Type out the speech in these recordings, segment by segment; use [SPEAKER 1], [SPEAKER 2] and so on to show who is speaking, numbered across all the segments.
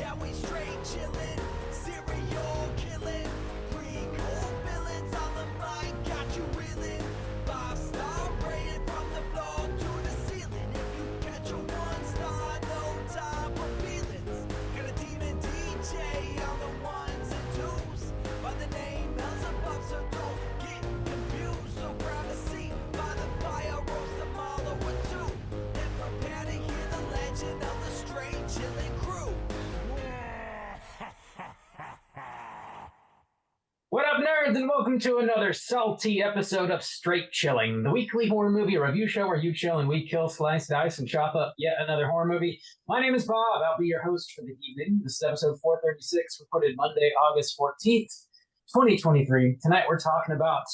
[SPEAKER 1] Yeah, we straight chillin', serial killing, pre-cool villains on the mic, got you reeling. 5-star rated from the floor to the ceiling. If you catch a 1-star, no time for feelings. Got a demon DJ on the ones and twos by the name Beelzebub, so don't get confused. So grab a seat by the fire, roast them all over two, and prepare to hear the legend of the straight chillin' crew.
[SPEAKER 2] What up, nerds, and welcome to another salty episode of Straight Chilling, the weekly horror movie review show where you chill and we kill, slice, dice, and chop up yet another horror movie. My name is Bob. I'll be your host for the evening. This is episode 436, recorded Monday, August 14th, 2023. Tonight we're talking about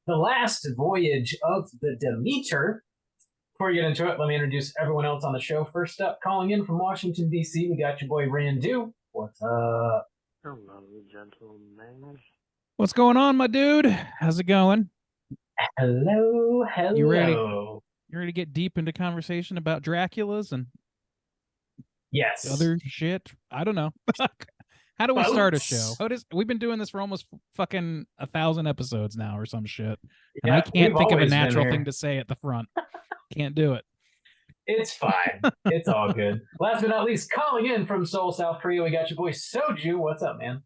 [SPEAKER 2] The Last Voyage of the Demeter. Before we get into it, let me introduce everyone else on the show. First up, calling in from Washington, D.C., we got your boy Randu. What's up?
[SPEAKER 3] Hello, gentlemen.
[SPEAKER 4] What's going on, my dude? How's it going?
[SPEAKER 2] Hello.
[SPEAKER 4] You ready? You ready to get deep into conversation about Draculas and
[SPEAKER 2] Yes.
[SPEAKER 4] other shit? I don't know. How do we start a show? We've been doing this for almost fucking 1,000 episodes now or some shit. And I can't think of a natural thing to say at the front. Can't do it.
[SPEAKER 2] It's fine. It's all good. Last but not least, calling in from Seoul, South Korea, we got your boy Soju. What's up, man?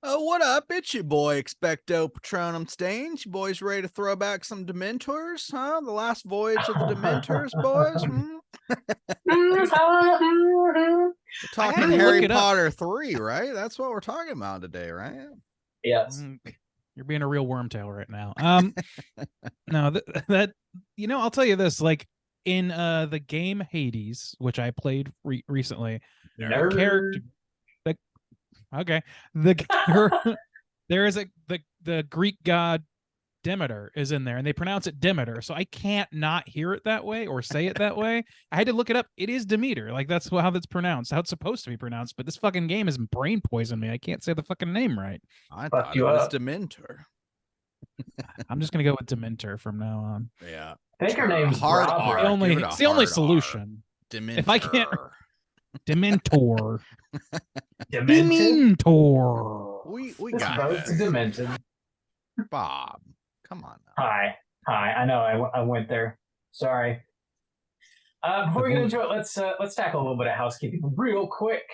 [SPEAKER 5] Oh, what up? It's your boy Expecto Patronum Stains. You boys ready to throw back some Dementors, huh? The last voyage of the Dementors, boys? We're talking Harry Potter 3, right? That's what we're talking about today, right?
[SPEAKER 2] Yes.
[SPEAKER 4] You're being a real wormtail right now. No, that I'll tell you this, like in the game Hades, which I played recently, character. Okay, there is the Greek god Demeter is in there, and they pronounce it Demeter, so I can't not hear it that way or say it that way. I had to look it up. It is Demeter, like that's how that's pronounced, how it's supposed to be pronounced. But this fucking game has brain poisoned me. I can't say the fucking name right.
[SPEAKER 5] I thought it was Dementor.
[SPEAKER 4] I'm just gonna go with Dementor from now on.
[SPEAKER 5] Yeah,
[SPEAKER 2] I think her name's
[SPEAKER 5] hard
[SPEAKER 2] Barbara.
[SPEAKER 4] It's the only solution.
[SPEAKER 5] Dementor.
[SPEAKER 4] If I can't. Dementor.
[SPEAKER 2] Demented?
[SPEAKER 4] Dementor.
[SPEAKER 5] We
[SPEAKER 2] This
[SPEAKER 5] got
[SPEAKER 2] boat's
[SPEAKER 5] it.
[SPEAKER 2] demented.
[SPEAKER 5] Bob, come on now.
[SPEAKER 2] Hi. I know I went there. Sorry. Before we get into it, let's tackle a little bit of housekeeping real quick.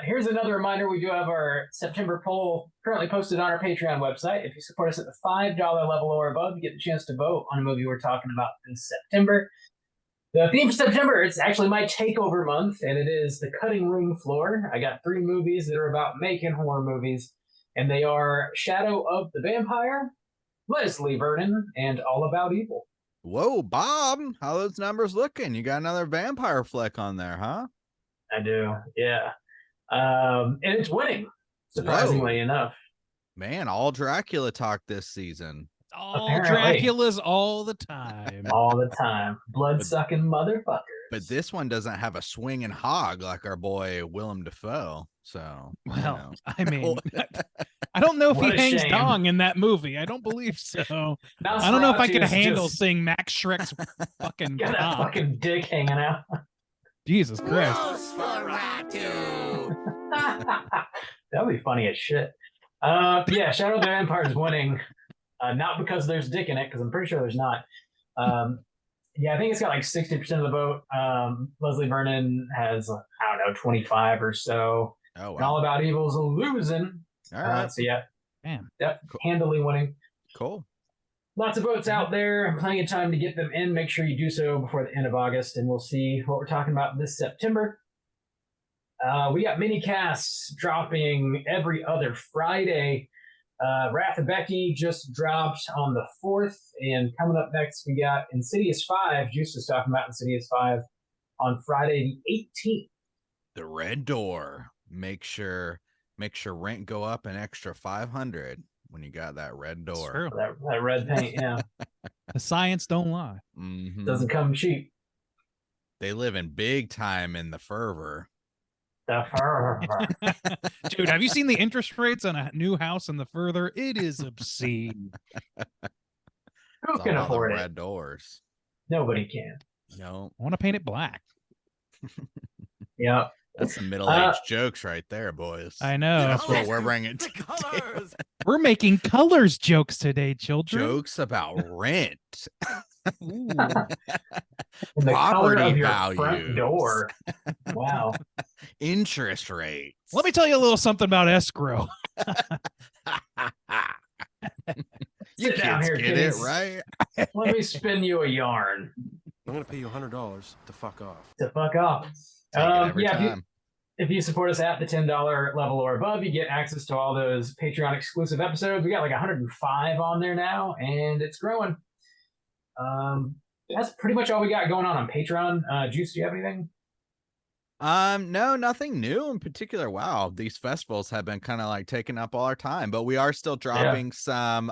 [SPEAKER 2] Here's another reminder. We do have our September poll currently posted on our Patreon website. If you support us at the $5 level or above, you get the chance to vote on a movie we're talking about this September. The theme for September, it's actually my takeover month, and it is the cutting room floor. I got 3 movies that are about making horror movies, and they are Shadow of the Vampire, Leslie Vernon, and All About Evil.
[SPEAKER 5] Whoa, Bob, how those numbers looking? You got another vampire flick on there, huh?
[SPEAKER 2] I do, yeah. And it's winning, surprisingly enough.
[SPEAKER 5] Man, all Dracula talk this season.
[SPEAKER 4] All
[SPEAKER 2] Apparently.
[SPEAKER 4] Draculas all the time.
[SPEAKER 2] All the time. Blood-sucking motherfuckers.
[SPEAKER 5] But this one doesn't have a swinging hog like our boy Willem Dafoe. So,
[SPEAKER 4] Well, I mean, I don't know if
[SPEAKER 2] What
[SPEAKER 4] he
[SPEAKER 2] a
[SPEAKER 4] hangs
[SPEAKER 2] shame.
[SPEAKER 4] dong in that movie. I don't believe so. I don't know if I could handle seeing Max Shrek's fucking
[SPEAKER 2] Got that
[SPEAKER 4] cock.
[SPEAKER 2] fucking dick hanging out.
[SPEAKER 4] Jesus Christ.
[SPEAKER 2] That'd be funny as shit. Yeah, Shadow of the Vampire is winning. Not because there's dick in it, because I'm pretty sure there's not. Yeah, I think it's got like 60% of the vote. Leslie Vernon has, I don't know, 25 or so.
[SPEAKER 5] Oh,
[SPEAKER 2] And All
[SPEAKER 5] wow.
[SPEAKER 2] About Evil is losing.
[SPEAKER 5] All right.
[SPEAKER 2] So yeah,
[SPEAKER 4] Man.
[SPEAKER 2] handily winning.
[SPEAKER 5] Cool.
[SPEAKER 2] Lots of votes out there. Plenty of time to get them in. Make sure you do so before the end of August, and we'll see what we're talking about this September. We got mini casts dropping every other Friday. Wrath of Becky just dropped on the 4th, and coming up next we got Insidious 5. Juice was talking about Insidious 5 on Friday the 18th.
[SPEAKER 5] The Red Door. Make sure rent go up an extra 500 when you got that red
[SPEAKER 4] It's
[SPEAKER 5] door.
[SPEAKER 4] true.
[SPEAKER 2] That red paint, yeah,
[SPEAKER 4] The science don't lie.
[SPEAKER 5] Mhm.
[SPEAKER 2] doesn't come cheap.
[SPEAKER 5] They live in big time in the fervor.
[SPEAKER 4] Dude, have you seen the interest rates on a new house in the further? It is obscene.
[SPEAKER 2] Who
[SPEAKER 5] It's
[SPEAKER 2] can
[SPEAKER 5] all the
[SPEAKER 2] afford it?
[SPEAKER 5] red doors.
[SPEAKER 2] Nobody can.
[SPEAKER 5] No.
[SPEAKER 4] I want to paint it black.
[SPEAKER 2] Yeah.
[SPEAKER 5] That's some middle-aged jokes right there, boys.
[SPEAKER 4] I know.
[SPEAKER 5] That's what we're bringing
[SPEAKER 1] The
[SPEAKER 5] to
[SPEAKER 1] colors.
[SPEAKER 4] We're making colors jokes today, children.
[SPEAKER 5] jokes about rent,
[SPEAKER 4] Ooh.
[SPEAKER 2] And the color
[SPEAKER 5] property
[SPEAKER 2] of your
[SPEAKER 5] values,
[SPEAKER 2] front door. Wow.
[SPEAKER 5] interest rates.
[SPEAKER 4] Let me tell you a little something about escrow.
[SPEAKER 5] You
[SPEAKER 2] Sit down
[SPEAKER 5] kids
[SPEAKER 2] here,
[SPEAKER 5] get
[SPEAKER 2] kiddies.
[SPEAKER 5] it, right?
[SPEAKER 2] Let me spin you a yarn
[SPEAKER 6] I'm gonna pay you $100 to fuck off.
[SPEAKER 2] to fuck off.
[SPEAKER 5] Take it every
[SPEAKER 2] yeah,
[SPEAKER 5] time.
[SPEAKER 2] if you support us at the $10 level or above, you get access to all those Patreon exclusive episodes. We got like 105 on there now, and it's growing. That's pretty much all we got going on Patreon. Juice, do you have anything?
[SPEAKER 5] No, nothing new in particular. Wow, these festivals have been kind of like taking up all our time, but we are still dropping some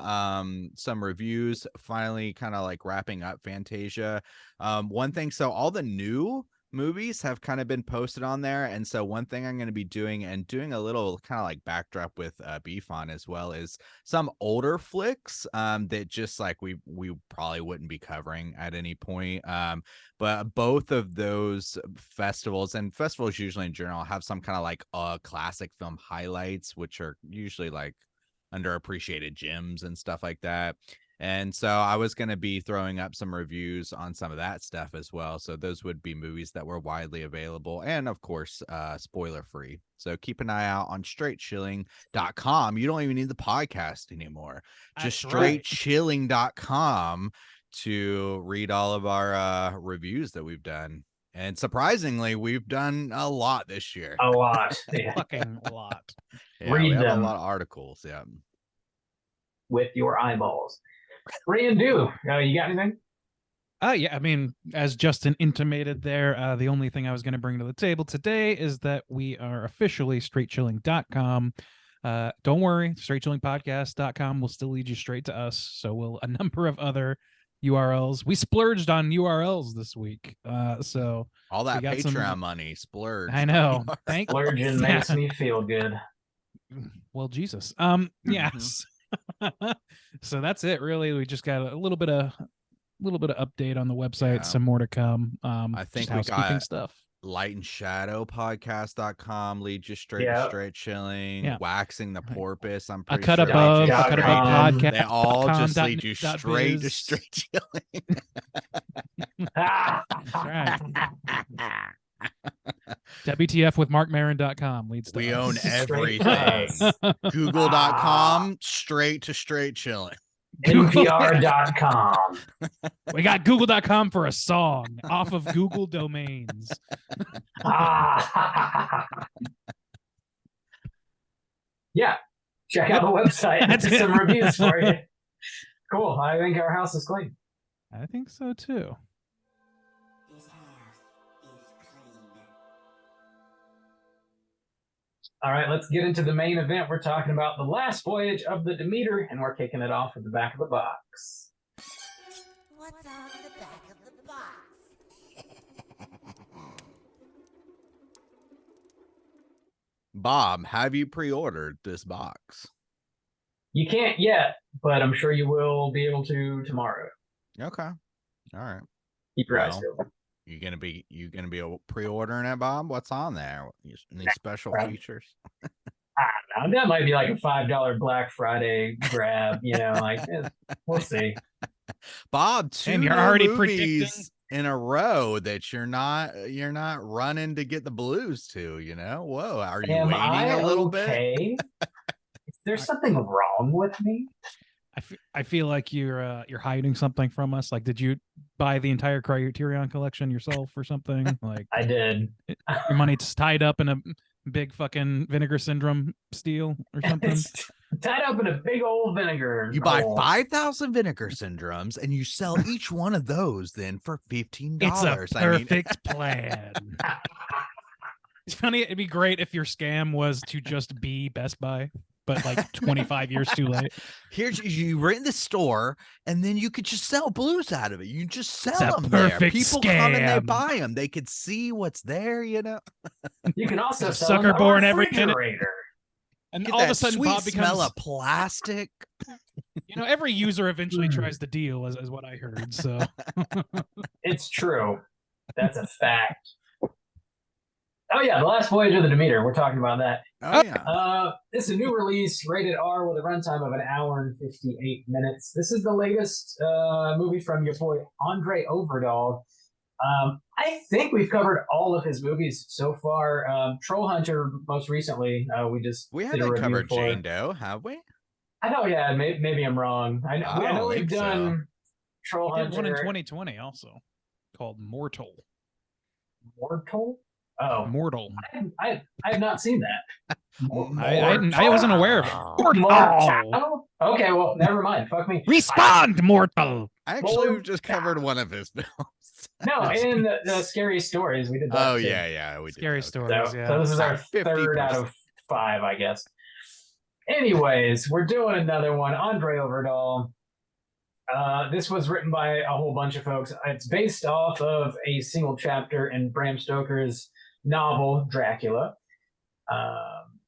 [SPEAKER 5] reviews, finally kind of like wrapping up Fantasia. One thing, so all the new movies have kind of been posted on there, and so one thing I'm going to be doing and doing a little kind of like backdrop with Beef on as well is some older flicks that just like we probably wouldn't be covering at any point, but both of those festivals, and festivals usually in general, have some kind of like classic film highlights, which are usually like underappreciated gems and stuff like that. And so I was going to be throwing up some reviews on some of that stuff as well. So those would be movies that were widely available and, of course, spoiler free. So keep an eye out on straightchilling.com. You don't even need the podcast anymore. Just
[SPEAKER 4] That's right.
[SPEAKER 5] straightchilling.com to read all of our reviews that we've done. And surprisingly, we've done a lot this year.
[SPEAKER 2] A lot. Yeah.
[SPEAKER 4] Fucking lot.
[SPEAKER 5] Yeah,
[SPEAKER 2] read
[SPEAKER 5] we have
[SPEAKER 2] them.
[SPEAKER 5] a lot of articles. Yeah.
[SPEAKER 2] With your eyeballs. Randu, you got anything?
[SPEAKER 4] Yeah, I mean, as Justin intimated there, the only thing I was going to bring to the table today is that we are officially straightchilling.com. Don't worry, straightchillingpodcast.com will still lead you straight to us. So will a number of other URLs. We splurged on URLs this week. So
[SPEAKER 5] all that
[SPEAKER 4] got
[SPEAKER 5] Patreon
[SPEAKER 4] some
[SPEAKER 5] money splurged.
[SPEAKER 4] I know. Thank
[SPEAKER 2] Splurging makes me feel good.
[SPEAKER 4] Well, Jesus.
[SPEAKER 5] Mm-hmm.
[SPEAKER 4] Yes. So that's it really. We just got a little bit of update on the website,
[SPEAKER 5] Yeah.
[SPEAKER 4] some more to come.
[SPEAKER 5] I think
[SPEAKER 4] just
[SPEAKER 5] we
[SPEAKER 4] housekeeping
[SPEAKER 5] got
[SPEAKER 4] stuff.
[SPEAKER 5] Light and Shadow podcast.com leads you straight to straight chilling.
[SPEAKER 4] Yeah.
[SPEAKER 5] Waxing the Porpoise, I'm
[SPEAKER 4] A
[SPEAKER 5] pretty
[SPEAKER 4] cut
[SPEAKER 5] sure
[SPEAKER 4] above,
[SPEAKER 5] leads you
[SPEAKER 4] a cut above
[SPEAKER 5] straight-
[SPEAKER 4] podcast.
[SPEAKER 5] they all just
[SPEAKER 4] dot-
[SPEAKER 5] lead you
[SPEAKER 4] dot
[SPEAKER 5] straight to
[SPEAKER 4] biz.
[SPEAKER 5] straight chilling.
[SPEAKER 2] Ah.
[SPEAKER 4] That's right. WTF with markmaron.com leads to
[SPEAKER 5] We
[SPEAKER 4] us.
[SPEAKER 5] own
[SPEAKER 2] Straight
[SPEAKER 5] everything.
[SPEAKER 2] us.
[SPEAKER 5] Google.com straight to straight chilling.
[SPEAKER 2] NPR.com.
[SPEAKER 4] We got google.com for a song off of Google domains.
[SPEAKER 2] Yeah, check out the website.
[SPEAKER 4] That's
[SPEAKER 2] There's
[SPEAKER 4] it.
[SPEAKER 2] some reviews for you. Cool. I think our house is clean.
[SPEAKER 4] I think so too.
[SPEAKER 7] This house is clean.
[SPEAKER 2] All right, let's get into the main event. We're talking about the last voyage of the Demeter, and we're kicking it off at the back of the box.
[SPEAKER 7] What's on the back of the box?
[SPEAKER 5] Bob, have you pre-ordered this box?
[SPEAKER 2] You can't yet, but I'm sure you will be able to tomorrow.
[SPEAKER 5] Okay. All right.
[SPEAKER 2] Keep your eyes
[SPEAKER 5] Well,
[SPEAKER 2] peeled.
[SPEAKER 5] you gonna be pre-ordering it, Bob? What's on there? Any special
[SPEAKER 2] Right.
[SPEAKER 5] features?
[SPEAKER 2] I don't know. That might be like a $5 Black Friday grab. We'll see.
[SPEAKER 5] Bob, two
[SPEAKER 4] And you're
[SPEAKER 5] new
[SPEAKER 4] already
[SPEAKER 5] movies in a row that you're not running to get the blues to. Whoa, are you
[SPEAKER 2] Am
[SPEAKER 5] waiting
[SPEAKER 2] I
[SPEAKER 5] a little bit?
[SPEAKER 2] okay? Is there something wrong with me?
[SPEAKER 4] I feel like you're hiding something from us. Like, did you buy the entire Criterion collection yourself or something? Like,
[SPEAKER 2] I did.
[SPEAKER 4] your money's tied up in a big fucking Vinegar Syndrome steal or something?
[SPEAKER 2] It's tied up in a big old vinegar.
[SPEAKER 5] You buy
[SPEAKER 2] hole.
[SPEAKER 5] 5,000 Vinegar Syndromes and you sell each one of those then for $15.
[SPEAKER 4] It's a perfect plan. It's funny. It'd be great if your scam was to just be Best Buy, but like 25 years too late.
[SPEAKER 5] You were in the store and then you could just sell blues out of it. You just
[SPEAKER 4] It's
[SPEAKER 5] sell
[SPEAKER 4] a
[SPEAKER 5] them there.
[SPEAKER 4] perfect
[SPEAKER 5] People come and they
[SPEAKER 4] scam.
[SPEAKER 5] buy them. They could see what's there,
[SPEAKER 2] You can also
[SPEAKER 4] There's a
[SPEAKER 2] sell them
[SPEAKER 4] sucker
[SPEAKER 2] in
[SPEAKER 4] born
[SPEAKER 2] a
[SPEAKER 4] every minute.
[SPEAKER 2] refrigerator.
[SPEAKER 4] And
[SPEAKER 5] Get
[SPEAKER 4] all of
[SPEAKER 5] that
[SPEAKER 4] a sudden,
[SPEAKER 5] sweet
[SPEAKER 4] Bob
[SPEAKER 5] smell
[SPEAKER 4] becomes,
[SPEAKER 5] of plastic.
[SPEAKER 4] every user eventually tries the deal, as what I heard. So
[SPEAKER 2] It's true. That's a fact. Oh yeah, the Last Voyage of the Demeter. We're talking about that.
[SPEAKER 5] Oh yeah.
[SPEAKER 2] It's a new release, rated R, with a runtime of an hour and 58 minutes. This is the latest movie from your boy Andre Overdahl. I think we've covered all of his movies so far. Troll Hunter, most recently, we just
[SPEAKER 5] We
[SPEAKER 2] did a
[SPEAKER 5] haven't
[SPEAKER 2] review
[SPEAKER 5] covered
[SPEAKER 2] for.
[SPEAKER 5] Jane Doe, have we?
[SPEAKER 2] I know, yeah, maybe I'm wrong. I know we've
[SPEAKER 5] think so.
[SPEAKER 2] done Troll
[SPEAKER 4] He did one in
[SPEAKER 2] Hunter.
[SPEAKER 4] 2020 also called Mortal.
[SPEAKER 2] Mortal? Oh,
[SPEAKER 4] Mortal.
[SPEAKER 2] I have not seen that.
[SPEAKER 4] I wasn't aware of it.
[SPEAKER 2] Mortal? Okay, well, never mind. Fuck me.
[SPEAKER 4] Respond, mortal.
[SPEAKER 5] Actually, we've just covered one of his films.
[SPEAKER 2] No, in the Scary Stories, we did that.
[SPEAKER 5] Oh
[SPEAKER 2] too.
[SPEAKER 5] yeah, we did.
[SPEAKER 4] Scary
[SPEAKER 5] that.
[SPEAKER 4] Stories.
[SPEAKER 2] So,
[SPEAKER 4] Yeah.
[SPEAKER 2] so this is our
[SPEAKER 5] 50%.
[SPEAKER 2] third out of 5, I guess. Anyways, we're doing another one. Andre Overdahl. This was written by a whole bunch of folks. It's based off of a single chapter in Bram Stoker's novel Dracula.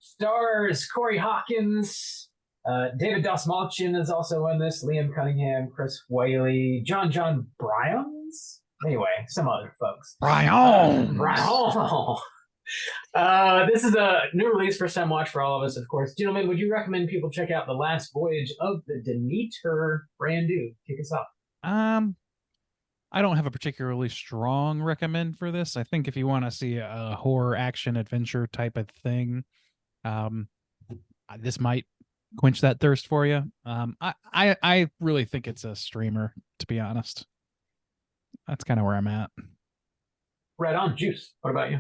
[SPEAKER 2] Stars Corey Hawkins, David Dastmalchian is also in this, Liam Cunningham, Chris Whaley, John Bryans. Anyway, some other folks.
[SPEAKER 4] Brian.
[SPEAKER 2] This is a new release for some watch for all of us, of course. Gentlemen, would you recommend people check out The Last Voyage of the Demeter? Brand new. Kick us off.
[SPEAKER 4] I don't have a particularly strong recommend for this. I think if you want to see a horror action adventure type of thing, this might quench that thirst for you. I really think it's a streamer, to be honest. That's kind of where I'm at.
[SPEAKER 2] Right on, Juice. What about you?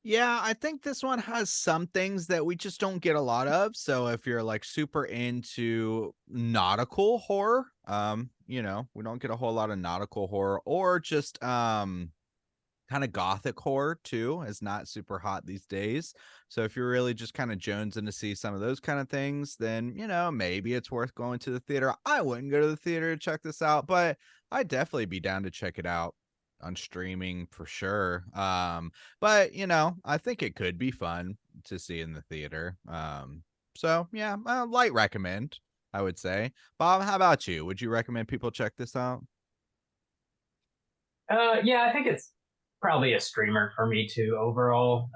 [SPEAKER 5] Yeah, I think this one has some things that we just don't get a lot of. So if you're like super into nautical horror, we don't get a whole lot of nautical horror, or just kind of gothic horror too is not super hot these days. So if you're really just kind of jonesing to see some of those kind of things, then maybe it's worth going to the theater. I wouldn't go to the theater to check this out, but I'd definitely be down to check it out on streaming for sure. But I think it could be fun to see in the theater. So yeah, light recommend, I would say. Bob, how about you? Would you recommend people check this out?
[SPEAKER 2] Yeah, I think it's probably a streamer for me too overall.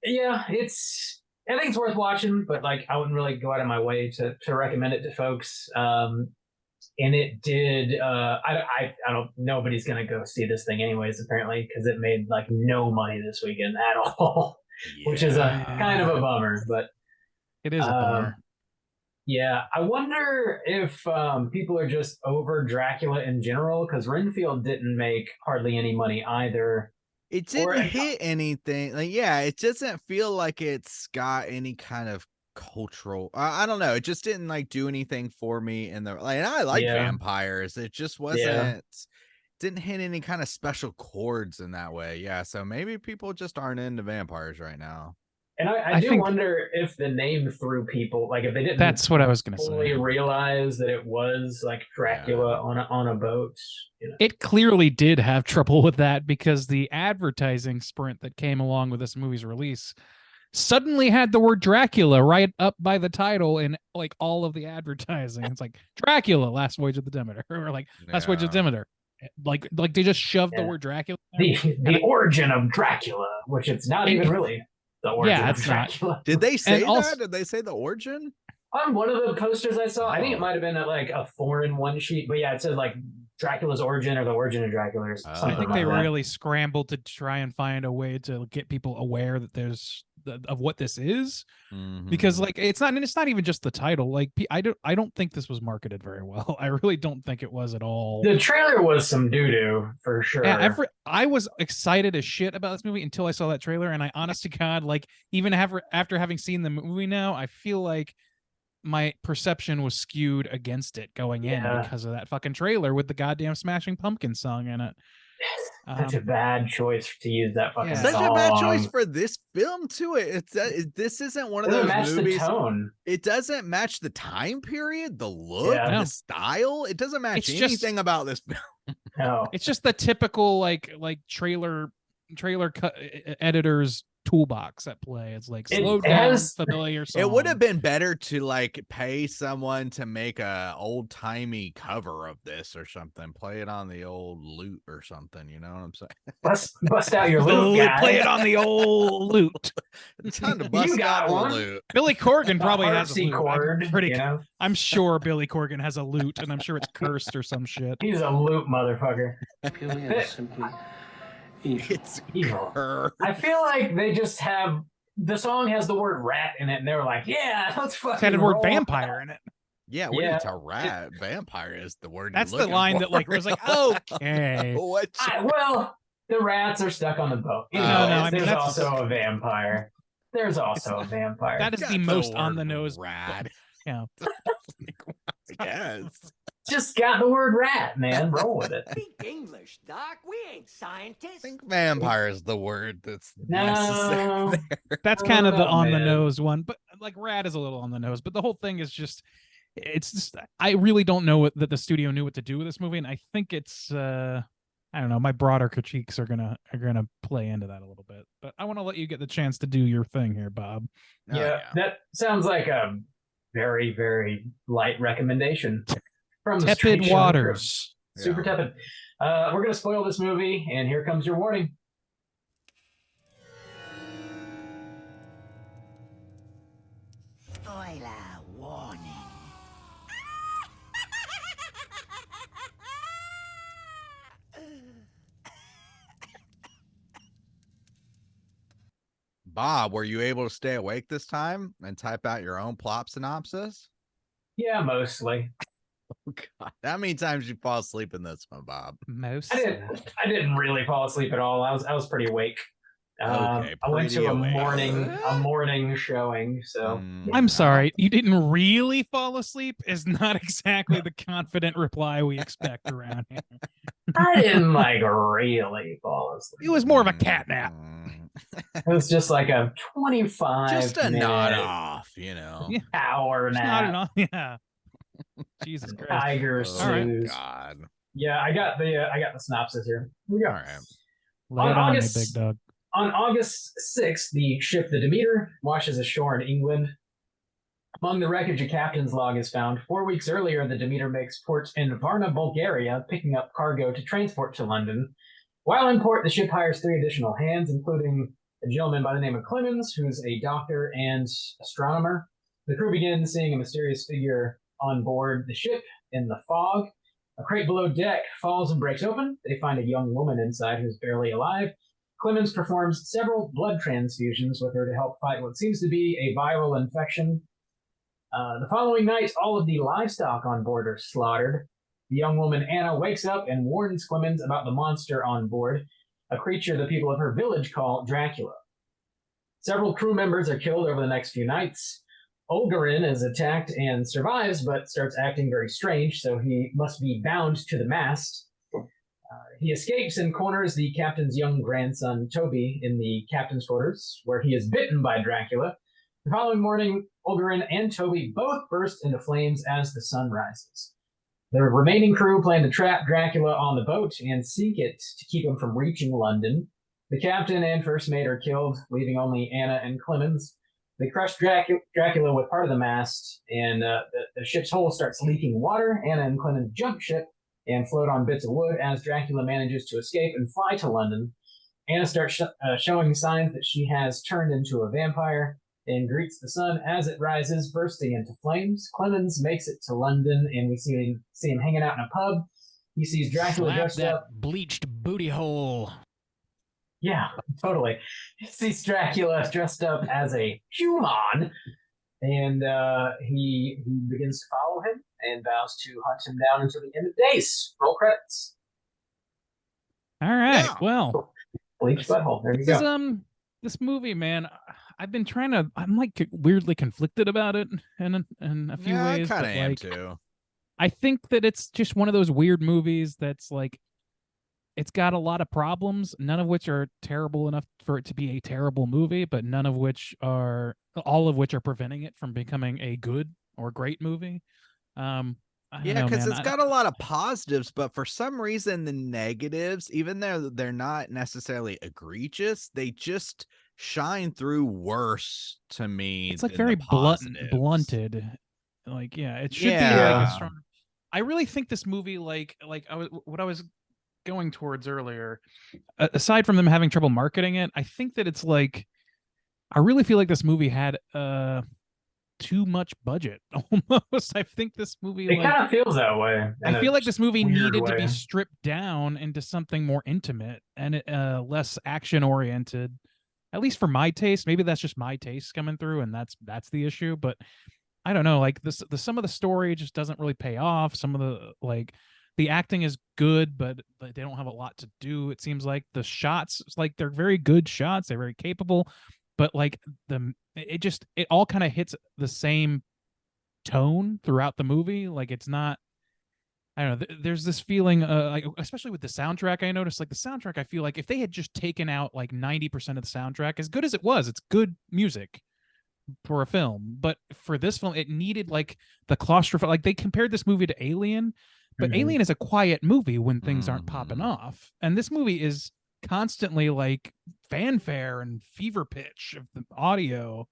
[SPEAKER 2] Yeah, I think it's worth watching, but like I wouldn't really go out of my way to recommend it to folks. And it did. I don't. Nobody's gonna go see this thing anyways, apparently, because it made like no money this weekend at all, which is a kind of a bummer. But
[SPEAKER 4] it is a bummer.
[SPEAKER 2] Yeah, I wonder if people are just over Dracula in general, because Renfield didn't make hardly any money either.
[SPEAKER 5] It didn't hit anything. Like, yeah, it doesn't feel like it's got any kind of cultural. I don't know. It just didn't like do anything for me. And I like vampires. It just wasn't. Didn't hit any kind of special chords in that way. Yeah, so maybe people just aren't into vampires right now.
[SPEAKER 2] And I do wonder if the name threw people, like if they didn't.
[SPEAKER 4] That's what I was going to
[SPEAKER 2] fully
[SPEAKER 4] say.
[SPEAKER 2] Realize that it was like Dracula on a boat.
[SPEAKER 4] It clearly did have trouble with that, because the advertising sprint that came along with this movie's release suddenly had the word Dracula right up by the title in like all of the advertising. It's like Dracula, Last Voyage of the Demeter, or like Last Voyage of Demeter. Like they just shoved the word Dracula.
[SPEAKER 2] The origin of Dracula, which it's not even really. The origin of Dracula.
[SPEAKER 5] Did they say that? Did they say the origin?
[SPEAKER 2] On one of the posters I saw, I think it might have been like a foreign one sheet, but yeah, it said like Dracula's origin or the origin of Dracula or something.
[SPEAKER 4] I think
[SPEAKER 2] like
[SPEAKER 4] they
[SPEAKER 2] that.
[SPEAKER 4] really scrambled to try and find a way to get people aware that there's of what this is, because like it's not even just the title. Like I don't think this was marketed very well. I really don't think it was at all.
[SPEAKER 2] The trailer was some doo-doo for sure.
[SPEAKER 4] Yeah, I was excited as shit about this movie until I saw that trailer, and I honest to God, like even after having seen the movie now, I feel like my perception was skewed against it going in because of that fucking trailer with the goddamn Smashing Pumpkins song in it.
[SPEAKER 2] Such a bad choice to use that fucking song.
[SPEAKER 5] Such a bad choice for this film too. This isn't one of those movies.
[SPEAKER 2] The tone.
[SPEAKER 5] It doesn't match the time period, the look, the style. It doesn't match anything about this film.
[SPEAKER 2] No,
[SPEAKER 4] it's just the typical like trailer editors toolbox at play. It's like
[SPEAKER 2] It
[SPEAKER 4] slow down,
[SPEAKER 2] has-
[SPEAKER 4] familiar song.
[SPEAKER 5] It would have been better to like pay someone to make a old timey cover of this or something. Play it on the old lute or something. You know what I'm saying?
[SPEAKER 2] Bust out your loot, guy.
[SPEAKER 4] Play it on the old lute.
[SPEAKER 5] It's time to bust
[SPEAKER 2] got
[SPEAKER 5] out the
[SPEAKER 2] one.
[SPEAKER 5] lute.
[SPEAKER 4] Billy Corgan probably
[SPEAKER 2] A
[SPEAKER 4] has a lute.
[SPEAKER 2] harpsichord, you know?
[SPEAKER 4] I'm sure Billy Corgan has a lute, and I'm sure it's cursed or some shit.
[SPEAKER 2] He's a loot motherfucker.
[SPEAKER 6] Killing is simply evil.
[SPEAKER 5] It's
[SPEAKER 2] Evil.
[SPEAKER 5] her.
[SPEAKER 2] I feel like they just have the song has the word rat in it, and they're like, yeah, let's
[SPEAKER 4] It's
[SPEAKER 2] fucking
[SPEAKER 4] had the word
[SPEAKER 2] roll.
[SPEAKER 4] vampire in it.
[SPEAKER 5] Yeah, what
[SPEAKER 2] Yeah.
[SPEAKER 5] is a rat? Vampire is the word.
[SPEAKER 4] That's
[SPEAKER 5] you're
[SPEAKER 4] the
[SPEAKER 5] looking
[SPEAKER 4] line
[SPEAKER 5] for.
[SPEAKER 4] that like was like, okay.
[SPEAKER 5] What?
[SPEAKER 2] Well, the rats are stuck on the boat. You
[SPEAKER 5] No,
[SPEAKER 2] know,
[SPEAKER 5] no,
[SPEAKER 4] I mean,
[SPEAKER 2] there's
[SPEAKER 4] that's-
[SPEAKER 2] also a vampire. There's also a vampire.
[SPEAKER 4] That is
[SPEAKER 5] Got
[SPEAKER 4] the most on
[SPEAKER 5] word
[SPEAKER 4] the nose.
[SPEAKER 5] rat.
[SPEAKER 4] Yeah.
[SPEAKER 5] I guess.
[SPEAKER 2] Just got the word rat, man. Roll with it.
[SPEAKER 7] Speak English, Doc. We ain't scientists.
[SPEAKER 5] I think vampire is the word that's necessary.
[SPEAKER 2] No,
[SPEAKER 4] That's kind of the
[SPEAKER 2] Oh,
[SPEAKER 4] on the
[SPEAKER 2] man.
[SPEAKER 4] nose one, but like rat is a little on the nose. But the whole thing is just, it's just, I really don't know that the studio knew what to do with this movie, and I think it's, I don't know, my broader critiques are gonna play into that a little bit. But I want to let you get the chance to do your thing here, Bob.
[SPEAKER 5] Oh,
[SPEAKER 2] yeah, that sounds like a very, very light recommendation from the
[SPEAKER 4] Tepid
[SPEAKER 2] Street Show
[SPEAKER 4] waters.
[SPEAKER 2] crew. Super
[SPEAKER 5] Yeah.
[SPEAKER 2] tepid. We're gonna spoil this movie, and here comes your warning.
[SPEAKER 7] Spoiler warning.
[SPEAKER 5] Bob, were you able to stay awake this time and type out your own plot synopsis?
[SPEAKER 2] Yeah, mostly.
[SPEAKER 5] Oh, God. How many times did you fall asleep in this one, Bob?
[SPEAKER 4] Most.
[SPEAKER 2] I didn't really fall asleep at all. I was pretty awake.
[SPEAKER 5] Okay,
[SPEAKER 2] I went to
[SPEAKER 5] pretty
[SPEAKER 2] a
[SPEAKER 5] awake.
[SPEAKER 2] morning showing, so
[SPEAKER 5] Mm,
[SPEAKER 4] I'm sorry, you didn't really fall asleep is not exactly the confident reply we expect around here.
[SPEAKER 2] I didn't like really fall asleep.
[SPEAKER 4] It was more of a cat nap.
[SPEAKER 5] mm,
[SPEAKER 2] It was just like a 25
[SPEAKER 5] just a
[SPEAKER 2] minute
[SPEAKER 5] nod off, you know.
[SPEAKER 4] Yeah.
[SPEAKER 2] hour
[SPEAKER 4] It's
[SPEAKER 2] nap.
[SPEAKER 4] not enough. Yeah. Jesus Christ.
[SPEAKER 2] Tiger
[SPEAKER 5] Oh,
[SPEAKER 4] All right.
[SPEAKER 2] snooze.
[SPEAKER 5] God.
[SPEAKER 2] Yeah, I got the synopsis here. Here we go.
[SPEAKER 5] All right.
[SPEAKER 4] Lay
[SPEAKER 2] On
[SPEAKER 4] it on me,
[SPEAKER 2] August-
[SPEAKER 4] big dog.
[SPEAKER 2] On August 6th, the ship the Demeter washes ashore in England. Among the wreckage, a captain's log is found. 4 weeks earlier, the Demeter makes port in Varna, Bulgaria, picking up cargo to transport to London. While in port, the ship hires 3 additional hands, including a gentleman by the name of Clemens, who's a doctor and astronomer. The crew begins seeing a mysterious figure on board the ship in the fog. A crate below deck falls and breaks open. They find a young woman inside who's barely alive. Clemens performs several blood transfusions with her to help fight what seems to be a viral infection. The following night, all of the livestock on board are slaughtered. The young woman Anna wakes up and warns Clemens about the monster on board, a creature the people of her village call Dracula. Several crew members are killed over the next few nights. Olgarin is attacked and survives, but starts acting very strange, so he must be bound to the mast. He escapes and corners the captain's young grandson, Toby, in the captain's quarters, where he is bitten by Dracula. The following morning, Olgarin and Toby both burst into flames as the sun rises. The remaining crew plan to trap Dracula on the boat and seek it to keep him from reaching London. The captain and first mate are killed, leaving only Anna and Clemens. They crush Dracula with part of the mast, and the ship's hull starts leaking water. Anna and Clemens jump ship and float on bits of wood as Dracula manages to escape and fly to London. Anna starts showing signs that she has turned into a vampire and greets the sun as it rises, bursting into flames. Clemens makes it to London, and we see him hanging out in a pub. He sees Dracula
[SPEAKER 4] Slap
[SPEAKER 2] dressed
[SPEAKER 4] that
[SPEAKER 2] up.
[SPEAKER 4] bleached booty hole.
[SPEAKER 2] Yeah, totally. He sees Dracula dressed up as a human, and he begins to follow him and vows to hunt him down until the end of days. Roll credits.
[SPEAKER 4] All right.
[SPEAKER 5] Yeah.
[SPEAKER 4] Well,
[SPEAKER 2] Bleach butthole. There you
[SPEAKER 4] this
[SPEAKER 2] go.
[SPEAKER 4] is this movie, man. I'm like weirdly conflicted about it in a few
[SPEAKER 5] Yeah,
[SPEAKER 4] ways.
[SPEAKER 5] I kind
[SPEAKER 4] but,
[SPEAKER 5] of am
[SPEAKER 4] like,
[SPEAKER 5] too.
[SPEAKER 4] I think that it's just one of those weird movies that's like, it's got a lot of problems, none of which are terrible enough for it to be a terrible movie, but all of which are preventing it from becoming a good or great movie. I don't
[SPEAKER 5] Yeah,
[SPEAKER 4] know,
[SPEAKER 5] because
[SPEAKER 4] man.
[SPEAKER 5] it's got a lot of positives, but for some reason, the negatives, even though they're not necessarily egregious, they just shine through worse to me
[SPEAKER 4] It's like
[SPEAKER 5] than the
[SPEAKER 4] very
[SPEAKER 5] positives.
[SPEAKER 4] blunted. Like, yeah, it should be like a
[SPEAKER 5] Yeah.
[SPEAKER 4] stronger. I really think this movie, like what I was going towards earlier, aside from them having trouble marketing it, I think that it's like, I really feel like this movie had too much budget almost. I think this movie,
[SPEAKER 2] It
[SPEAKER 4] like,
[SPEAKER 2] kind of feels that way.
[SPEAKER 4] I
[SPEAKER 2] in a
[SPEAKER 4] feel like this movie
[SPEAKER 2] weird
[SPEAKER 4] needed to be
[SPEAKER 2] way.
[SPEAKER 4] stripped down into something more intimate and less action oriented. At least for my taste. Maybe that's just my taste coming through, and that's the issue. But I don't know. Like this, some of the story just doesn't really pay off. Some of the, like, the acting is good, but they don't have a lot to do. It seems like the shots, like, they're very good shots. They're very capable, but like it all kind of hits the same tone throughout the movie. Like, it's not. I don't know. There's this feeling, like, especially with the soundtrack. I noticed, like, the soundtrack. I feel like if they had just taken out like 90% of the soundtrack, as good as it was, it's good music for a film. But for this film, it needed like the claustrophobic. Like, they compared this movie to Alien, but
[SPEAKER 2] Mhm.
[SPEAKER 4] Alien is a quiet movie when things aren't popping
[SPEAKER 5] Mhm.
[SPEAKER 4] off, and this movie is constantly like fanfare and fever pitch of the audio,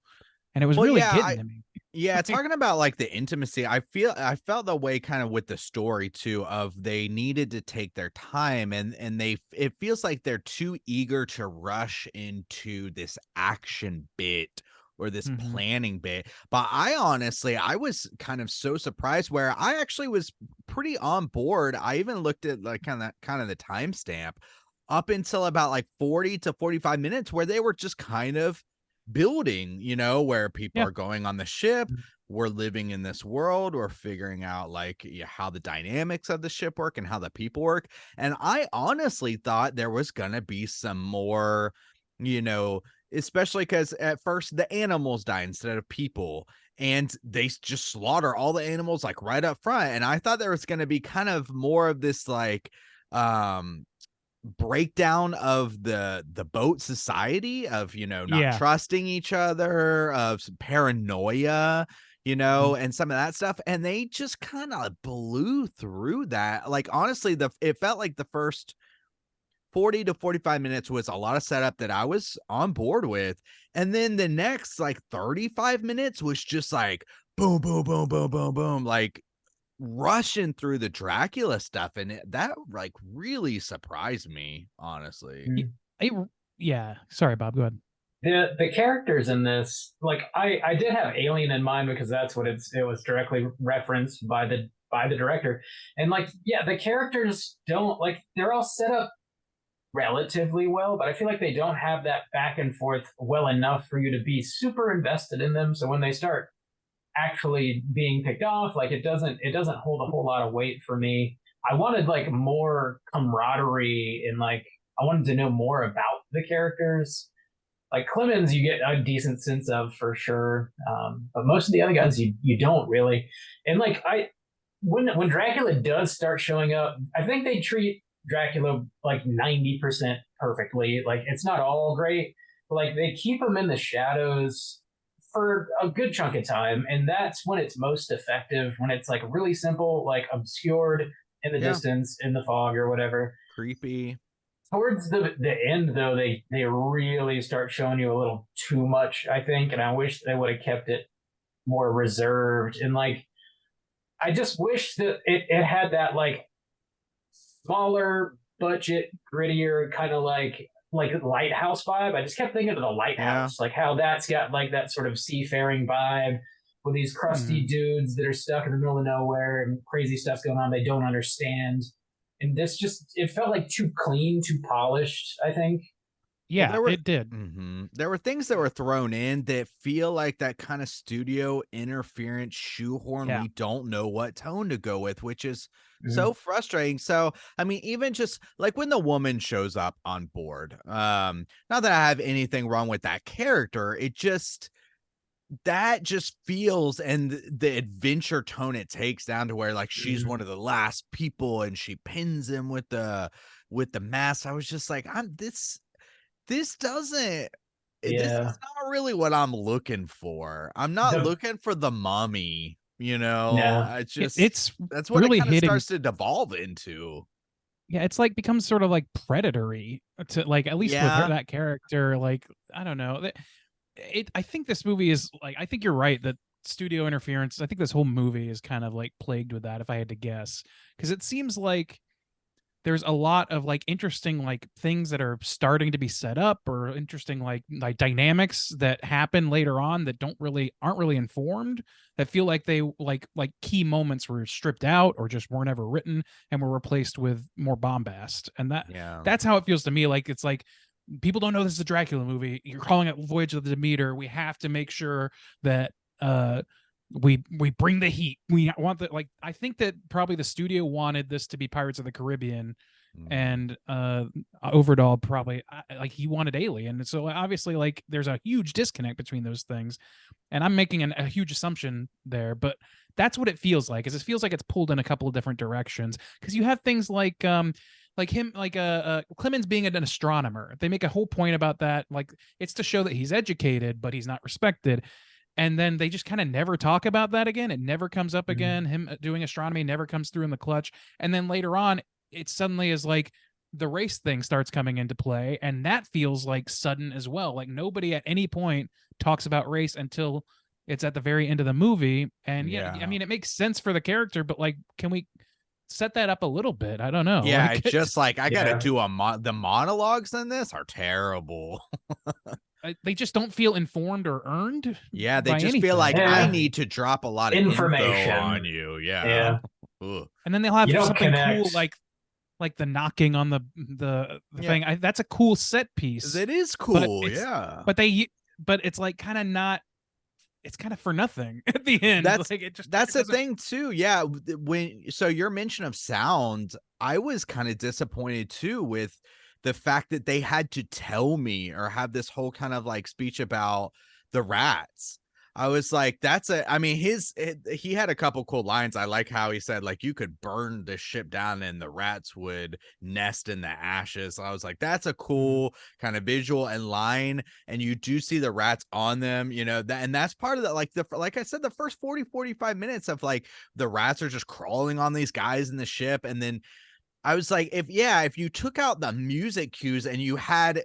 [SPEAKER 4] and it was
[SPEAKER 5] Well,
[SPEAKER 4] really
[SPEAKER 5] yeah,
[SPEAKER 4] getting to me.
[SPEAKER 5] yeah, talking about like the intimacy, I felt the way kind of with the story too, of they needed to take their time, and it feels like they're too eager to rush into this action bit or this
[SPEAKER 4] Mhm.
[SPEAKER 5] planning bit. But I was kind of so surprised, where I actually was pretty on board. I even looked at like kind of the timestamp up until about like 40 to 45 minutes, where they were just kind of building, where people
[SPEAKER 4] Yeah.
[SPEAKER 5] are going on the ship.
[SPEAKER 2] Mhm.
[SPEAKER 5] We're living in this world. We're figuring out like how the dynamics of the ship work and how the people work. And I honestly thought there was going to be some more, you know, especially because at first the animals die instead of people. And they just slaughter all the animals like right up front. And I thought there was going to be kind of more of this like, breakdown of the boat society of not
[SPEAKER 4] Yeah.
[SPEAKER 5] trusting each other, of some paranoia, and some of that stuff, and they just kind of blew through that. Like, honestly, it felt like the first 40 to 45 minutes was a lot of setup that I was on board with, and then the next like 35 minutes was just like boom boom boom boom boom boom, like rushing through the Dracula stuff, and that like really surprised me, honestly.
[SPEAKER 2] Mhm.
[SPEAKER 4] Yeah. Sorry, Bob. Go ahead.
[SPEAKER 2] The characters in this, like, I did have Alien in mind because that's what it was directly referenced by the director. And like, yeah, the characters don't, like, they're all set up relatively well, but I feel like they don't have that back and forth well enough for you to be super invested in them. So when they start actually being picked off, like, it doesn't hold a whole lot of weight for me. I wanted like more camaraderie, and like I wanted to know more about the characters. Like Clemens, you get a decent sense of for sure, but most of the other guys you don't really. And like when Dracula does start showing up, I think they treat Dracula like 90% perfectly. Like, it's not all great, but like they keep him in the shadows for a good chunk of time, and that's when it's most effective. When it's like really simple, like obscured in the
[SPEAKER 5] Yeah,
[SPEAKER 2] distance, in the fog or whatever.
[SPEAKER 5] creepy.
[SPEAKER 2] Towards the end, though, they really start showing you a little too much, I think, and I wish they would have kept it more reserved. And like, I just wish that it had that like smaller budget, grittier kind of like lighthouse vibe. I just kept thinking of the
[SPEAKER 5] Yeah.
[SPEAKER 2] lighthouse, like how that's got like that sort of seafaring vibe with these crusty
[SPEAKER 4] Mhm.
[SPEAKER 2] dudes that are stuck in the middle of nowhere and crazy stuff's going on they don't understand. And this just, it felt like too clean, too polished, I think.
[SPEAKER 5] Well,
[SPEAKER 4] Yeah, it did.
[SPEAKER 5] there were things that were thrown in that feel like that kind of studio interference shoehorn.
[SPEAKER 4] Yeah.
[SPEAKER 5] We don't know what tone to go with, which is
[SPEAKER 2] Mhm.
[SPEAKER 5] so frustrating. So, I mean, even just like when the woman shows up on board, not that I have anything wrong with that character, that just feels, and the adventure tone it takes down to where like she's
[SPEAKER 2] Mhm.
[SPEAKER 5] one of the last people and she pins him with the mask. I was just like, this doesn't this
[SPEAKER 2] Yeah.
[SPEAKER 5] is not really what I'm looking for. I'm not
[SPEAKER 2] The
[SPEAKER 5] looking for the mummy,
[SPEAKER 2] no.
[SPEAKER 5] I
[SPEAKER 4] It,
[SPEAKER 5] just
[SPEAKER 4] it's
[SPEAKER 5] that's what it
[SPEAKER 4] really
[SPEAKER 5] kind of
[SPEAKER 4] hitting.
[SPEAKER 5] starts to devolve into.
[SPEAKER 4] Yeah, it's like becomes sort of like predatory to like at least with her,
[SPEAKER 5] Yeah.
[SPEAKER 4] that character. Like I don't know. I think this movie is like I think you're right that studio interference. I think this whole movie is kind of like plagued with that. If I had to guess, because it seems like there's a lot of like interesting like things that are starting to be set up or interesting like dynamics that happen later on that aren't really informed, that feel like they like key moments were stripped out or just weren't ever written and were replaced with more bombast. And
[SPEAKER 5] Yeah.
[SPEAKER 4] that's how it feels to me. Like it's like people don't know this is a Dracula movie, you're calling it Voyage of the Demeter, we have to make sure that we bring the heat. We want the like I think that probably the studio wanted this to be Pirates of the Caribbean, and Overdahl probably like he wanted Alien. So obviously like there's a huge disconnect between those things, and I'm making a huge assumption there, but that's what it feels like. Is it feels like it's pulled in a couple of different directions, because you have things like him like Clemens being an astronomer. They make a whole point about that, like it's to show that he's educated but he's not respected. And then they just kind of never talk about that again. It never comes up again. Him doing astronomy never comes through in the clutch. And then later on, it suddenly is like the race thing starts coming into play, and that feels like sudden as well. Like nobody at any point talks about race until it's at the very end of the movie. And yeah, I mean, it makes sense for the character, but like, can we set that up a little bit? I don't know.
[SPEAKER 5] Yeah,
[SPEAKER 4] Like,
[SPEAKER 5] it's just like I gotta
[SPEAKER 2] Yeah.
[SPEAKER 5] do the monologues in this are terrible.
[SPEAKER 4] they just don't feel informed or earned.
[SPEAKER 5] Yeah, they
[SPEAKER 4] by
[SPEAKER 5] just
[SPEAKER 4] anything.
[SPEAKER 5] feel like
[SPEAKER 2] Yeah.
[SPEAKER 5] I need to drop a lot of
[SPEAKER 2] Information.
[SPEAKER 5] info on you. Yeah.
[SPEAKER 2] Yeah.
[SPEAKER 5] Ugh.
[SPEAKER 4] And then they'll have
[SPEAKER 2] You don't
[SPEAKER 4] something
[SPEAKER 2] connect.
[SPEAKER 4] cool like the knocking on the
[SPEAKER 5] Yeah.
[SPEAKER 4] thing. That's a cool set piece.
[SPEAKER 5] It is
[SPEAKER 4] But
[SPEAKER 5] cool.
[SPEAKER 4] it's-
[SPEAKER 5] Yeah.
[SPEAKER 4] but it's like kind of not. It's kind of for nothing at the end.
[SPEAKER 5] That's
[SPEAKER 4] like it just
[SPEAKER 5] that's
[SPEAKER 4] it
[SPEAKER 5] the
[SPEAKER 4] doesn't-
[SPEAKER 5] thing too. Yeah, so your mention of sound, I was kind of disappointed too with the fact that they had to tell me or have this whole kind of like speech about the rats. I was like, I mean, he had a couple cool lines. I like how he said, like, you could burn the ship down and the rats would nest in the ashes. I was like, that's a cool kind of visual and line. And you do see the rats on them, you know, and that's part of that. Like I said, the first 45 minutes of like the rats are just crawling on these guys in the ship. And then I was like, if you took out the music cues and you had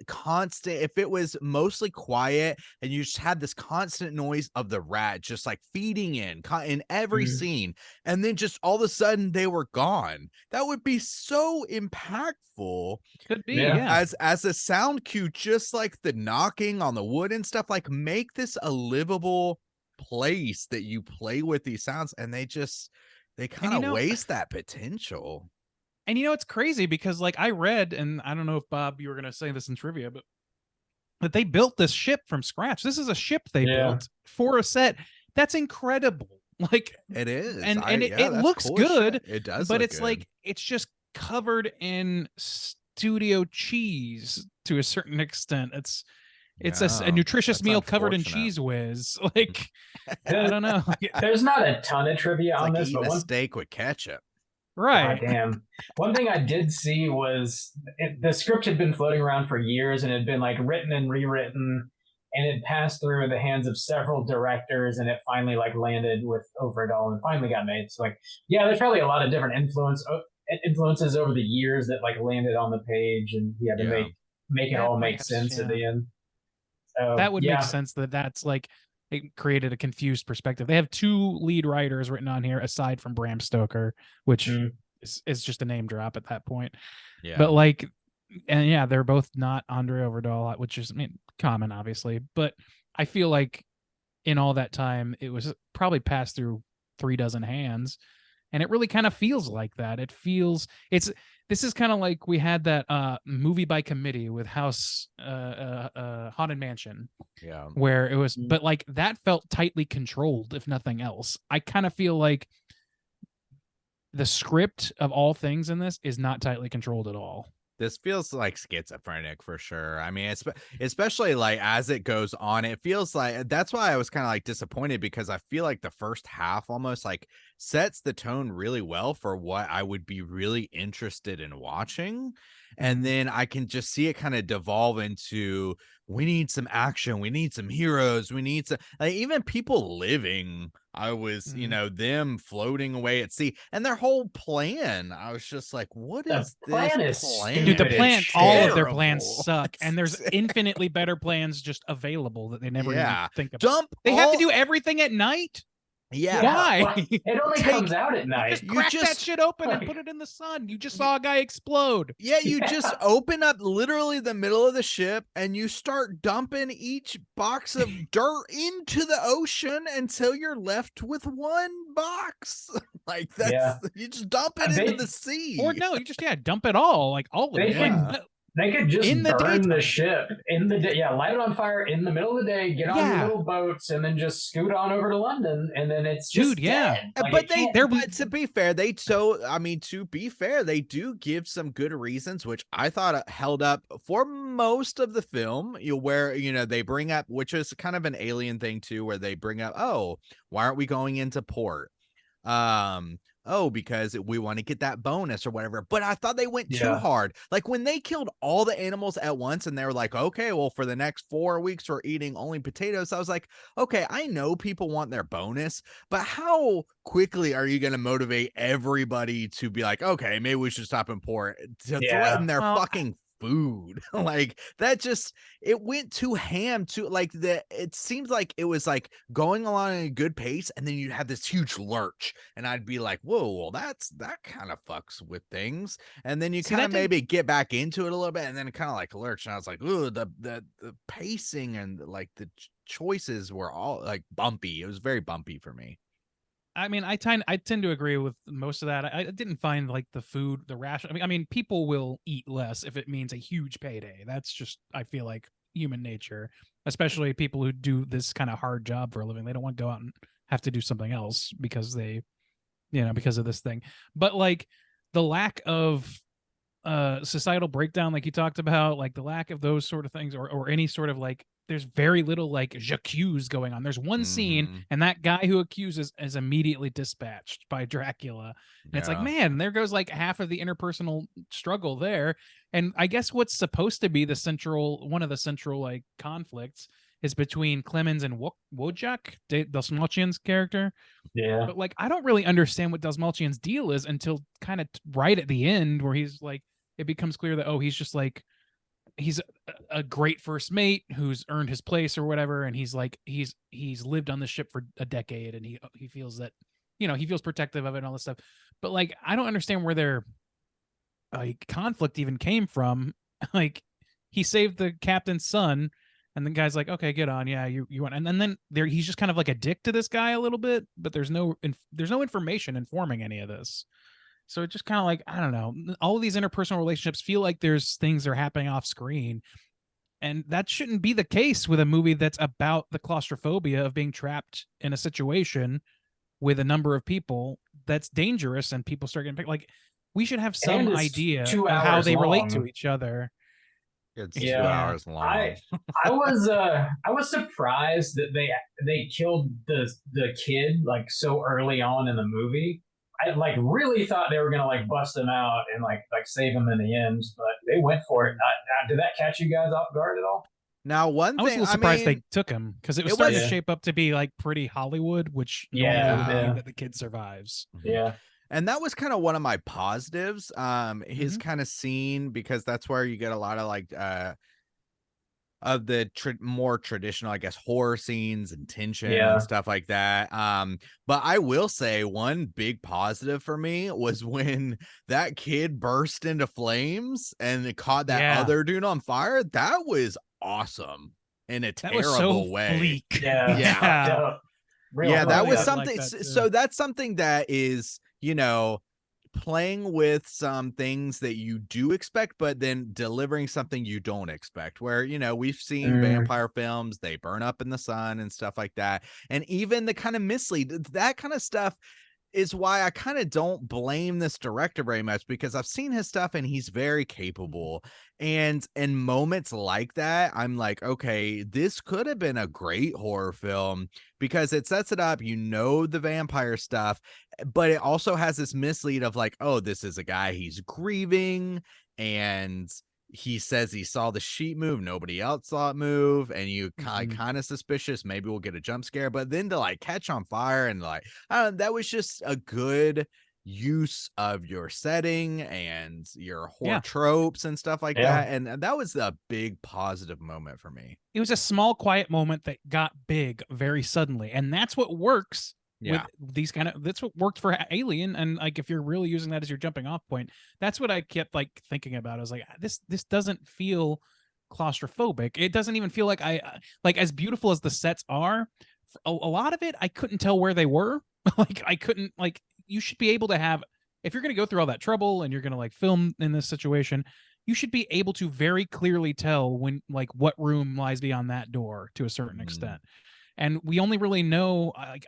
[SPEAKER 5] if it was mostly quiet and you just had this constant noise of the rat just like feeding in every scene, and then just all of a sudden they were gone, that would be so impactful.
[SPEAKER 4] could be
[SPEAKER 2] Yeah.
[SPEAKER 5] As a sound cue, just like the knocking on the wood and stuff, like make this a livable place that you play with these sounds, and they kind of waste that potential.
[SPEAKER 4] And you know, it's crazy because like I read, and I don't know if Bob, you were going to say this in trivia, but that they built this ship from scratch. This is a ship they built for a set. That's incredible. Like
[SPEAKER 5] it is.
[SPEAKER 4] And it looks
[SPEAKER 5] cool
[SPEAKER 4] good.
[SPEAKER 5] It does.
[SPEAKER 4] But
[SPEAKER 5] look
[SPEAKER 4] it's
[SPEAKER 5] good.
[SPEAKER 4] like, it's just covered in studio cheese to a certain extent. It's a nutritious
[SPEAKER 5] that's
[SPEAKER 4] meal covered in
[SPEAKER 5] unfortunate.
[SPEAKER 4] cheese whiz. Like, I don't know.
[SPEAKER 2] There's not a ton of trivia
[SPEAKER 5] It's
[SPEAKER 2] on
[SPEAKER 5] like
[SPEAKER 2] this,
[SPEAKER 5] eating
[SPEAKER 2] but
[SPEAKER 5] a steak with ketchup.
[SPEAKER 4] Right.
[SPEAKER 2] God damn. One thing I did see was the script had been floating around for years and had been like written and rewritten, and it passed through the hands of several directors, and it finally like landed with Overdahl and finally got made. So like, yeah, there's probably a lot of different influences over the years that like landed on the page, and he had to make it all make sense at the end. So,
[SPEAKER 4] that would make sense. That's like, it created a confused perspective. They have two lead writers written on here aside from Bram Stoker, which is just a name drop at that point.
[SPEAKER 5] Yeah.
[SPEAKER 4] But like, and yeah, they're both not Andre Overdahl, which is, I mean, common obviously, but I feel like in all that time it was probably passed through 36 hands, and it really kind of feels like that. It feels this is kind of like we had that movie by committee with Haunted Mansion, where it was, but like that felt tightly controlled, if nothing else. I kind of feel like the script of all things in this is not tightly controlled at all.
[SPEAKER 5] This feels like schizophrenic for sure. I mean, especially like as it goes on, it feels like that's why I was kind of like disappointed, because I feel like the first half almost like sets the tone really well for what I would be really interested in watching. And then I can just see it kind of devolve into, we need some action, we need some heroes, we need some, like, even people living. I was, them floating away at sea, and their whole plan, I was just like, what
[SPEAKER 2] The
[SPEAKER 5] is
[SPEAKER 2] plan
[SPEAKER 5] this
[SPEAKER 2] is
[SPEAKER 5] plan?
[SPEAKER 4] Dude, the
[SPEAKER 2] stupid
[SPEAKER 4] plan,
[SPEAKER 2] as
[SPEAKER 4] all of their
[SPEAKER 5] Terrible.
[SPEAKER 4] plans suck, and there's
[SPEAKER 5] It's-
[SPEAKER 4] infinitely better plans just available that they never even
[SPEAKER 5] Yeah.
[SPEAKER 4] think about.
[SPEAKER 5] Dump
[SPEAKER 4] They have to
[SPEAKER 5] all-
[SPEAKER 4] do everything at night.
[SPEAKER 5] Yeah.
[SPEAKER 4] Why?
[SPEAKER 2] well, it only
[SPEAKER 5] Take-
[SPEAKER 2] comes out at night.
[SPEAKER 4] Just
[SPEAKER 5] You
[SPEAKER 4] crack that
[SPEAKER 5] just-
[SPEAKER 4] shit open and
[SPEAKER 2] like-
[SPEAKER 4] put it in the sun. You just saw a guy explode.
[SPEAKER 5] Yeah, you
[SPEAKER 2] Yeah.
[SPEAKER 5] just open up literally the middle of the ship and you start dumping each box of dirt into the ocean until you're left with one box. Like, that's,
[SPEAKER 2] Yeah.
[SPEAKER 5] you just dump it
[SPEAKER 2] They-
[SPEAKER 5] into the sea.
[SPEAKER 4] Or no, you just dump it all, like all of
[SPEAKER 2] They
[SPEAKER 4] it.
[SPEAKER 5] Yeah.
[SPEAKER 4] Like,
[SPEAKER 2] They could just
[SPEAKER 4] In the
[SPEAKER 2] burn
[SPEAKER 4] daytime.
[SPEAKER 2] the ship in the day. Yeah, light it on fire in the middle of the day. Get on your
[SPEAKER 4] Yeah.
[SPEAKER 2] little boats and then just scoot on over to London, and then it's just
[SPEAKER 4] Dude, yeah.
[SPEAKER 2] dead. Like,
[SPEAKER 5] But
[SPEAKER 2] it can't-
[SPEAKER 5] but to be fair, to be fair, they do give some good reasons, which I thought held up for most of the film. Where they bring up, which is kind of an alien thing too, where they bring up, oh, why aren't we going into port? Oh, because we want to get that bonus or whatever. But I thought they went too
[SPEAKER 2] Yeah.
[SPEAKER 5] hard. Like when they killed all the animals at once and they were like, okay, well, for the next 4 weeks, we're eating only potatoes. I was like, okay, I know people want their bonus, but how quickly are you going to motivate everybody to be like, okay, maybe we should stop and pour to
[SPEAKER 2] Yeah.
[SPEAKER 5] threaten their
[SPEAKER 4] Well,
[SPEAKER 5] fucking food? Like that just, it went too ham to like it seems like it was like going along at a good pace and then you'd have this huge lurch and I'd be like, whoa, well that kind of fucks with things. And then you
[SPEAKER 4] See,
[SPEAKER 5] kind of
[SPEAKER 4] that didn't-
[SPEAKER 5] maybe get back into it a little bit and then it kind of like lurch. And I was like, ooh, the pacing and like the choices were all like bumpy. It was very bumpy for me.
[SPEAKER 4] I mean, I tend to agree with most of that. I didn't find like the food, the ration. I mean, people will eat less if it means a huge payday. That's just, I feel like, human nature, especially people who do this kind of hard job for a living. They don't want to go out and have to do something else because because of this thing. But like the lack of societal breakdown, like you talked about, like the lack of those sort of things, or any sort of like, there's very little like j'accuse going on. There's one scene
[SPEAKER 5] Mhm.
[SPEAKER 4] and that guy who accuses is immediately dispatched by Dracula. And it's like,
[SPEAKER 5] Yeah.
[SPEAKER 4] man, there goes like half of the interpersonal struggle there. And I guess what's supposed to be one of the central like conflicts is between Clemens and Wojak, Dalsmalchian's character.
[SPEAKER 2] Yeah.
[SPEAKER 4] But like, I don't really understand what Dalsmalchian's deal is until kind of right at the end, where he's like, it becomes clear that, oh, he's just like, he's a great first mate who's earned his place or whatever, and he's like, he's lived on the ship for a decade, and he feels that, he feels protective of it and all this stuff. But like, I don't understand where their like conflict even came from. Like, he saved the captain's son, and the guy's like, okay, get on, yeah, you want, and then he's just kind of like a dick to this guy a little bit, but there's no information informing any of this. So it just kind of like, I don't know, all of these interpersonal relationships feel like there's things that are happening off screen. And that shouldn't be the case with a movie that's about the claustrophobia of being trapped in a situation with a number of people that's dangerous and people start getting picked. Like, we should have some
[SPEAKER 2] And it's
[SPEAKER 4] idea
[SPEAKER 2] 2
[SPEAKER 4] of how
[SPEAKER 2] hours
[SPEAKER 4] they relate to
[SPEAKER 2] long.
[SPEAKER 4] each other.
[SPEAKER 5] It's
[SPEAKER 2] Yeah.
[SPEAKER 5] 2 hours long.
[SPEAKER 2] I was surprised that they killed the kid like so early on in the movie. I like really thought they were gonna like bust him out and like save him in the end, but they went for it. Did that catch you guys off guard at all?
[SPEAKER 5] Now, one
[SPEAKER 4] I was a
[SPEAKER 5] thing,
[SPEAKER 4] little surprised
[SPEAKER 5] mean,
[SPEAKER 4] they took him because it was
[SPEAKER 5] it
[SPEAKER 4] starting
[SPEAKER 2] was-
[SPEAKER 4] to shape up to be like pretty Hollywood, which
[SPEAKER 2] Yeah,
[SPEAKER 4] normally would mean
[SPEAKER 2] yeah.
[SPEAKER 4] that the kid survives.
[SPEAKER 2] Yeah.
[SPEAKER 5] and that was kind of one of my positives. His
[SPEAKER 4] Mhm.
[SPEAKER 5] kind of scene, because that's where you get a lot of like of the more traditional, I guess, horror scenes and tension
[SPEAKER 2] Yeah.
[SPEAKER 5] and stuff like that. But I will say one big positive for me was when that kid burst into flames and it caught that
[SPEAKER 4] Yeah.
[SPEAKER 5] other dude on fire. That was awesome in a
[SPEAKER 4] That was
[SPEAKER 5] terrible
[SPEAKER 4] so
[SPEAKER 5] way.
[SPEAKER 4] bleak.
[SPEAKER 2] Yeah.
[SPEAKER 5] Yeah.
[SPEAKER 2] Fucked up. Real
[SPEAKER 5] Yeah, that
[SPEAKER 2] fucked
[SPEAKER 5] was
[SPEAKER 2] up.
[SPEAKER 5] something.
[SPEAKER 4] like that, too.
[SPEAKER 5] So that's something that is, playing with some things that you do expect, but then delivering something you don't expect. Where, we've seen vampire films, they burn up in the sun and stuff like that. And even the kind of mislead, that kind of stuff is why I kind of don't blame this director very much, because I've seen his stuff and he's very capable. And in moments like that, I'm like, okay, this could have been a great horror film because it sets it up, the vampire stuff, but it also has this mislead of like, oh, this is a guy, he's grieving and he says he saw the sheet move, nobody else saw it move, and you kind of suspicious, maybe we'll get a jump scare, but then to like catch on fire and like that was just a good use of your setting and your horror tropes and stuff like that, and that was a big positive moment for me.
[SPEAKER 4] It was a small quiet moment that got big very suddenly, and that's what works with these kind of, that's what worked for Alien. And like, if you're really using that as your jumping off point, that's what I kept like thinking about. I was like, this doesn't feel claustrophobic. It doesn't even feel like like, as beautiful as the sets are, a lot of it I couldn't tell where they were. Like, I couldn't, like, you should be able to have, if you're going to go through all that trouble and you're going to like film in this situation, you should be able to very clearly tell when, like, what room lies beyond that door to a certain extent. And we only really know like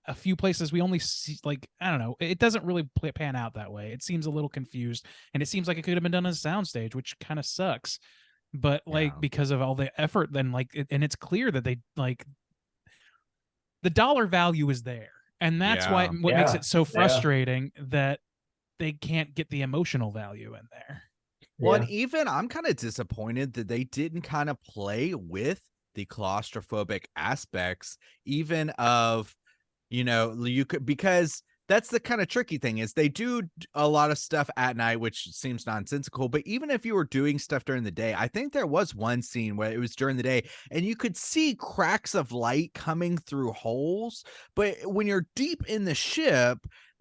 [SPEAKER 4] a few places. We only see, like, I don't know, it doesn't really pan out that way. It seems a little confused, and it seems like it could have been done as a soundstage, which kind of sucks. But like, because of all the effort, then like, and it's clear that they like, the dollar value is there. And that's why what makes it so frustrating that they can't get the emotional value in there.
[SPEAKER 5] Well, and even I'm kind of disappointed that they didn't kind of play with the claustrophobic aspects, even of, you know, you could, because that's the kind of tricky thing is they do a lot of stuff at night, which seems nonsensical. But even if you were doing stuff during the day, I think there was one scene where it was during the day and you could see cracks of light coming through holes. But when you're deep in the ship,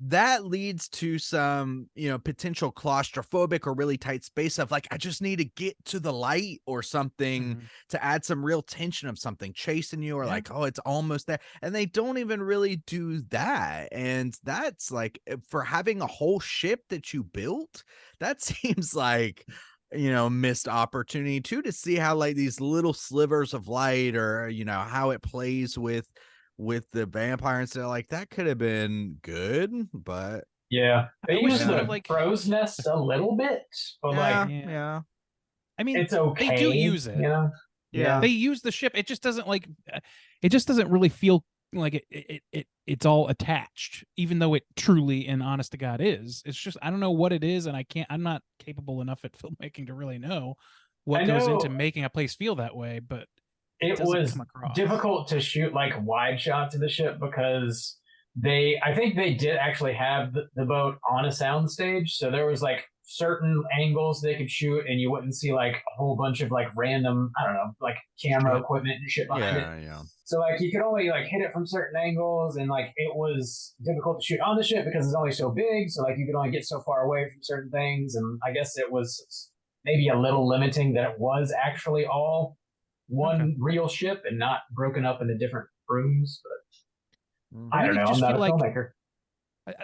[SPEAKER 5] that leads to some, you know, potential claustrophobic or really tight space of like, I just need to get to the light or something to add some real tension of something chasing you, or like, oh, it's almost there. And they don't even really do that. And that's like, for having a whole ship that you built, that seems like, you know, missed opportunity too, to see how like these little slivers of light, or, you know, how it plays with the vampire and stuff like that could have been good. But
[SPEAKER 2] they used the
[SPEAKER 4] like
[SPEAKER 2] crow's nest a little bit, but
[SPEAKER 4] I mean,
[SPEAKER 2] it's okay.
[SPEAKER 4] They do use it. They use the ship. It just doesn't like, it just doesn't really feel like it's all attached, even though it truly and honest to God is. It's just, I don't know what it is, and I'm not capable enough at filmmaking to really know what goes into making a place feel that way, but
[SPEAKER 2] it was difficult to shoot like wide shots of the ship because I think they did actually have the boat on a sound stage. So there was like certain angles they could shoot and you wouldn't see like a whole bunch of like random, I don't know, like camera equipment and shit behind it. So like you could only like hit it from certain angles, and like it was difficult to shoot on the ship because it's only so big. So like you could only get so far away from certain things. And I guess it was maybe a little limiting that it was actually all one real ship and not broken up into different rooms. But I don't know. I'm not a filmmaker.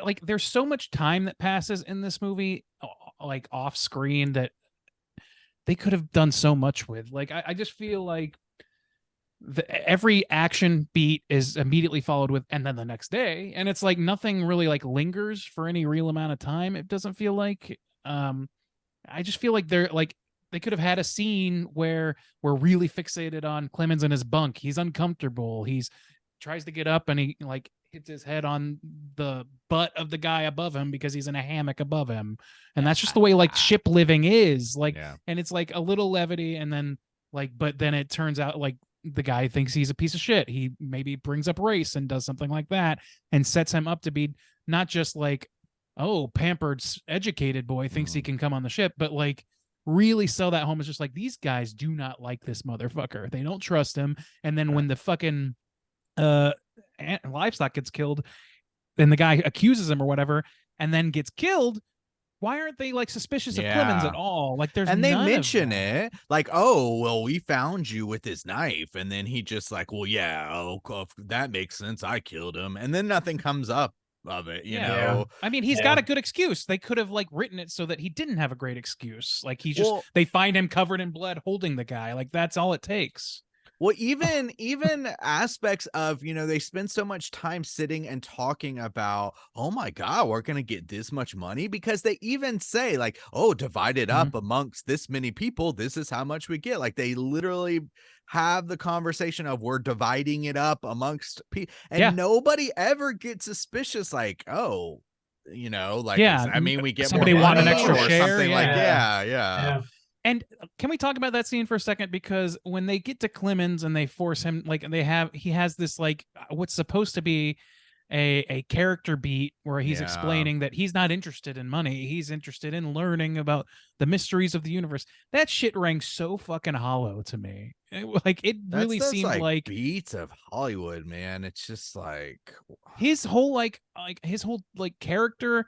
[SPEAKER 4] Like, there's so much time that passes in this movie, like off screen, that they could have done so much with. Like, I just feel like every action beat is immediately followed with, and then the next day, and it's like nothing really like lingers for any real amount of time. It doesn't feel like. I just feel like they're like, they could have had a scene where we're really fixated on Clemens in his bunk. He's uncomfortable. He's tries to get up and he like hits his head on the butt of the guy above him because he's in a hammock above him. And that's just the way like ship living is like, and it's like a little levity. And then like, but then it turns out like the guy thinks he's a piece of shit. He maybe brings up race and does something like that and sets him up to be not just like, oh, pampered, educated boy thinks he can come on the ship, but like, really sell that home. Is just like, these guys do not like this motherfucker. They don't trust him. And then when the fucking livestock gets killed and the guy accuses him or whatever and then gets killed, why aren't they like suspicious of Clemens at all? Like, there's
[SPEAKER 5] and they mention it like, oh, well, we found you with his knife, and then he just like, well, that makes sense, I killed him, and then nothing comes up of it, you know.
[SPEAKER 4] I mean, he's got a good excuse. They could have like written it so that he didn't have a great excuse. Like, he just they find him covered in blood holding the guy. Like, that's all it takes.
[SPEAKER 5] Well, even aspects of, you know, they spend so much time sitting and talking about, oh my God, we're going to get this much money, because they even say like, oh, divide it up amongst this many people. This is how much we get. Like, they literally have the conversation of, we're dividing it up amongst people, and nobody ever gets suspicious. Like, oh, you know, like,
[SPEAKER 4] Yeah,
[SPEAKER 5] I mean, we get
[SPEAKER 4] somebody
[SPEAKER 5] more
[SPEAKER 4] want an
[SPEAKER 5] money
[SPEAKER 4] extra
[SPEAKER 5] or
[SPEAKER 4] share,
[SPEAKER 5] something like,
[SPEAKER 2] yeah.
[SPEAKER 5] yeah.
[SPEAKER 4] And can we talk about that scene for a second? Because when they get to Clemens and they force him, like he has this like what's supposed to be a character beat where he's
[SPEAKER 5] Yeah.
[SPEAKER 4] explaining that he's not interested in money. He's interested in learning about the mysteries of the universe. That shit rang so fucking hollow to me. It really
[SPEAKER 5] That's
[SPEAKER 4] seemed like
[SPEAKER 5] beats of Hollywood, man. It's just like
[SPEAKER 4] his whole character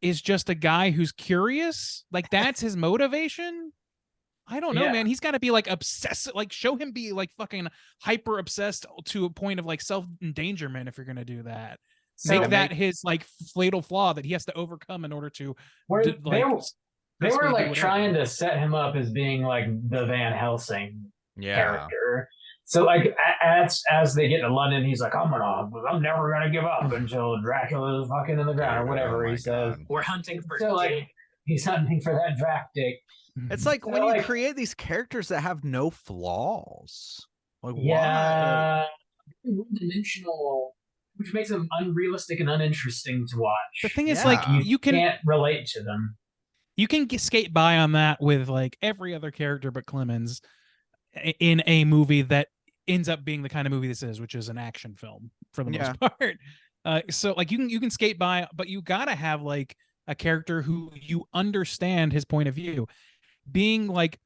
[SPEAKER 4] is just a guy who's curious. Like that's his motivation. I don't know,
[SPEAKER 2] Yeah.
[SPEAKER 4] man. He's got to be like obsessive, like show him be like fucking hyper obsessed to a point of like self endangerment. If you're gonna do that,
[SPEAKER 2] So
[SPEAKER 4] make that his like fatal flaw that he has to overcome in order to
[SPEAKER 2] where
[SPEAKER 4] d- like.
[SPEAKER 2] they were
[SPEAKER 4] successfully do
[SPEAKER 2] like
[SPEAKER 4] whatever.
[SPEAKER 2] trying to set him up as being like the Van Helsing
[SPEAKER 5] yeah.
[SPEAKER 2] character. So like as they get to London, he's like, I'm never gonna give up until Dracula is fucking in the ground or
[SPEAKER 5] Dude,
[SPEAKER 2] whatever
[SPEAKER 5] oh
[SPEAKER 2] he
[SPEAKER 5] my
[SPEAKER 2] says.
[SPEAKER 5] God.
[SPEAKER 8] We're hunting for
[SPEAKER 2] So like
[SPEAKER 8] dick.
[SPEAKER 2] he's hunting for that draft dick.
[SPEAKER 5] It's like
[SPEAKER 2] So,
[SPEAKER 5] when you
[SPEAKER 2] like-
[SPEAKER 5] create these characters that have no flaws. Like why?
[SPEAKER 2] Yeah, one-dimensional, which makes them unrealistic and uninteresting to watch.
[SPEAKER 4] The thing is,
[SPEAKER 5] Yeah.
[SPEAKER 4] like,
[SPEAKER 2] you
[SPEAKER 4] you can
[SPEAKER 2] can't relate to them.
[SPEAKER 4] skate by on that with like every other character but Clemens in a movie that ends up being the kind of movie this is, which is an action film for the
[SPEAKER 5] Yeah.
[SPEAKER 4] most part. So like you can skate by, but you gotta have like a character who you understand his point of view, being like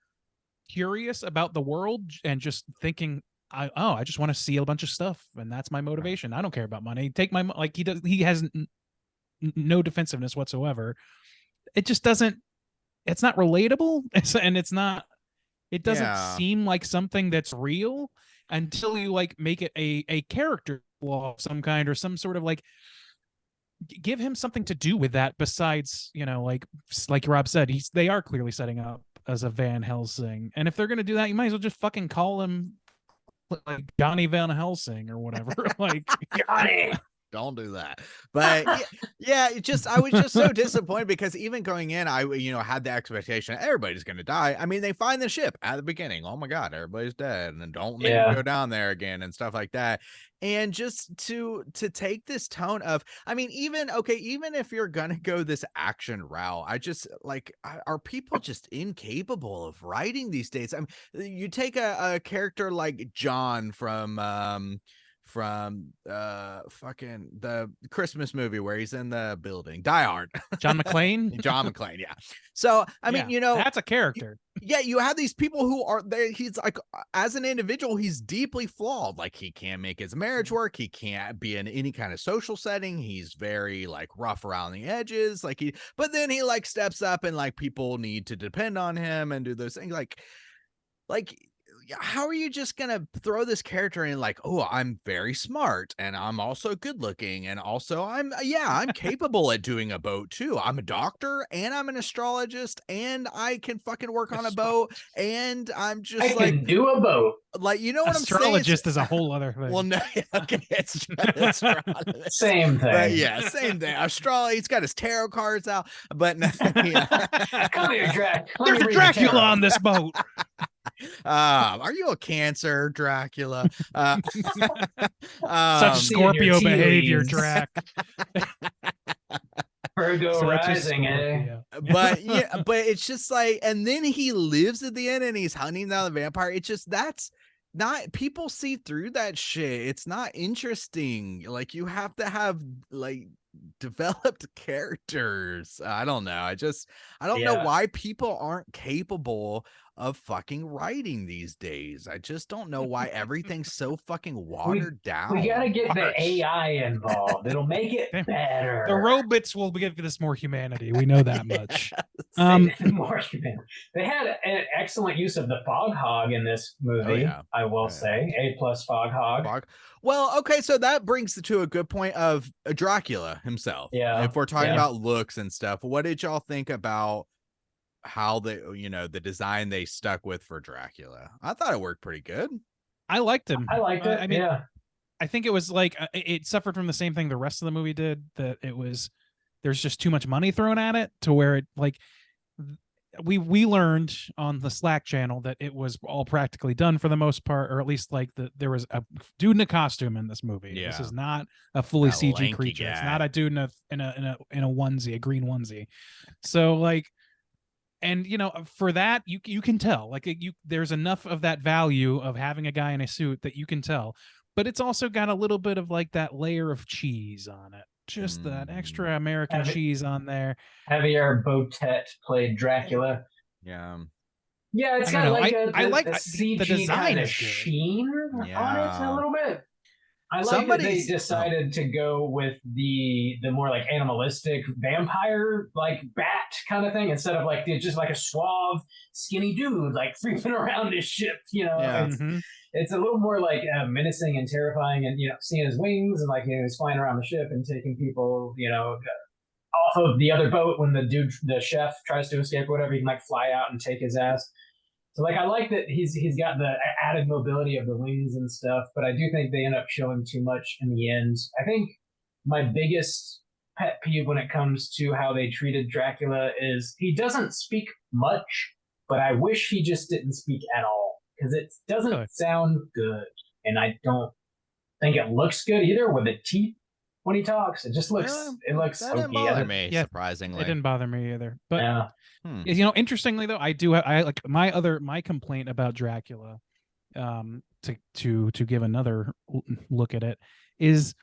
[SPEAKER 4] curious about the world and just thinking, I just want to see a bunch of stuff, and that's my motivation. I don't care about money. Take my like he has no defensiveness whatsoever. It just doesn't. It's not relatable, and it doesn't
[SPEAKER 5] Yeah.
[SPEAKER 4] seem like something that's real until you like make it a character flaw of some kind or some sort of like give him something to do with that besides, you know, like Rob said, they are clearly setting up as a Van Helsing, and if they're gonna do that, you might as well just fucking call him like Johnny Van Helsing or whatever. Like
[SPEAKER 2] Johnny.
[SPEAKER 5] Don't do that. But yeah, I was just so disappointed because even going in, I had the expectation everybody's gonna die. I mean, they find the ship at the beginning. Oh my God, everybody's dead, and don't make me go down there again and stuff like that. And just to take this tone of, I mean, even if you're gonna go this action route, I just like, are people just incapable of writing these days? I mean, you take a character like John from fucking the Christmas movie where he's in the building, Die Hard.
[SPEAKER 4] John McClane.
[SPEAKER 5] John McClane, yeah. So I mean,
[SPEAKER 4] that's a character.
[SPEAKER 5] Yeah, you have these people who are there. He's like, as an individual, he's deeply flawed. Like, he can't make his marriage work. He can't be in any kind of social setting. He's very like rough around the edges. But then he like steps up and like people need to depend on him and do those things. Like, how are you just gonna throw this character in like, oh, I'm very smart and I'm also good looking and also I'm capable at doing a boat too. I'm a doctor and I'm an astrologist and I can fucking work on a boat and I'm just
[SPEAKER 2] I can do a boat.
[SPEAKER 5] Like, you know what I'm saying?
[SPEAKER 4] Astrologist is a whole other thing.
[SPEAKER 5] Well, no, okay, it's astrologist.
[SPEAKER 2] Same thing.
[SPEAKER 5] But yeah, same thing. Astrology. He's got his tarot cards out, but no, yeah.
[SPEAKER 2] Come here,
[SPEAKER 4] There's a Dracula on this boat.
[SPEAKER 5] Are you a Cancer, Dracula?
[SPEAKER 4] Such Scorpio behavior, Drac.
[SPEAKER 2] Virgo rising, eh?
[SPEAKER 5] But it's just like, and then he lives at the end and he's hunting down the vampire. It's just, that's not, people see through that shit. It's not interesting. Like, you have to have like developed characters. I don't know. I don't know why people aren't capable of fucking writing these days. I just don't know why everything's so fucking watered down.
[SPEAKER 2] We gotta get the AI involved. It'll make it better.
[SPEAKER 4] The robots will give this more humanity. We know that much.
[SPEAKER 2] More human. They had an excellent use of the fog hog in this movie. I will say A+ fog hog.
[SPEAKER 5] Well, okay, so that brings to a good point of Dracula himself.
[SPEAKER 2] Yeah.
[SPEAKER 5] If we're talking about looks and stuff, what did y'all think about how the design they stuck with for Dracula? I thought it worked pretty good.
[SPEAKER 4] I liked him.
[SPEAKER 2] I liked it.
[SPEAKER 4] I mean, I think it was like it suffered from the same thing the rest of the movie did, that there's just too much money thrown at it to where it like we learned on the Slack channel that it was all practically done for the most part, or at least like there was a dude in a costume in this movie. This
[SPEAKER 5] Yeah.
[SPEAKER 4] is not a fully
[SPEAKER 5] That
[SPEAKER 4] CG
[SPEAKER 5] lanky
[SPEAKER 4] creature. It's
[SPEAKER 5] guy.
[SPEAKER 4] not a dude in a onesie, a green onesie. So like, and you know, for that you can tell like there's enough of that value of having a guy in a suit that you can tell, but it's also got a little bit of like that layer of cheese on it. Just that extra American cheese on there.
[SPEAKER 2] Javier Botet played Dracula.
[SPEAKER 5] Yeah.
[SPEAKER 2] Yeah, it's
[SPEAKER 4] I don't
[SPEAKER 2] got
[SPEAKER 4] know.
[SPEAKER 2] like
[SPEAKER 4] I like
[SPEAKER 2] the
[SPEAKER 4] the
[SPEAKER 2] CG
[SPEAKER 4] design
[SPEAKER 2] kind of
[SPEAKER 4] is good.
[SPEAKER 2] sheen on it a
[SPEAKER 5] Yeah.
[SPEAKER 2] little bit. I like that they
[SPEAKER 5] Somebody's-
[SPEAKER 2] decided to go with the more like animalistic vampire like bat kind of thing instead of like just like a suave skinny dude like creeping around his ship. You know,
[SPEAKER 5] Yeah.
[SPEAKER 2] it's a little more like menacing and terrifying, and you know, seeing his wings and like he's flying around the ship and taking people, you know, off of the other boat when the chef tries to escape or whatever. He can like fly out and take his ass. So like I like that he's got the added mobility of the wings and stuff, but I do think they end up showing too much in the end. I think my biggest pet peeve when it comes to how they treated Dracula is he doesn't speak much, but I wish he just didn't speak at all because it doesn't sound good, and I don't think it looks good either with the teeth when he talks. It just looks
[SPEAKER 5] that didn't
[SPEAKER 2] hokey.
[SPEAKER 5] bother me, surprisingly.
[SPEAKER 4] It didn't bother me either. But
[SPEAKER 2] Yeah.
[SPEAKER 4] you know, interestingly though, I like my complaint about Dracula, to give another look at it, is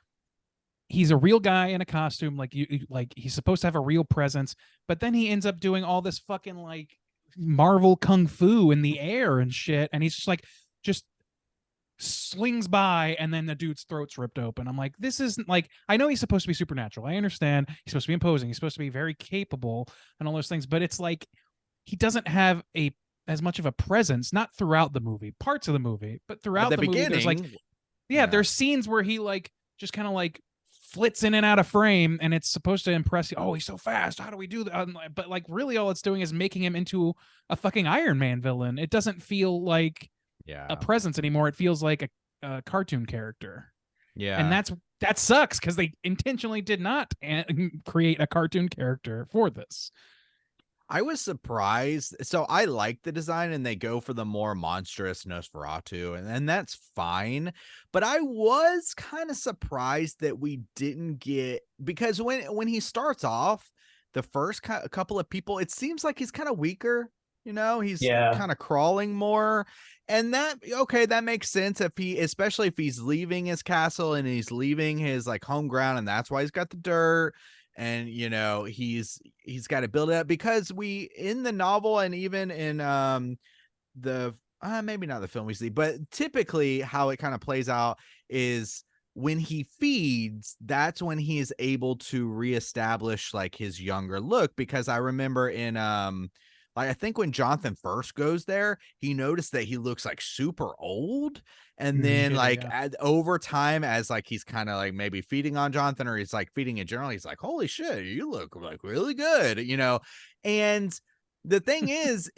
[SPEAKER 4] he's a real guy in a costume, like like he's supposed to have a real presence, but then he ends up doing all this fucking like Marvel kung fu in the air and shit, and he's just slings by and then the dude's throat's ripped open. I'm like, this isn't like, I know he's supposed to be supernatural. I understand he's supposed to be imposing. He's supposed to be very capable and all those things, but it's like he doesn't have as much of a presence, not throughout the movie, parts of the movie, but throughout the movie. There's like, there's scenes where he like just kind of like flits in and out of frame, and it's supposed to impress you. Oh, he's so fast. How do we do that? But like, really, all it's doing is making him into a fucking Iron Man villain. It doesn't feel like a presence anymore. It feels like a cartoon character.
[SPEAKER 5] Yeah.
[SPEAKER 4] And that sucks because they intentionally did not create a cartoon character for this.
[SPEAKER 5] I was surprised. So I like the design and they go for the more monstrous Nosferatu, and that's fine. But I was kind of surprised that we didn't get, because when he starts off, the first couple of people, it seems like he's kind of weaker. You know, he's kind of crawling more. And that makes sense especially if he's leaving his castle and he's leaving his like home ground, and that's why he's got the dirt. And you know, he's got to build it up, because we in the novel and even in the maybe not the film we see, but typically how it kind of plays out is when he feeds, that's when he is able to reestablish like his younger look. Because I remember in like, I think when Jonathan first goes there, he noticed that he looks like super old. And then over time, as like he's kind of like maybe feeding on Jonathan, or he's like feeding in general, he's like, holy shit, you look like really good, you know? And the thing is,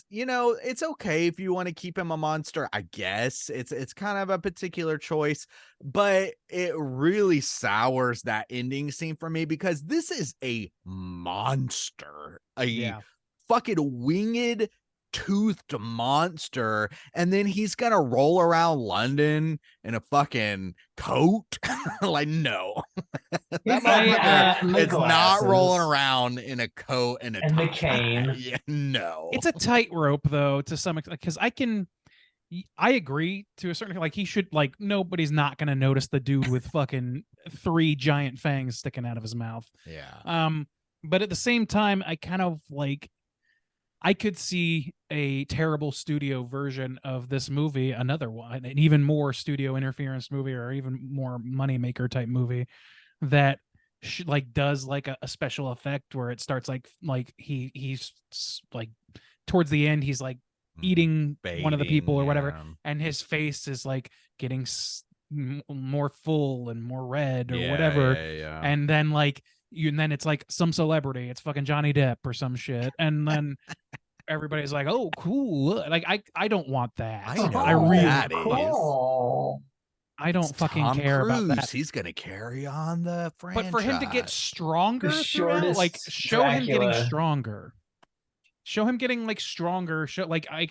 [SPEAKER 5] you know, it's okay if you want to keep him a monster, I guess. It's kind of a particular choice, but it really sours that ending scene for me, because this is a monster. Fucking winged, toothed monster, and then he's gonna roll around London in a fucking coat. Like, no. That motherfucker is not rolling around in a coat and
[SPEAKER 2] the cane.
[SPEAKER 5] Yeah, no.
[SPEAKER 4] It's a tightrope though, to some extent, because I agree to a certain, like, he should, like, nobody's not gonna notice the dude with fucking 3 giant fangs sticking out of his mouth.
[SPEAKER 5] Yeah.
[SPEAKER 4] But at the same time, I kind of like, I could see a terrible studio version of this movie, another one, an even more studio interference movie, or even more moneymaker type movie that like does like a special effect where it starts like he's like towards the end, he's like eating one of the people or whatever, and his face is like getting more full and more red or whatever. And then like and then it's like some celebrity, it's fucking Johnny Depp or some shit, and then everybody's like, oh cool, like I don't want that. I don't fucking
[SPEAKER 5] Tom
[SPEAKER 4] care
[SPEAKER 5] Cruise.
[SPEAKER 4] about that.
[SPEAKER 5] He's gonna carry on the franchise.
[SPEAKER 4] But for him to get stronger throughout, like show him getting stronger. show him getting like stronger,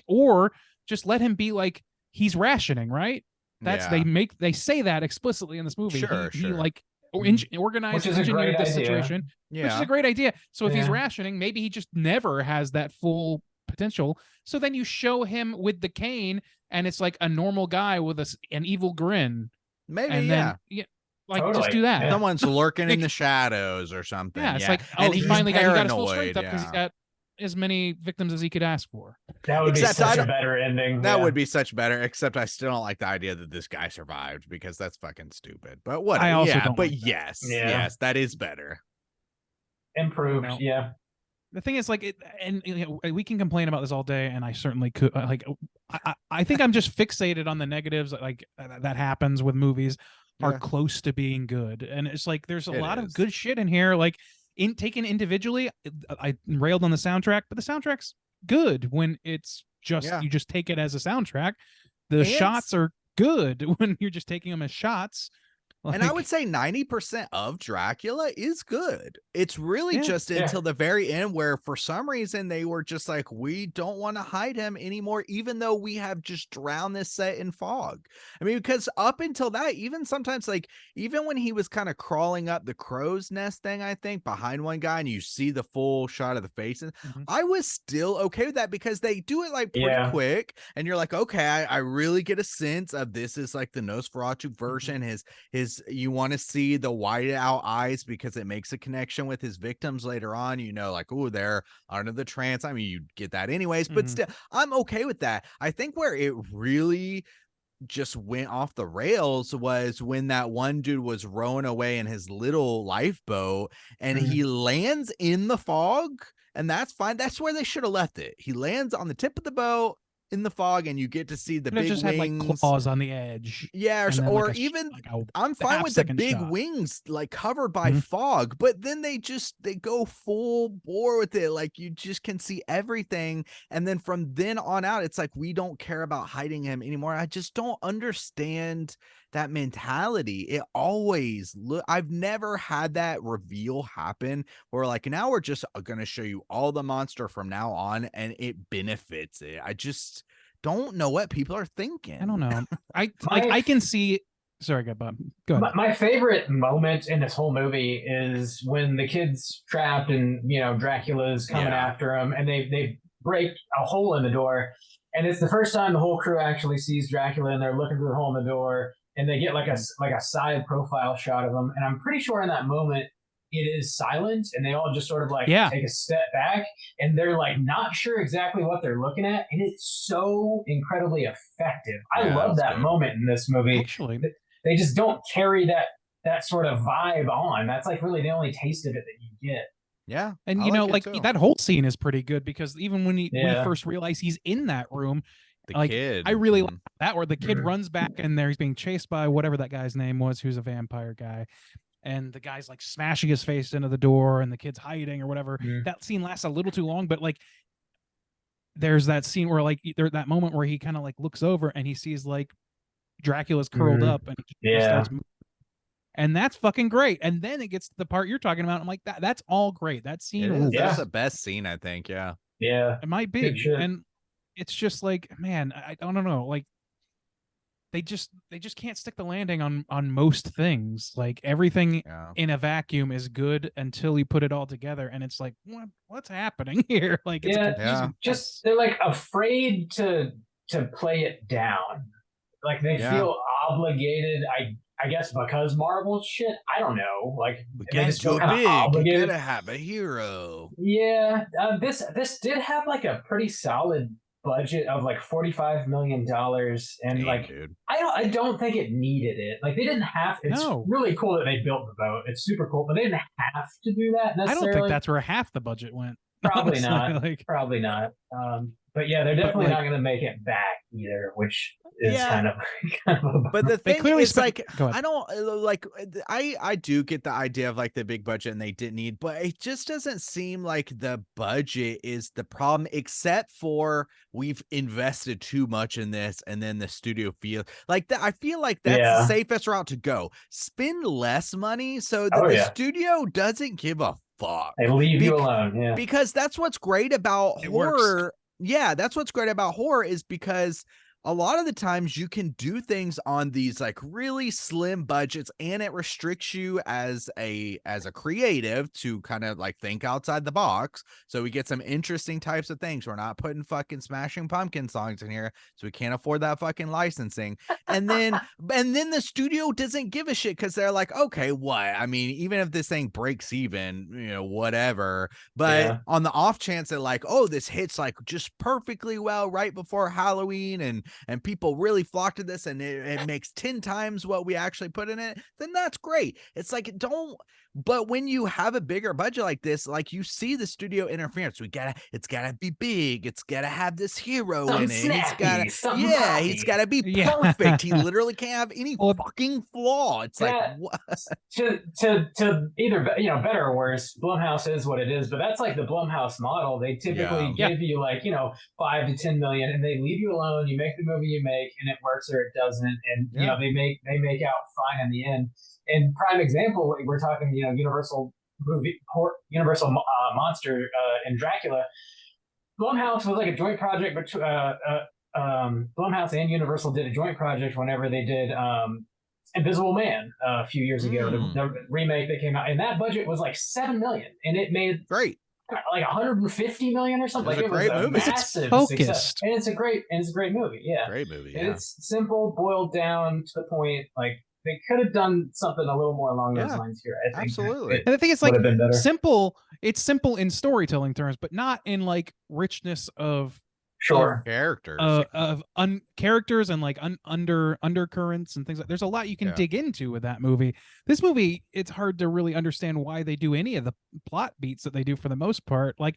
[SPEAKER 4] or just let him be like he's rationing, right? That's
[SPEAKER 5] Yeah.
[SPEAKER 4] they say that explicitly in this movie.
[SPEAKER 5] Sure,
[SPEAKER 4] He
[SPEAKER 5] sure.
[SPEAKER 4] like organized,
[SPEAKER 2] Which is a
[SPEAKER 4] engineered
[SPEAKER 2] great
[SPEAKER 4] this
[SPEAKER 2] idea.
[SPEAKER 4] situation, which is
[SPEAKER 5] Yeah.
[SPEAKER 4] a great idea. So if he's
[SPEAKER 2] Yeah.
[SPEAKER 4] rationing, maybe he just never has that full potential. So then you show him with the cane, and it's like a normal guy with an evil grin,
[SPEAKER 5] Maybe,
[SPEAKER 4] and
[SPEAKER 5] yeah.
[SPEAKER 4] then like
[SPEAKER 2] Totally.
[SPEAKER 4] just do that.
[SPEAKER 2] Yeah.
[SPEAKER 5] Someone's lurking in
[SPEAKER 4] Like-
[SPEAKER 5] the shadows or something.
[SPEAKER 4] Yeah, it's
[SPEAKER 5] Yeah.
[SPEAKER 4] like, oh,
[SPEAKER 5] and
[SPEAKER 4] he
[SPEAKER 5] he's
[SPEAKER 4] finally
[SPEAKER 5] paranoid.
[SPEAKER 4] got his full strength up because he's
[SPEAKER 5] yeah.
[SPEAKER 4] got as many victims as he could ask for.
[SPEAKER 2] That would be
[SPEAKER 5] Except I
[SPEAKER 2] such a
[SPEAKER 5] don't-
[SPEAKER 2] better ending.
[SPEAKER 5] That
[SPEAKER 2] yeah.
[SPEAKER 5] would be such better, except I still don't like the idea that this guy survived because that's fucking stupid. But what?
[SPEAKER 4] I also
[SPEAKER 5] yeah,
[SPEAKER 4] don't
[SPEAKER 5] but
[SPEAKER 4] like that.
[SPEAKER 5] yes,
[SPEAKER 2] Yeah.
[SPEAKER 5] yes, that is better.
[SPEAKER 2] improved.
[SPEAKER 4] No.
[SPEAKER 2] Yeah.
[SPEAKER 4] The thing is, like, we can complain about this all day, and I certainly could. I think I'm just fixated on the negatives, like that happens with movies are
[SPEAKER 5] Yeah.
[SPEAKER 4] close to being good, and it's like there's a
[SPEAKER 5] It
[SPEAKER 4] lot
[SPEAKER 5] is.
[SPEAKER 4] of good shit in here. Like taken individually, I railed on the soundtrack, but the soundtrack's good when it's just
[SPEAKER 5] Yeah.
[SPEAKER 4] you just take it as a soundtrack. The
[SPEAKER 5] And-
[SPEAKER 4] shots are good when you're just taking them as shots.
[SPEAKER 5] And I
[SPEAKER 4] Like,
[SPEAKER 5] would say 90% of Dracula is good. It's really
[SPEAKER 4] Yeah.
[SPEAKER 5] just
[SPEAKER 2] Yeah.
[SPEAKER 5] until the very end where for some reason they were just like, we don't want to hide him anymore, even though we have just drowned this set in fog. I mean, because up until that, even sometimes like even when he was kind of crawling up the crow's nest thing, I think behind one guy and you see the full shot of the face, and
[SPEAKER 4] Mhm.
[SPEAKER 5] I was still okay with that because they do it like pretty
[SPEAKER 2] Yeah.
[SPEAKER 5] quick. And you're like, okay, I really get a sense of this is like the Nosferatu version. His you want to see the white out eyes because it makes a connection with his victims later on, like, oh, they're under the trance. I mean, you get that anyways, but
[SPEAKER 4] Mhm.
[SPEAKER 5] still I'm okay with that. I think where it really just went off the rails was when that one dude was rowing away in his little lifeboat and
[SPEAKER 2] Mhm.
[SPEAKER 5] he lands in the fog, and that's fine. That's where they should have left it. He lands on the tip of the boat in the fog and you get to see the
[SPEAKER 4] Could have
[SPEAKER 5] big
[SPEAKER 4] just had like
[SPEAKER 5] wings.
[SPEAKER 4] claws on the edge.
[SPEAKER 5] Yeah,
[SPEAKER 4] and then,
[SPEAKER 5] or
[SPEAKER 4] like,
[SPEAKER 5] even
[SPEAKER 4] a
[SPEAKER 5] I'm fine with the
[SPEAKER 4] half-second
[SPEAKER 5] big
[SPEAKER 4] shot.
[SPEAKER 5] wings like covered by
[SPEAKER 4] Mhm.
[SPEAKER 5] fog, but then they go full bore with it. Like you just can see everything. And then from then on out, it's like we don't care about hiding him anymore. I just don't understand that mentality. It always I've never had that reveal happen where like now we're just gonna show you all the monster from now on and it benefits it. I just don't know what people are thinking.
[SPEAKER 4] I don't know. I
[SPEAKER 2] My-
[SPEAKER 4] can see. Sorry, Bob. Go ahead.
[SPEAKER 2] My favorite moment in this whole movie is when the kid's trapped and Dracula's coming
[SPEAKER 5] Yeah.
[SPEAKER 2] after him, and they break a hole in the door, and it's the first time the whole crew actually sees Dracula, and they're looking through the hole in the door, and they get like a side profile shot of him, and I'm pretty sure in that moment it is silent, and they all just sort of like
[SPEAKER 4] Yeah.
[SPEAKER 2] take a step back, and they're like not sure exactly what they're looking at, and it's so incredibly effective. I
[SPEAKER 5] Yeah,
[SPEAKER 2] love
[SPEAKER 5] it's
[SPEAKER 2] that
[SPEAKER 5] good.
[SPEAKER 2] moment in this movie.
[SPEAKER 4] Actually,
[SPEAKER 2] They just don't carry that sort of vibe on. That's like really the only taste of it that you get.
[SPEAKER 5] Yeah.
[SPEAKER 4] and
[SPEAKER 5] I
[SPEAKER 4] you know,
[SPEAKER 5] it
[SPEAKER 4] like
[SPEAKER 5] too.
[SPEAKER 4] that whole scene is pretty good because even when we
[SPEAKER 2] Yeah.
[SPEAKER 4] first realize he's in that room,
[SPEAKER 5] The
[SPEAKER 4] like,
[SPEAKER 5] kid.
[SPEAKER 4] I really
[SPEAKER 5] Mhm.
[SPEAKER 4] like that where the kid
[SPEAKER 2] Mhm.
[SPEAKER 4] runs back in there, he's being chased by whatever that guy's name was, who's a vampire guy, and the guy's like smashing his face into the door, and the kid's hiding or whatever.
[SPEAKER 2] Mhm.
[SPEAKER 4] That scene lasts a little too long, but like there's that scene where like there's that moment where he kind of like looks over and he sees like Dracula's curled
[SPEAKER 2] Mhm.
[SPEAKER 4] up and he
[SPEAKER 2] Yeah.
[SPEAKER 4] starts moving. And that's fucking great. And then it gets to the part you're talking about. I'm like, that's all great. That
[SPEAKER 5] It
[SPEAKER 4] scene
[SPEAKER 5] is.
[SPEAKER 4] rules.
[SPEAKER 2] Yeah.
[SPEAKER 5] That's the best scene, I think. Yeah.
[SPEAKER 2] Yeah.
[SPEAKER 4] It might
[SPEAKER 2] Good
[SPEAKER 4] be.
[SPEAKER 2] shit.
[SPEAKER 4] And it's just like, man, I don't know. Like they just can't stick the landing on most things. Like everything
[SPEAKER 5] Yeah.
[SPEAKER 4] in a vacuum is good until you put it all together, and it's like, what's happening here? Like it's a
[SPEAKER 2] Yeah.
[SPEAKER 4] confusing mess.
[SPEAKER 2] Just they're like afraid to play it down. Like they
[SPEAKER 5] Yeah.
[SPEAKER 2] feel obligated. I guess because Marvel shit. I don't know. Like
[SPEAKER 5] We
[SPEAKER 2] they
[SPEAKER 5] get
[SPEAKER 2] just
[SPEAKER 5] too
[SPEAKER 2] feel kinda
[SPEAKER 5] big. You
[SPEAKER 2] obligated.
[SPEAKER 5] gotta have a hero.
[SPEAKER 2] Yeah, this did have like a pretty solid budget of like $45 million, and
[SPEAKER 5] Damn,
[SPEAKER 2] like
[SPEAKER 5] dude.
[SPEAKER 2] I don't think it needed it. Like they didn't have. It's
[SPEAKER 4] No.
[SPEAKER 2] really cool that they built the boat. It's super cool, but they didn't have to do that
[SPEAKER 4] I don't
[SPEAKER 2] necessarily.
[SPEAKER 4] think that's where half the budget went.
[SPEAKER 2] Probably
[SPEAKER 4] honestly.
[SPEAKER 2] not.
[SPEAKER 4] Like,
[SPEAKER 2] Probably not. But yeah, they're definitely
[SPEAKER 4] like-
[SPEAKER 2] not going to make it back either, which is
[SPEAKER 5] Yeah.
[SPEAKER 2] kind of a
[SPEAKER 5] But the
[SPEAKER 4] They
[SPEAKER 5] thing
[SPEAKER 4] clearly
[SPEAKER 5] is,
[SPEAKER 4] spent-
[SPEAKER 5] like,
[SPEAKER 4] Go ahead.
[SPEAKER 5] I don't like. I do get the idea of like the big budget and they didn't need, but it just doesn't seem like the budget is the problem. Except for we've invested too much in this, and then the studio feel like that. I feel like that's the
[SPEAKER 2] Yeah.
[SPEAKER 5] safest route to go. Spend less money so that
[SPEAKER 2] Oh,
[SPEAKER 5] the
[SPEAKER 2] yeah.
[SPEAKER 5] studio doesn't give a fuck.
[SPEAKER 2] They leave you
[SPEAKER 5] Bec-
[SPEAKER 2] alone. Yeah.
[SPEAKER 5] Because that's what's great about
[SPEAKER 4] It works.
[SPEAKER 5] horror. Yeah, that's what's great about horror is because a lot of the times you can do things on these like really slim budgets, and it restricts you as a creative to kind of like think outside the box. So we get some interesting types of things. We're not putting fucking Smashing Pumpkin songs in here, so we can't afford that fucking licensing. And then the studio doesn't give a shit because they're like, okay, what? I mean, even if this thing breaks even, whatever. But
[SPEAKER 2] Yeah.
[SPEAKER 5] on the off chance that like, oh, this hits like just perfectly well right before Halloween, and people really flock to this, and it makes 10 times what we actually put in it, then that's great. It's like, but when you have a bigger budget like this, like you see the studio interference, it's gotta be big, it's gotta have this hero
[SPEAKER 2] Something
[SPEAKER 5] in it.
[SPEAKER 2] snappy,
[SPEAKER 5] He's
[SPEAKER 2] something
[SPEAKER 5] gotta be
[SPEAKER 4] Yeah.
[SPEAKER 5] perfect. He literally can't have any
[SPEAKER 4] Well,
[SPEAKER 5] fucking flaw. It's like,
[SPEAKER 2] that-
[SPEAKER 5] what?
[SPEAKER 2] to either better or worse, Blumhouse is what it is, but that's like the Blumhouse model. They typically
[SPEAKER 4] Yeah.
[SPEAKER 2] give you like 5 to 10 million, and they leave you alone. You make the movie you make, and it works or it doesn't, and they make out fine in the end. And prime example, we're talking Universal Monster and Dracula. Blumhouse was like a joint project, but Blumhouse and Universal did a joint project whenever they did Invisible Man a few years ago, the remake that came out, and that budget was like $7 million, and it made
[SPEAKER 5] Great.
[SPEAKER 2] like 150 million or something.
[SPEAKER 5] It was a great movie.
[SPEAKER 2] Massive
[SPEAKER 4] It's
[SPEAKER 2] success,
[SPEAKER 4] focused.
[SPEAKER 2] and it's a great movie. Yeah,
[SPEAKER 5] Great movie.
[SPEAKER 2] and
[SPEAKER 5] Yeah.
[SPEAKER 2] it's simple, boiled down to the point. Like they could have done something a little more along those lines here. I think
[SPEAKER 5] Absolutely.
[SPEAKER 2] it
[SPEAKER 4] And the thing is,
[SPEAKER 2] would
[SPEAKER 4] like,
[SPEAKER 2] have been better.
[SPEAKER 4] simple. It's simple in storytelling terms, but not in like richness of
[SPEAKER 2] Sure.
[SPEAKER 5] Characters.
[SPEAKER 4] characters and like undercurrents and things like. There's a lot you can
[SPEAKER 5] Yeah.
[SPEAKER 4] dig into with that movie. This movie, it's hard to really understand why they do any of the plot beats that they do for the most part. Like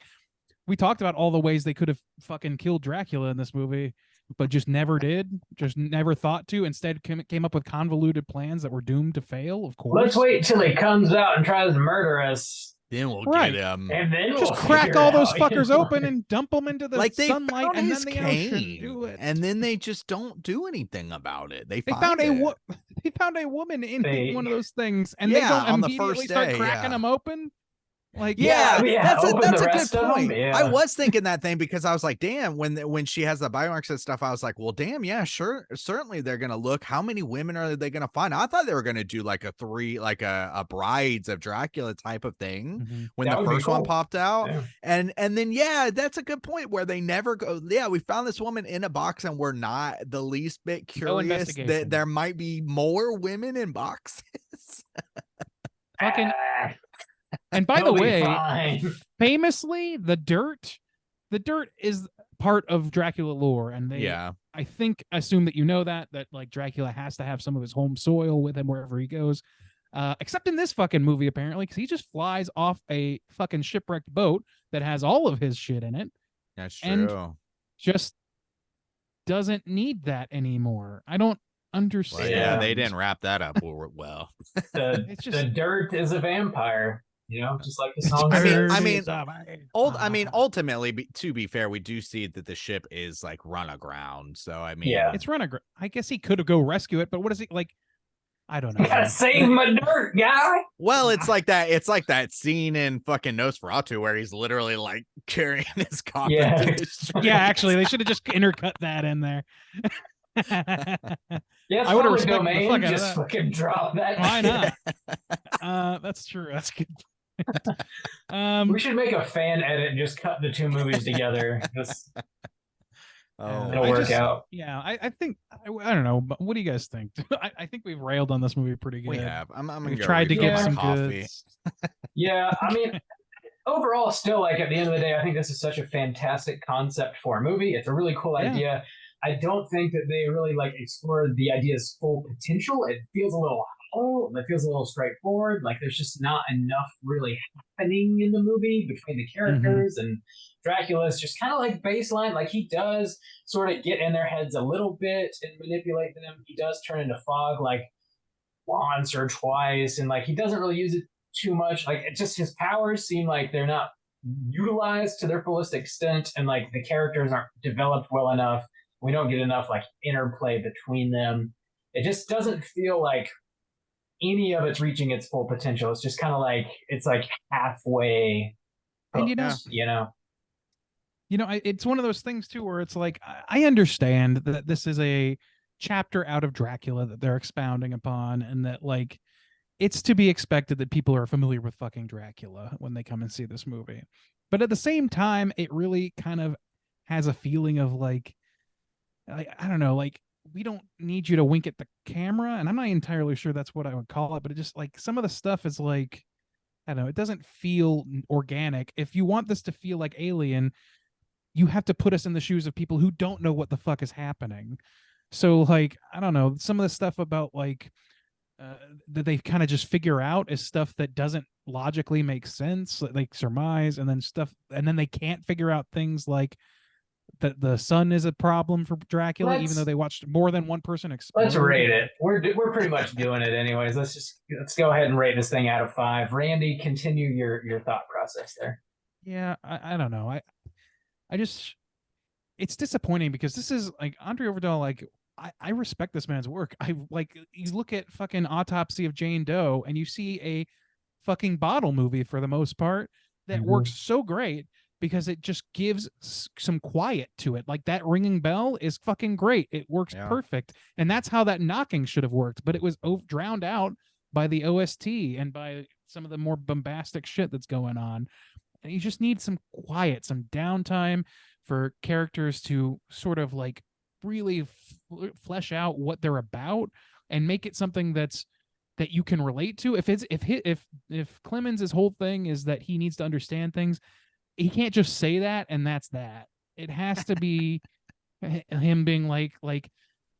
[SPEAKER 4] we talked about all the ways they could have fucking killed Dracula in this movie, but just never did, just never thought to. Instead came up with convoluted plans that were doomed to fail, of course.
[SPEAKER 2] Let's wait till he comes out and tries to murder us,
[SPEAKER 5] Then we'll
[SPEAKER 4] Right.
[SPEAKER 5] get him.
[SPEAKER 2] and then
[SPEAKER 4] Just
[SPEAKER 2] we'll
[SPEAKER 4] crack
[SPEAKER 2] figure
[SPEAKER 4] all
[SPEAKER 2] it
[SPEAKER 4] those
[SPEAKER 2] out,
[SPEAKER 4] fuckers open and dump them into the
[SPEAKER 5] Like they
[SPEAKER 4] sunlight
[SPEAKER 5] found
[SPEAKER 4] and
[SPEAKER 5] his
[SPEAKER 4] then the ocean.
[SPEAKER 5] cane,
[SPEAKER 4] Do it.
[SPEAKER 5] and then they just don't do anything about it. They
[SPEAKER 4] Found
[SPEAKER 5] it.
[SPEAKER 4] they found a woman in
[SPEAKER 2] They-
[SPEAKER 4] one of those things, and
[SPEAKER 5] Yeah,
[SPEAKER 4] they don't
[SPEAKER 5] on the
[SPEAKER 4] immediately
[SPEAKER 5] first
[SPEAKER 4] start
[SPEAKER 5] day,
[SPEAKER 4] cracking
[SPEAKER 5] yeah.
[SPEAKER 4] them open. Like
[SPEAKER 5] Yeah, that's
[SPEAKER 2] open
[SPEAKER 5] a
[SPEAKER 2] the
[SPEAKER 5] good
[SPEAKER 2] rest of 'em,
[SPEAKER 5] point.
[SPEAKER 2] yeah.
[SPEAKER 5] I was thinking that thing because I was like, damn, when she has the bite marks and stuff, I was like, well, damn, yeah, sure, certainly they're gonna look. How many women are they gonna find? I thought they were gonna do like a Brides of Dracula type of thing
[SPEAKER 4] Mhm.
[SPEAKER 5] when
[SPEAKER 2] That
[SPEAKER 5] the
[SPEAKER 2] would be
[SPEAKER 5] first one
[SPEAKER 2] cool.
[SPEAKER 5] popped out.
[SPEAKER 2] Yeah.
[SPEAKER 5] And then that's a good point where they never go, yeah, we found this woman in a box and we're not the least bit
[SPEAKER 4] No
[SPEAKER 5] curious
[SPEAKER 4] investigation.
[SPEAKER 5] that there might be more women in boxes.
[SPEAKER 4] fucking.
[SPEAKER 2] Ah,
[SPEAKER 4] And by the
[SPEAKER 2] they'll be
[SPEAKER 4] way,
[SPEAKER 2] fine.
[SPEAKER 4] famously, the dirt is part of Dracula lore, and they,
[SPEAKER 5] Yeah.
[SPEAKER 4] I think, assume that you know that like Dracula has to have some of his home soil with him wherever he goes. Except in this fucking movie, apparently, because he just flies off a fucking shipwrecked boat that has all of his shit in it.
[SPEAKER 5] That's
[SPEAKER 4] And-
[SPEAKER 5] true.
[SPEAKER 4] Just doesn't need that anymore. I don't
[SPEAKER 5] Well,
[SPEAKER 4] understand.
[SPEAKER 5] yeah, they didn't wrap that up well.
[SPEAKER 4] It's
[SPEAKER 2] The
[SPEAKER 4] just-
[SPEAKER 2] dirt is a vampire, just like the song.
[SPEAKER 5] I mean-
[SPEAKER 2] says.
[SPEAKER 5] I mean,
[SPEAKER 4] Ah.
[SPEAKER 5] Ultimately, to be fair, we do see that the ship is like run aground. So I mean,
[SPEAKER 2] Yeah.
[SPEAKER 4] It's I guess he could go rescue it, but what is he like? I don't know.
[SPEAKER 2] Gotta save my dirt, guy.
[SPEAKER 5] well, it's like that. It's like that scene in fucking Nosferatu where he's literally like carrying his coffin.
[SPEAKER 2] Yeah.
[SPEAKER 5] to the street.
[SPEAKER 4] Yeah, actually, they should have just intercut that in there.
[SPEAKER 2] Yeah,
[SPEAKER 4] I would've
[SPEAKER 2] public
[SPEAKER 4] respected the
[SPEAKER 2] domain.
[SPEAKER 4] fuck out of
[SPEAKER 2] Just
[SPEAKER 4] that.
[SPEAKER 2] fucking drop that.
[SPEAKER 4] Why not? That's true. That's good.
[SPEAKER 2] We should make a fan edit and just cut the two movies together. Just
[SPEAKER 5] Oh,
[SPEAKER 2] it'll
[SPEAKER 4] I
[SPEAKER 2] work
[SPEAKER 4] just-
[SPEAKER 2] out.
[SPEAKER 4] Yeah, I think I don't know, but what do you guys think? I think we've railed on this movie pretty good.
[SPEAKER 5] we have. I'm gonna
[SPEAKER 4] We've
[SPEAKER 5] go
[SPEAKER 4] tried to
[SPEAKER 5] refill
[SPEAKER 4] give
[SPEAKER 5] my
[SPEAKER 4] some
[SPEAKER 5] coffee.
[SPEAKER 4] goods.
[SPEAKER 2] Yeah, I mean, overall, still, like at the end of the day, I think this is such a fantastic concept for a movie. It's a really cool
[SPEAKER 4] Yeah.
[SPEAKER 2] idea. I don't think that they really like explored the idea's full potential. It feels a little hollow. It feels a little straightforward. Like there's just not enough really happening in the movie between the characters, and Dracula's just kind of like baseline. Like he does sort of get in their heads a little bit and manipulate them. He does turn into fog like once or twice, and like he doesn't really use it too much. Like it just his powers seem like they're not utilized to their fullest extent, and like the characters aren't developed well enough. We don't get enough like interplay between them. It just doesn't feel like any of it's reaching its full potential. It's just kind of like it's like halfway.
[SPEAKER 4] And
[SPEAKER 2] hooked,
[SPEAKER 4] it's one of those things too where it's like I understand that this is a chapter out of Dracula that they're expounding upon, and that like it's to be expected that people are familiar with fucking Dracula when they come and see this movie. But at the same time, it really kind of has a feeling of like I don't know, like we don't need you to wink at the camera, and I'm not entirely sure that's what I would call it, but it just like some of the stuff is like I don't know, it doesn't feel organic. If you want this to feel like Alien, you have to put us in the shoes of people who don't know what the fuck is happening. So like I don't know, some of the stuff about like that they kind of just figure out is stuff that doesn't logically make sense, like surmise, and then they can't figure out things like that the sun is a problem for Dracula, even though they watched more than one person explode.
[SPEAKER 2] Let's rate it. We're pretty much doing it anyways. Let's go ahead and rate this thing out of 5. Randy, continue your thought process there.
[SPEAKER 4] Yeah, I don't know. I just it's disappointing because this is like Andre Overdahl. Like I respect this man's work. I like you look at fucking Autopsy of Jane Doe and you see a fucking bottle movie for the most part that works so great because it just gives some quiet to it. Like that ringing bell is fucking great. It works perfect. And that's how that knocking should have worked, but it was drowned out by the OST and by some of the more bombastic shit that's going on. And you just need some quiet, some downtime for characters to sort of like really flesh out what they're about and make it something that you can relate to. If Clemens' whole thing is that he needs to understand things, he can't just say that and that's that. It has to be him being like you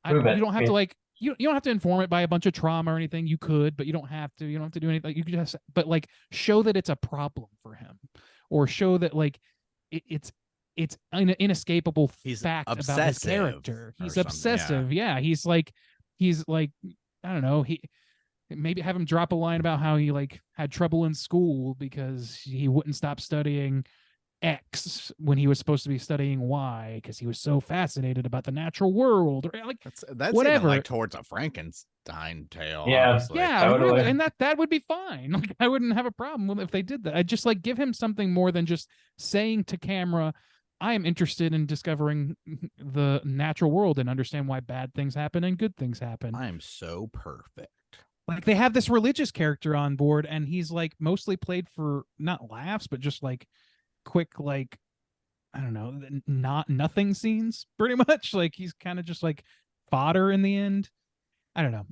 [SPEAKER 4] don't have to like you don't have to inform it by a bunch of trauma or anything. You could, but you don't have to. You don't have to do anything. You could just, but like show that it's a problem for him, or show that like it's an inescapable fact about his character. He's obsessive. Yeah. He's like I don't know. He maybe have him drop a line about how he like had trouble in school because he wouldn't stop studying X when he was supposed to be studying Y because he was so fascinated about the natural world, or like
[SPEAKER 5] that's
[SPEAKER 4] whatever.
[SPEAKER 5] Even like towards a Frankenstein tale.
[SPEAKER 2] Yeah,
[SPEAKER 5] honestly.
[SPEAKER 4] Yeah, totally. And that would be fine. Like I wouldn't have a problem with if they did that. I'd just like give him something more than just saying to camera, I am interested in discovering the natural world and understand why bad things happen and good things happen.
[SPEAKER 5] I am so perfect.
[SPEAKER 4] Like they have this religious character on board and he's like mostly played for not laughs, but just like quick, like, I don't know, nothing scenes pretty much. Like he's kind of just like fodder in the end. I don't know.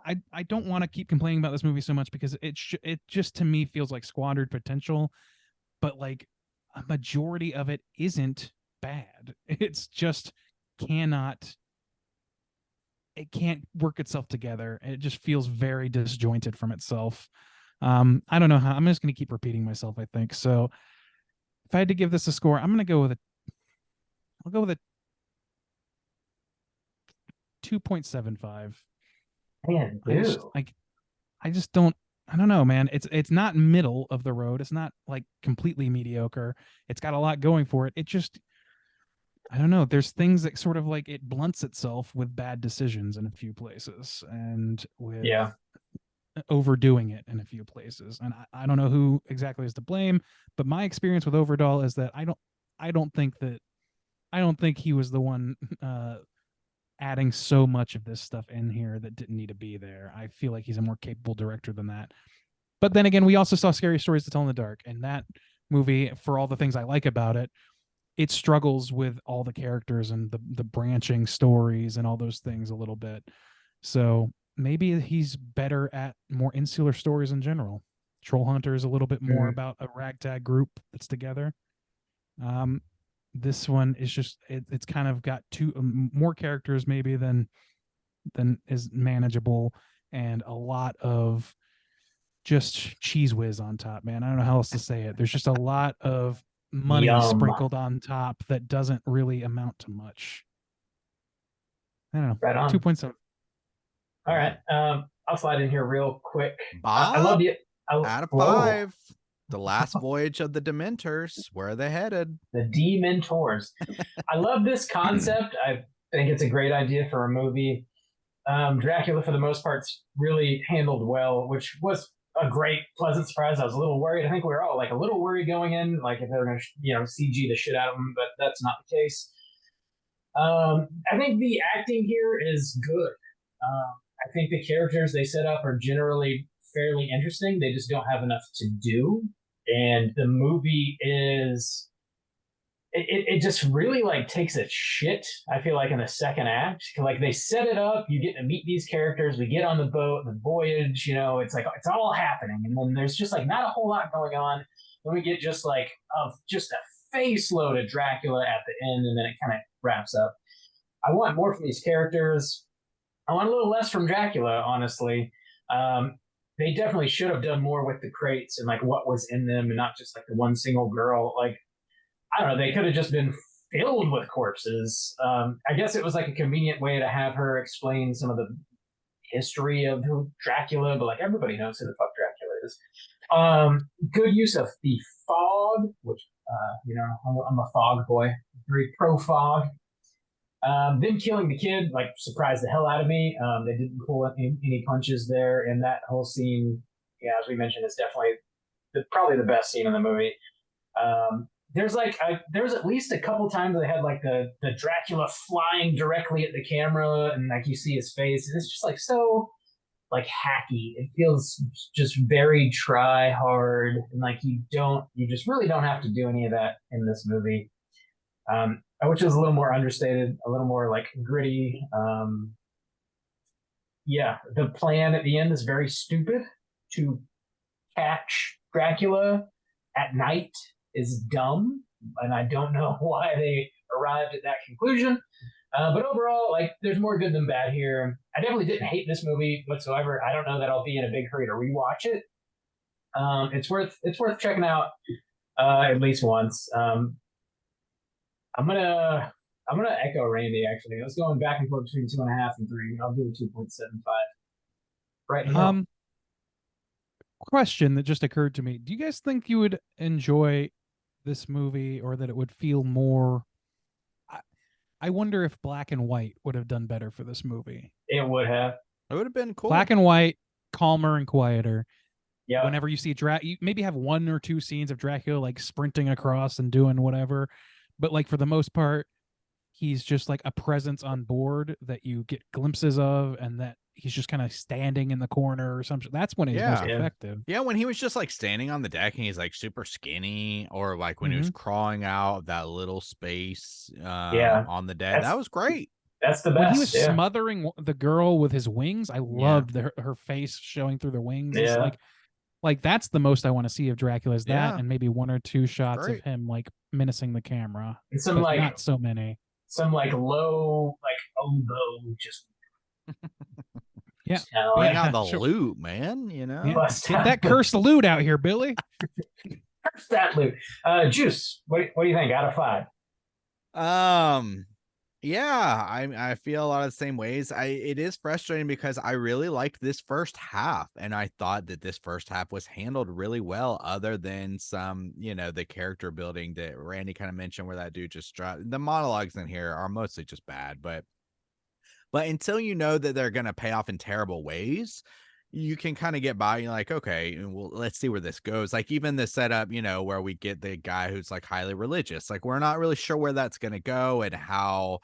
[SPEAKER 4] I don't want to keep complaining about this movie so much because it just to me feels like squandered potential, but like a majority of it isn't bad. It's just it can't work itself together. It just feels very disjointed from itself. I don't know how. I'm just going to keep repeating myself, I think. So if I had to give this a score, I'll go with a 2.75.
[SPEAKER 2] Man, dude.
[SPEAKER 4] I just don't. I don't know, man. It's not middle of the road. It's not like completely mediocre. It's got a lot going for it. It just, I don't know. There's things that sort of like it blunts itself with bad decisions in a few places and with overdoing it in a few places. And I don't know who exactly is to blame, but my experience with Overdahl is that I don't think he was the one adding so much of this stuff in here that didn't need to be there. I feel like he's a more capable director than that. But then again, we also saw Scary Stories to Tell in the Dark, and that movie, for all the things I like about it, it struggles with all the characters and the branching stories and all those things a little bit. So maybe he's better at more insular stories in general. Troll Hunter is a little bit more about a ragtag group that's together. This one is just it's kind of got more characters maybe than is manageable, and a lot of just cheese whiz on top, man. I don't know how else to say it. There's just a lot of money sprinkled on top that doesn't really amount to much. I don't know.
[SPEAKER 2] Right on.
[SPEAKER 4] 2.7.
[SPEAKER 2] All right. I'll slide in here real quick.
[SPEAKER 5] Bob,
[SPEAKER 2] I love you.
[SPEAKER 5] Out of 5. The Last Voyage of the Dementors. Where are they headed?
[SPEAKER 2] The Dementors. I love this concept. I think it's a great idea for a movie. Dracula, for the most part's really handled well, which was a great, pleasant surprise. I was a little worried. I think we were all like a little worried going in, like if they were going to, CG the shit out of him, but that's not the case. I think the acting here is good. I think the characters they set up are generally fairly interesting. They just don't have enough to do, and the movie is it just really like takes a shit. I feel like in the second act, like they set it up, you get to meet these characters, we get on the boat, the voyage, it's like it's all happening, and then there's just like not a whole lot going on. Then we get just like just a face load of Dracula at the end, and then it kind of wraps up. I want more from these characters. I want a little less from Dracula, honestly. They definitely should have done more with the crates and like what was in them, and not just like the one single girl. Like I don't know, they could have just been filled with corpses. I guess it was like a convenient way to have her explain some of the history of who Dracula, but like everybody knows who the fuck Dracula is. Good use of the fog, which I'm a fog boy, very pro fog. Them killing the kid like surprised the hell out of me. They didn't pull any punches there, and that whole scene, yeah, as we mentioned, is definitely probably the best scene in the movie. There's at least a couple times they had like the Dracula flying directly at the camera, and like you see his face, and it's just like so like hacky. It feels just very try hard, and like you just really don't have to do any of that in this movie. Which is a little more understated, a little more like gritty. Yeah, the plan at the end is very stupid. To catch Dracula at night is dumb, and I don't know why they arrived at that conclusion. But overall, like, there's more good than bad here. I definitely didn't hate this movie whatsoever. I don't know that I'll be in a big hurry to rewatch it. It's worth checking out at least once. I'm gonna echo Randy. Actually, I was going back and forth between 2.5 and 3. I'll do a 2.75 right now.
[SPEAKER 4] Question that just occurred to me: do you guys think you would enjoy this movie, or that it would feel more? I wonder if black and white would have done better for this movie.
[SPEAKER 2] It would have.
[SPEAKER 5] It would have been cool.
[SPEAKER 4] Black and white, calmer and quieter.
[SPEAKER 2] Yeah.
[SPEAKER 4] Whenever you see you maybe have 1 or 2 scenes of Dracula like sprinting across and doing whatever, but like for the most part, he's just like a presence on board that you get glimpses of, and that he's just kind of standing in the corner or something. That's when he's most effective.
[SPEAKER 5] Yeah, when he was just like standing on the deck and he's like super skinny, or like when he was crawling out of that little space on the deck. That was great.
[SPEAKER 2] That's the best.
[SPEAKER 4] When he was smothering the girl with his wings, I loved her face showing through the wings. Yeah. It's like that's the most I want to see of Dracula, is that, and maybe 1 or 2 shots of him like menacing the camera.
[SPEAKER 2] And some like
[SPEAKER 4] not so many.
[SPEAKER 2] Some like low, like just
[SPEAKER 5] bring out the loot, man.
[SPEAKER 4] Get that cursed loot out here, Billy.
[SPEAKER 2] Curse that loot. Juice. What do you think out of 5?
[SPEAKER 5] Yeah, I feel a lot of the same ways. It is frustrating because I really liked this first half, and I thought that this first half was handled really well, other than some, the character building that Randy kind of mentioned, where that dude just dropped. The monologues in here are mostly just bad, but until you know that they're gonna pay off in terrible ways, you can kind of get by. You're like, okay, well, let's see where this goes. Like even the setup, where we get the guy who's like highly religious, like we're not really sure where that's going to go, and how,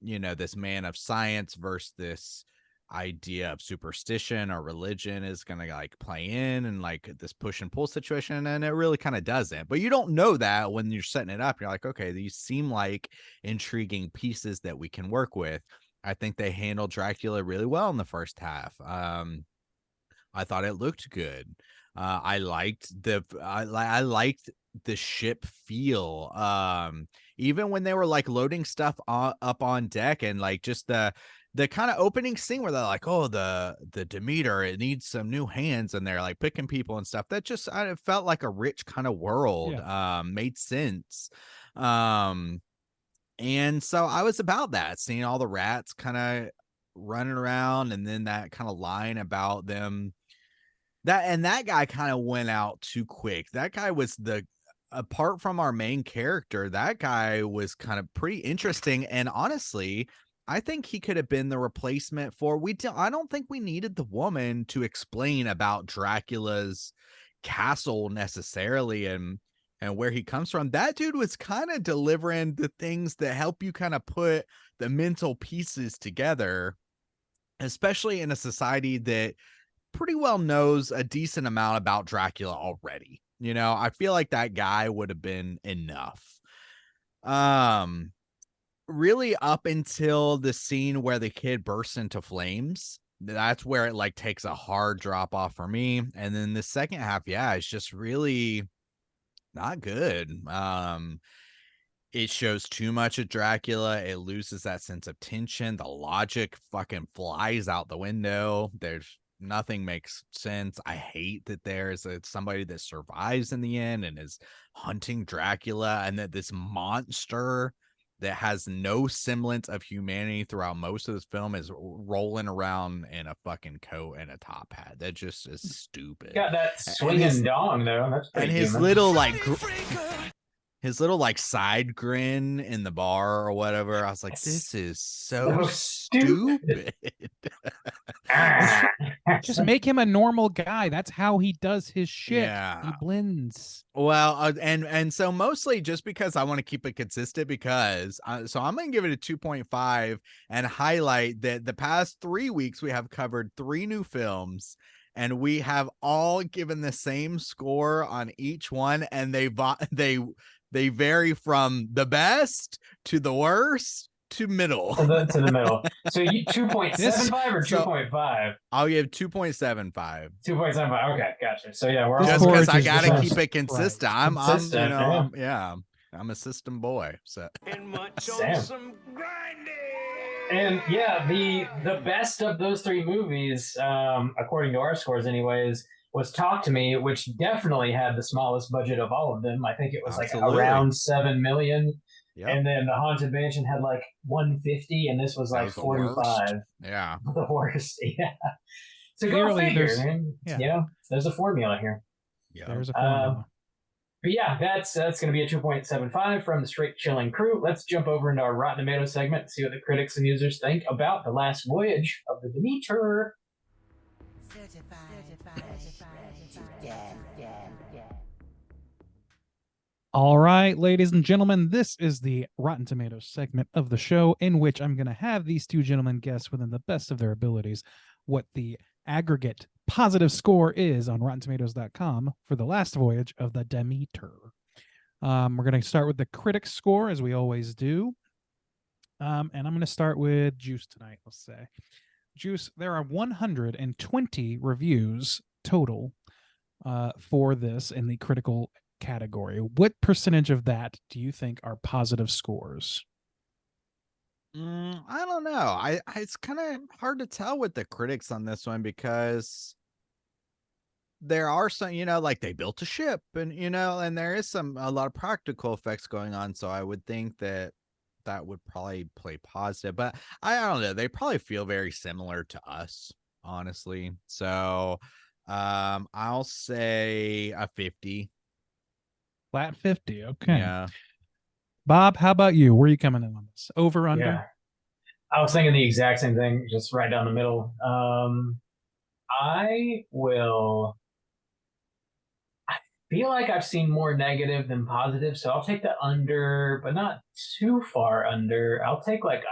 [SPEAKER 5] this man of science versus this idea of superstition or religion is going to like play in, and like this push and pull situation. And it really kind of doesn't, but you don't know that when you're setting it up. You're like, okay, these seem like intriguing pieces that we can work with. I think they handled Dracula really well in the first half. I thought it looked good. I liked the ship feel. Even when they were like loading stuff up on deck, and like just the kind of opening scene where they're like, oh, the Demeter, it needs some new hands, and they're like picking people and stuff. That just I felt like a rich kind of world. Made sense. And so I was about that, seeing all the rats kind of running around, and then that kind of line about them. That guy kind of went out too quick. That guy was apart from our main character, that guy was kind of pretty interesting. And honestly, I think he could have been the replacement for I don't think we needed the woman to explain about Dracula's castle necessarily and where he comes from. That dude was kind of delivering the things that help you kind of put the mental pieces together, especially in a society that pretty well knows a decent amount about Dracula already. You know, I feel like that guy would have been enough. Really up until the scene where the kid bursts into flames, that's where it like takes a hard drop off for me. And then the second half, yeah, it's just really not good. It shows too much of Dracula. It loses that sense of tension. The logic fucking flies out the window. There's nothing makes sense. I hate that there's somebody that survives in the end and is hunting Dracula, and that this monster that has no semblance of humanity throughout most of this film is rolling around in a fucking coat and a top hat. That just is stupid.
[SPEAKER 2] Got that swinging dong though. That's pretty
[SPEAKER 5] And his
[SPEAKER 2] human.
[SPEAKER 5] little like his little like side grin in the bar or whatever. I was like, this is so stupid.
[SPEAKER 4] Just make him a normal guy. That's how he does his shit.
[SPEAKER 5] Yeah.
[SPEAKER 4] He blends.
[SPEAKER 5] Well, and so mostly just because I want to keep it consistent, because so I'm going to give it a 2.5 and highlight that the past 3 weeks we have covered 3 new films, and we have all given the same score on each one, and they vary from the best to the worst to middle.
[SPEAKER 2] to the middle. So you 2.75 or 2.5?
[SPEAKER 5] I'll give 2.75.
[SPEAKER 2] 2.75. Okay, gotcha. So yeah, we're
[SPEAKER 4] This
[SPEAKER 2] all
[SPEAKER 5] Just because
[SPEAKER 4] Forge
[SPEAKER 5] I
[SPEAKER 4] is
[SPEAKER 5] gotta
[SPEAKER 4] just
[SPEAKER 5] keep it consistent.
[SPEAKER 2] right.
[SPEAKER 5] I'm
[SPEAKER 2] Consistent,
[SPEAKER 5] you know,
[SPEAKER 2] yeah.
[SPEAKER 5] I'm a system boy. So
[SPEAKER 2] Sam. And yeah, the best of those 3 movies, according to our scores anyways, was Talk to Me, which definitely had the smallest budget of all of them. I think it was
[SPEAKER 5] Absolutely.
[SPEAKER 2] like around 7 million.
[SPEAKER 5] Yep.
[SPEAKER 2] And then the Haunted Mansion had like 150, and this was
[SPEAKER 5] That
[SPEAKER 2] like
[SPEAKER 5] was the
[SPEAKER 2] 45.
[SPEAKER 5] worst. Yeah.
[SPEAKER 2] The worst. Yeah. So
[SPEAKER 4] Clearly
[SPEAKER 2] go figure,
[SPEAKER 4] there's-
[SPEAKER 2] man.
[SPEAKER 4] yeah.
[SPEAKER 2] You know, there's a formula here.
[SPEAKER 5] Yeah.
[SPEAKER 4] There's a formula.
[SPEAKER 2] But yeah, that's going to be a 2.75 from the Straight Chilling crew. Let's jump over into our Rotten Tomatoes segment and see what the critics and users think about The Last Voyage of the Demeter.
[SPEAKER 7] Certified.
[SPEAKER 4] All right, ladies and gentlemen, this is the Rotten Tomatoes segment of the show, in which I'm going to have these 2 gentlemen guess within the best of their abilities what the aggregate positive score is on RottenTomatoes.com for The Last Voyage of the Demeter. We're going to start with the critic score, as we always do. And I'm going to start with Juice tonight, let's say. Juice, there are 120 reviews total for this in the critical category. What percentage of that do you think are positive scores?
[SPEAKER 5] I don't know. It's kind of hard to tell with the critics on this one, because there are some, you know, like they built a ship, and you know, and there is a lot of practical effects going on, so I would think that would probably play positive, but I don't know, they probably feel very similar to us, honestly. So I'll say a 50.
[SPEAKER 4] Flat 50. Okay.
[SPEAKER 5] Yeah.
[SPEAKER 4] Bob, how about you? Where are you coming in on this? Over, under?
[SPEAKER 2] Yeah. I was thinking the exact same thing, just right down the middle. I feel like I've seen more negative than positive, so I'll take the under, but not too far under. I'll take like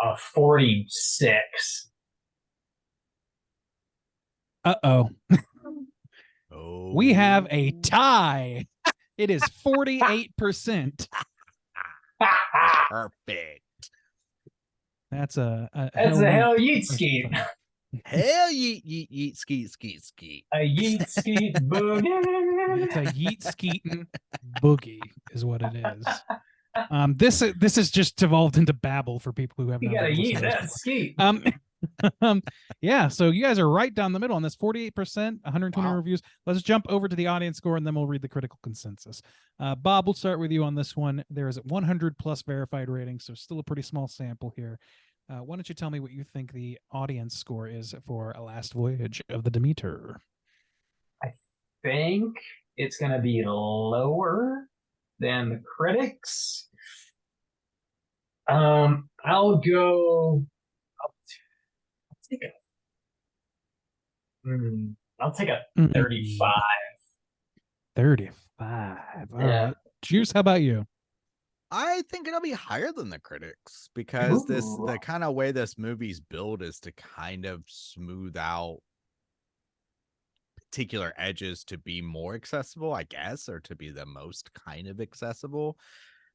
[SPEAKER 2] a 46.
[SPEAKER 4] Uh-oh.
[SPEAKER 5] Oh,
[SPEAKER 4] We have a tie. It is 48%.
[SPEAKER 5] perfect.
[SPEAKER 4] That's a
[SPEAKER 2] That's a hell yeet skeet.
[SPEAKER 5] Hell yeet skeet skeet skeet.
[SPEAKER 2] A yeet skeet boogie.
[SPEAKER 4] It's a yeet skeetin' boogie is what it is. This has just evolved into babble for people who have
[SPEAKER 2] You
[SPEAKER 4] not
[SPEAKER 2] gotta
[SPEAKER 4] listened
[SPEAKER 2] yeet
[SPEAKER 4] to this
[SPEAKER 2] that
[SPEAKER 4] before.
[SPEAKER 2] skeet.
[SPEAKER 4] Yeah, so you guys are right down the middle on this. 48%, 120
[SPEAKER 5] Wow.
[SPEAKER 4] reviews. Let's jump over to the audience score, and then we'll read the critical consensus. Bob, we'll start with you on this one. There is 100 plus verified ratings, so still a pretty small sample here. Why don't you tell me what you think the audience score is for A Last Voyage of the Demeter?
[SPEAKER 2] I think it's gonna be lower than the critics. I'll go. I'll take a. I'll take a 35.
[SPEAKER 4] 35. All
[SPEAKER 2] Yeah.
[SPEAKER 4] right. Juice, how about you?
[SPEAKER 5] I think it'll be higher than the critics because the
[SPEAKER 2] Ooh.
[SPEAKER 5] kind of way this movie's built is to kind of smooth out particular edges to be more accessible, I guess, or to be the most kind of accessible.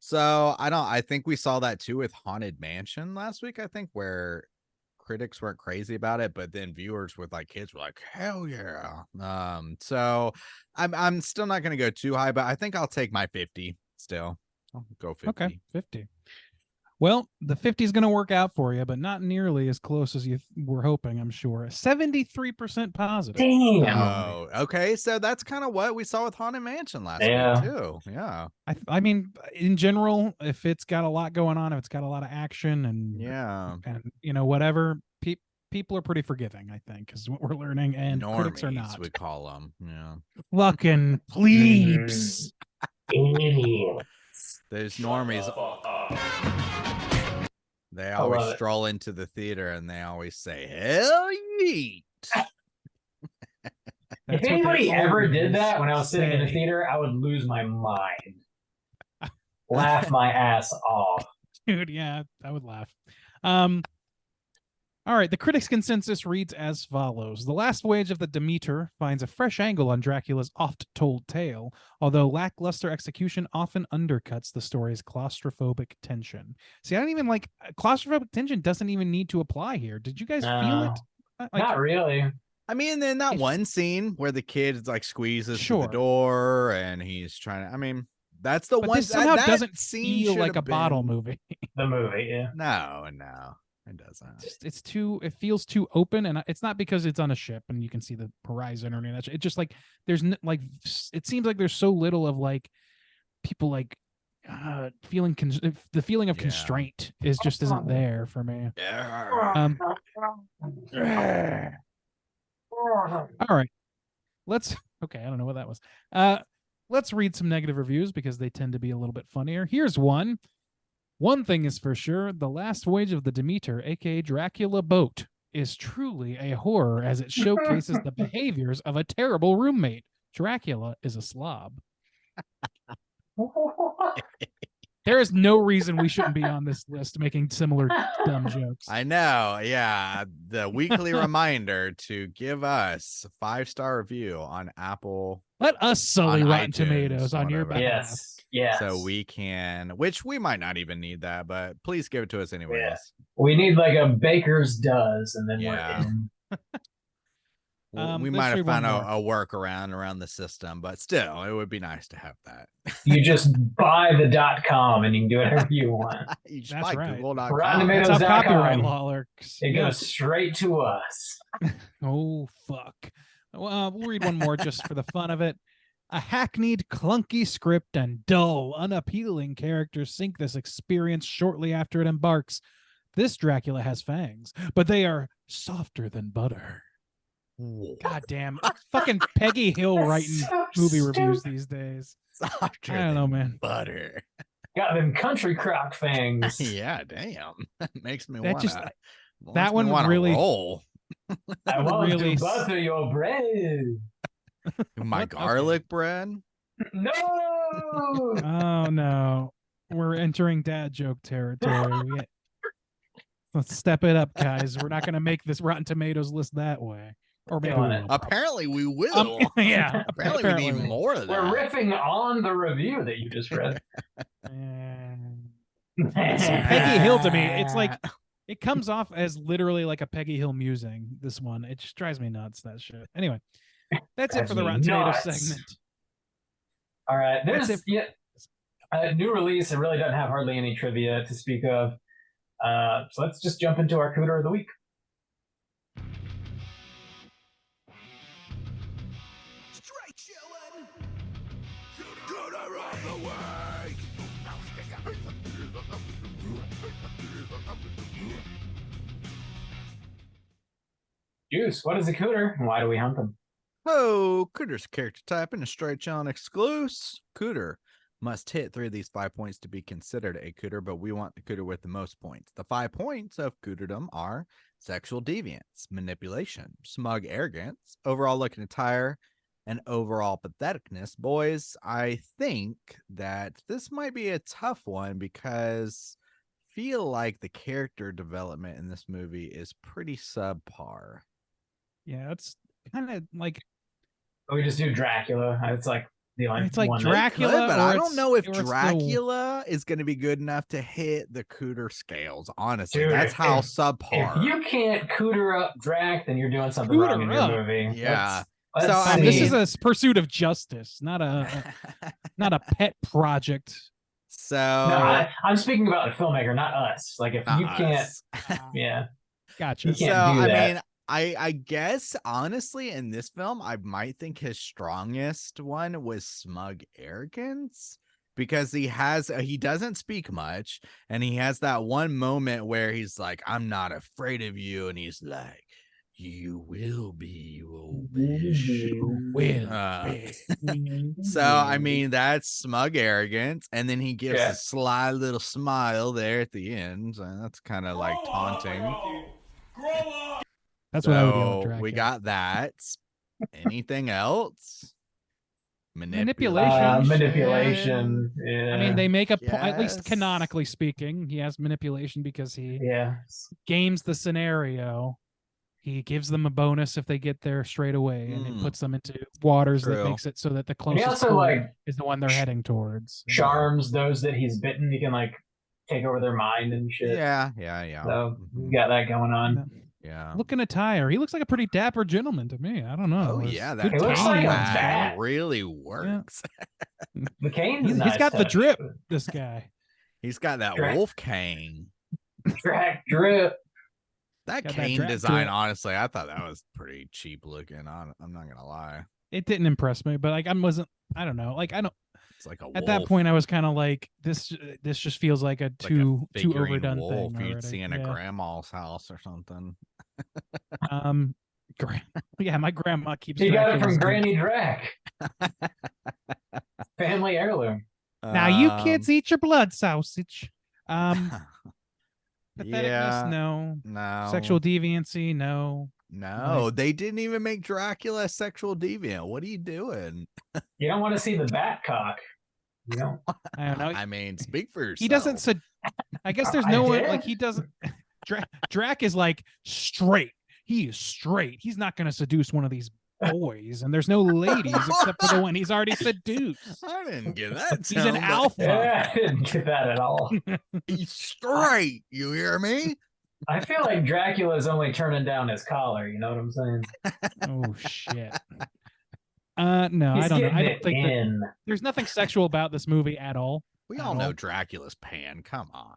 [SPEAKER 5] So I think we saw that too with Haunted Mansion last week, I think, where critics weren't crazy about it, but then viewers with like kids were like, hell yeah. So I'm still not gonna go too high, but I think I'll take my 50 still. I'll go 50.
[SPEAKER 4] Okay, 50. Well, the 50 is going to work out for you, but not nearly as close as you were hoping, I'm sure. 73% positive.
[SPEAKER 2] Damn.
[SPEAKER 5] Oh, okay. So that's kind of what we saw with Haunted Mansion last
[SPEAKER 2] Yeah.
[SPEAKER 5] week too. Yeah.
[SPEAKER 4] I mean, in general, if it's got a lot going on, if it's got a lot of action and
[SPEAKER 5] Yeah.
[SPEAKER 4] and whatever, people are pretty forgiving, I think, is what we're learning, and critics are
[SPEAKER 5] Normies,
[SPEAKER 4] not.
[SPEAKER 5] we call them. Yeah.
[SPEAKER 4] Fucking plebes.
[SPEAKER 2] Idiot.
[SPEAKER 5] Those normies, they
[SPEAKER 2] I
[SPEAKER 5] always
[SPEAKER 2] love it.
[SPEAKER 5] stroll into the theater and they always say, hell yeet.
[SPEAKER 2] If
[SPEAKER 4] That's what they
[SPEAKER 2] anybody ever did
[SPEAKER 4] always
[SPEAKER 2] that when I was sitting in the
[SPEAKER 4] say.
[SPEAKER 2] theater, I would lose my mind. Laugh my ass off.
[SPEAKER 4] Dude, yeah, I would laugh. All right, the critics' consensus reads as follows. The Last Voyage of the Demeter finds a fresh angle on Dracula's oft-told tale, although lackluster execution often undercuts the story's claustrophobic tension. See, I don't even like claustrophobic tension doesn't even need to apply here. Did you guys feel it? Like,
[SPEAKER 2] Not really.
[SPEAKER 5] I mean, then that
[SPEAKER 4] If-
[SPEAKER 5] one scene where the kid like squeezes to
[SPEAKER 4] Sure.
[SPEAKER 5] the door and he's trying to, I mean, that's the
[SPEAKER 4] but
[SPEAKER 5] one
[SPEAKER 4] this somehow
[SPEAKER 5] that
[SPEAKER 4] doesn't
[SPEAKER 5] scene
[SPEAKER 4] feel
[SPEAKER 5] should
[SPEAKER 4] like a
[SPEAKER 5] have
[SPEAKER 4] bottle
[SPEAKER 5] been-
[SPEAKER 4] movie.
[SPEAKER 2] The movie, yeah.
[SPEAKER 5] No, it doesn't.
[SPEAKER 4] It's too. It feels too open, and it's not because it's on a ship and you can see the horizon or anything. It's just like there's like it seems like there's so little of like people like feeling the feeling of
[SPEAKER 5] Yeah.
[SPEAKER 4] constraint is just isn't there for me.
[SPEAKER 5] Yeah.
[SPEAKER 4] All right, let's. Okay, I don't know what that was. Let's read some negative reviews because they tend to be a little bit funnier. Here's one. One thing is for sure, The Last Voyage of the Demeter, aka Dracula Boat, is truly a horror as it showcases the behaviors of a terrible roommate. Dracula is a slob. There is no reason we shouldn't be on this list making similar dumb jokes.
[SPEAKER 5] I know. Yeah. The weekly reminder to give us a 5-star review on Apple.
[SPEAKER 4] Let us sully
[SPEAKER 5] on
[SPEAKER 4] Rotten
[SPEAKER 5] iTunes,
[SPEAKER 4] Tomatoes on your
[SPEAKER 5] whatever.
[SPEAKER 4] behalf.
[SPEAKER 2] Yes.
[SPEAKER 5] So we can, which we might not even need that, but please give it to us anyways.
[SPEAKER 2] Yeah. We need like a baker's does, and then
[SPEAKER 5] Yeah.
[SPEAKER 2] we're in.
[SPEAKER 5] We
[SPEAKER 4] let's
[SPEAKER 5] might have
[SPEAKER 4] read one
[SPEAKER 5] found a
[SPEAKER 4] more.
[SPEAKER 5] workaround around the system, but still, it would be nice to have that.
[SPEAKER 2] You just buy the .com and you can do whatever you want.
[SPEAKER 5] You just
[SPEAKER 4] That's
[SPEAKER 5] buy
[SPEAKER 4] right.
[SPEAKER 5] Google.com.
[SPEAKER 2] Rotten
[SPEAKER 4] That's how
[SPEAKER 2] Tomatoes.com.
[SPEAKER 4] copyright law works.
[SPEAKER 2] It
[SPEAKER 4] Yeah.
[SPEAKER 2] goes straight to us.
[SPEAKER 4] Oh, fuck. Well, we'll read one more just for the fun of it. A hackneyed, clunky script and dull, unappealing characters sink this experience shortly after it embarks. This Dracula has fangs, but they are softer than butter. God damn. Fucking Peggy Hill writing
[SPEAKER 2] So
[SPEAKER 4] movie reviews
[SPEAKER 2] stupid.
[SPEAKER 4] these days.
[SPEAKER 5] Softer
[SPEAKER 4] I don't know,
[SPEAKER 5] than
[SPEAKER 4] man.
[SPEAKER 5] butter.
[SPEAKER 2] Got them country crock fangs.
[SPEAKER 5] Yeah, damn. That makes me
[SPEAKER 4] That
[SPEAKER 5] want
[SPEAKER 4] just-
[SPEAKER 5] to.
[SPEAKER 4] that one really-
[SPEAKER 5] roll.
[SPEAKER 2] I want
[SPEAKER 4] Really
[SPEAKER 2] to butter your bread.
[SPEAKER 5] My
[SPEAKER 4] What? Okay.
[SPEAKER 5] garlic bread.
[SPEAKER 2] No.
[SPEAKER 4] Oh, no. We're entering dad joke territory. Let's step it up, guys. We're not going to make this Rotten Tomatoes list that way. Or maybe we
[SPEAKER 2] Killing it.
[SPEAKER 4] will.
[SPEAKER 5] Apparently, we will.
[SPEAKER 4] Yeah.
[SPEAKER 5] Apparently, we need
[SPEAKER 4] we will.
[SPEAKER 5] more of that.
[SPEAKER 2] We're riffing on the review that you just read.
[SPEAKER 4] See, Peggy Hill to me, it's like it comes off as literally like a Peggy Hill musing. This one, it just drives me nuts. That shit. Anyway, that's it
[SPEAKER 2] Drives
[SPEAKER 4] for the
[SPEAKER 2] me
[SPEAKER 4] Rotten Tomatoes
[SPEAKER 2] nuts.
[SPEAKER 4] segment.
[SPEAKER 2] All right,
[SPEAKER 4] That's
[SPEAKER 2] there's a new release. It really doesn't have hardly any trivia to speak of. So let's just jump into our Cooter of the Week.
[SPEAKER 1] Straight chillin'. Cooter of the week.
[SPEAKER 2] Juice, what is a Cooter and why do we hunt them?
[SPEAKER 5] Oh, Cooter's character type in a straight challenge exclusive. Cooter must hit 3 of these 5 points to be considered a cooter, but we want the cooter with the most points. The 5 points of cooterdom are sexual deviance, manipulation, smug arrogance, overall looking attire, and overall patheticness. Boys, I think that this might be a tough one because I feel like the character development in this movie is pretty subpar.
[SPEAKER 4] Yeah, it's kind of like
[SPEAKER 2] We just do Dracula. It's like the only
[SPEAKER 4] it's like
[SPEAKER 2] one
[SPEAKER 4] Dracula,
[SPEAKER 5] Could, but
[SPEAKER 4] or
[SPEAKER 5] I don't
[SPEAKER 4] it's-
[SPEAKER 5] know if
[SPEAKER 4] or it's the-
[SPEAKER 5] Dracula is going to be good enough to hit the cooter scales. Honestly,
[SPEAKER 2] Dude,
[SPEAKER 5] that's how
[SPEAKER 2] if
[SPEAKER 5] subpar.
[SPEAKER 2] you can't cooter up Drac, then you're doing something wrong in
[SPEAKER 4] Cooter
[SPEAKER 2] your
[SPEAKER 4] up?
[SPEAKER 2] movie.
[SPEAKER 5] Yeah.
[SPEAKER 2] Let's
[SPEAKER 5] So, I
[SPEAKER 2] see.
[SPEAKER 4] This is
[SPEAKER 5] mean-
[SPEAKER 4] a pursuit of justice, not a pet project.
[SPEAKER 5] So
[SPEAKER 2] No, I'm speaking about the filmmaker, not us. Like if
[SPEAKER 5] not
[SPEAKER 2] you can't,
[SPEAKER 5] us.
[SPEAKER 2] yeah,
[SPEAKER 4] Gotcha.
[SPEAKER 2] You
[SPEAKER 5] So
[SPEAKER 2] can't do
[SPEAKER 5] I
[SPEAKER 2] that.
[SPEAKER 5] mean, I guess honestly in this film, I might think his strongest one was smug arrogance because he doesn't speak much, and he has that one moment where he's like, "I'm not afraid of you," and he's like, "You will be, you old bitch." So I mean, that's smug arrogance, and then he gives
[SPEAKER 2] Yeah.
[SPEAKER 5] a sly little smile there at the end. So that's kind of like taunting.
[SPEAKER 4] That's what I would yell at
[SPEAKER 5] So
[SPEAKER 4] Dracula.
[SPEAKER 5] we got that. Anything else?
[SPEAKER 4] Manipulation.
[SPEAKER 2] manipulation. Yeah.
[SPEAKER 4] I mean, they make a point, at least
[SPEAKER 5] Yes.
[SPEAKER 4] canonically speaking, he has manipulation because he
[SPEAKER 2] yeah.
[SPEAKER 4] games the scenario. He gives them a bonus if they get there straight away, and it
[SPEAKER 5] Mm.
[SPEAKER 4] puts them into waters that
[SPEAKER 5] True.
[SPEAKER 4] makes it so that the
[SPEAKER 2] He
[SPEAKER 4] closest
[SPEAKER 2] also
[SPEAKER 4] point
[SPEAKER 2] like
[SPEAKER 4] is the one they're heading towards.
[SPEAKER 2] charms those that he's bitten. He can like take over their mind and shit.
[SPEAKER 5] Yeah.
[SPEAKER 2] So
[SPEAKER 5] Mhm.
[SPEAKER 2] we got that going on.
[SPEAKER 5] Yeah.
[SPEAKER 4] Looking attire, he looks like a pretty dapper gentleman to me. I don't know.
[SPEAKER 5] Oh
[SPEAKER 4] His
[SPEAKER 5] yeah,
[SPEAKER 4] good
[SPEAKER 5] that
[SPEAKER 2] He looks
[SPEAKER 4] cane
[SPEAKER 2] like a
[SPEAKER 4] and
[SPEAKER 5] hat
[SPEAKER 2] bat.
[SPEAKER 5] really works.
[SPEAKER 2] The cane's
[SPEAKER 4] He's
[SPEAKER 2] a nice
[SPEAKER 4] got the
[SPEAKER 2] touch.
[SPEAKER 4] drip. This guy.
[SPEAKER 5] He's got that
[SPEAKER 2] Drac-
[SPEAKER 5] wolf cane.
[SPEAKER 2] Drac drip.
[SPEAKER 5] That
[SPEAKER 4] Got that
[SPEAKER 5] cane
[SPEAKER 4] Drac
[SPEAKER 5] design,
[SPEAKER 4] drip.
[SPEAKER 5] honestly, I thought that was pretty cheap looking. I'm not gonna lie.
[SPEAKER 4] It didn't impress me, but like I don't know. Like I don't.
[SPEAKER 5] It's like a
[SPEAKER 4] At that
[SPEAKER 5] wolf,
[SPEAKER 4] point, I was kind of like, this just feels like a
[SPEAKER 5] like
[SPEAKER 4] too
[SPEAKER 5] figurine
[SPEAKER 4] overdone
[SPEAKER 5] wolf
[SPEAKER 4] thing
[SPEAKER 5] you'd
[SPEAKER 4] already.
[SPEAKER 5] see in a
[SPEAKER 4] Yeah.
[SPEAKER 5] grandma's house or something.
[SPEAKER 4] Yeah, my grandma keeps.
[SPEAKER 2] He got it
[SPEAKER 4] Dracula's
[SPEAKER 2] from
[SPEAKER 4] drip.
[SPEAKER 2] Granny Drac. Family heirloom.
[SPEAKER 4] Now you kids eat your blood sausage. Patheticness,
[SPEAKER 5] yeah,
[SPEAKER 4] no.
[SPEAKER 5] no,
[SPEAKER 4] Sexual deviancy, no.
[SPEAKER 5] no. They didn't even make Dracula a sexual deviant. What are you doing?
[SPEAKER 2] You don't want to see the bat cock. You know.
[SPEAKER 4] I don't know.
[SPEAKER 5] I mean, speak for yourself.
[SPEAKER 4] He doesn't. I guess there's
[SPEAKER 2] I
[SPEAKER 4] no one
[SPEAKER 2] did.
[SPEAKER 4] like he doesn't. Drac is like straight. He is straight. He's not going to seduce one of these boys, and there's no ladies except for the one he's already seduced.
[SPEAKER 5] I didn't get that.
[SPEAKER 4] He's an
[SPEAKER 5] Tom, but
[SPEAKER 4] alpha.
[SPEAKER 2] Yeah, I didn't get that at all.
[SPEAKER 5] He's straight. You hear me?
[SPEAKER 2] I feel like Dracula's only turning down his collar. You know what I'm saying?
[SPEAKER 4] Oh shit. No,
[SPEAKER 2] He's
[SPEAKER 4] I don't know.
[SPEAKER 2] getting
[SPEAKER 4] I don't
[SPEAKER 2] it
[SPEAKER 4] think that
[SPEAKER 2] in.
[SPEAKER 4] there's nothing sexual about this movie at all.
[SPEAKER 5] We
[SPEAKER 4] At
[SPEAKER 5] all know
[SPEAKER 4] all.
[SPEAKER 5] Dracula's pan. Come on.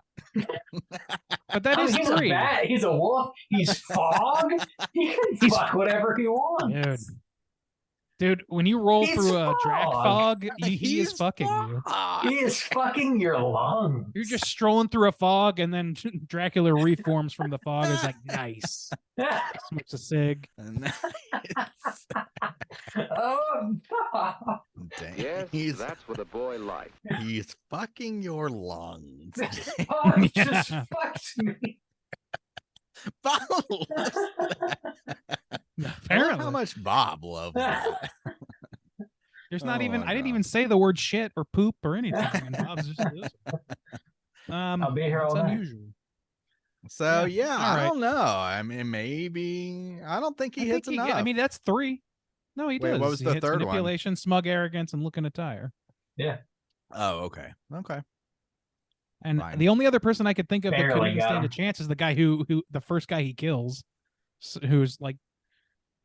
[SPEAKER 4] But that is
[SPEAKER 2] he's
[SPEAKER 4] three.
[SPEAKER 2] a bat. He's a wolf. He's fog. He can fuck whatever he wants.
[SPEAKER 4] Dude, when you roll
[SPEAKER 2] He's
[SPEAKER 4] through a Drac
[SPEAKER 2] fog.
[SPEAKER 4] fog, he is
[SPEAKER 5] He's
[SPEAKER 4] fucking you.
[SPEAKER 5] fine.
[SPEAKER 2] He is fucking your lungs.
[SPEAKER 4] You're just strolling through a fog, and then Dracula reforms from the fog. Is like nice. Smokes a cig.
[SPEAKER 5] Nice.
[SPEAKER 2] Oh,
[SPEAKER 5] Dang.
[SPEAKER 8] Yes,
[SPEAKER 5] he's,
[SPEAKER 8] that's what a boy likes.
[SPEAKER 5] he's fucking your lungs.
[SPEAKER 2] Bob
[SPEAKER 4] Yeah.
[SPEAKER 2] just fucked me.
[SPEAKER 5] Bob
[SPEAKER 4] Apparently,
[SPEAKER 5] how much Bob loves it.
[SPEAKER 4] there's not
[SPEAKER 5] Oh
[SPEAKER 4] even.
[SPEAKER 5] my
[SPEAKER 4] I didn't
[SPEAKER 5] God.
[SPEAKER 4] even say the word shit or poop or anything. And Bob's just
[SPEAKER 2] I'll be here
[SPEAKER 4] it's
[SPEAKER 2] all night.
[SPEAKER 4] unusual.
[SPEAKER 5] So
[SPEAKER 4] Yeah,
[SPEAKER 5] yeah,
[SPEAKER 4] all
[SPEAKER 5] I
[SPEAKER 4] right.
[SPEAKER 5] don't know. I mean, maybe I don't think he
[SPEAKER 4] I
[SPEAKER 5] hits
[SPEAKER 4] think
[SPEAKER 5] enough.
[SPEAKER 4] I mean, that's three. No, he
[SPEAKER 5] Wait,
[SPEAKER 4] does.
[SPEAKER 5] what was
[SPEAKER 4] He
[SPEAKER 5] the
[SPEAKER 4] hits
[SPEAKER 5] third one?
[SPEAKER 4] manipulation, smug arrogance, and looking attire.
[SPEAKER 2] Yeah.
[SPEAKER 5] oh, okay, okay.
[SPEAKER 4] And
[SPEAKER 5] Fine.
[SPEAKER 4] the only other person I could think of that
[SPEAKER 2] Barely
[SPEAKER 4] couldn't even
[SPEAKER 2] got
[SPEAKER 4] stand a
[SPEAKER 2] him.
[SPEAKER 4] chance is the guy who the first guy he kills, who's like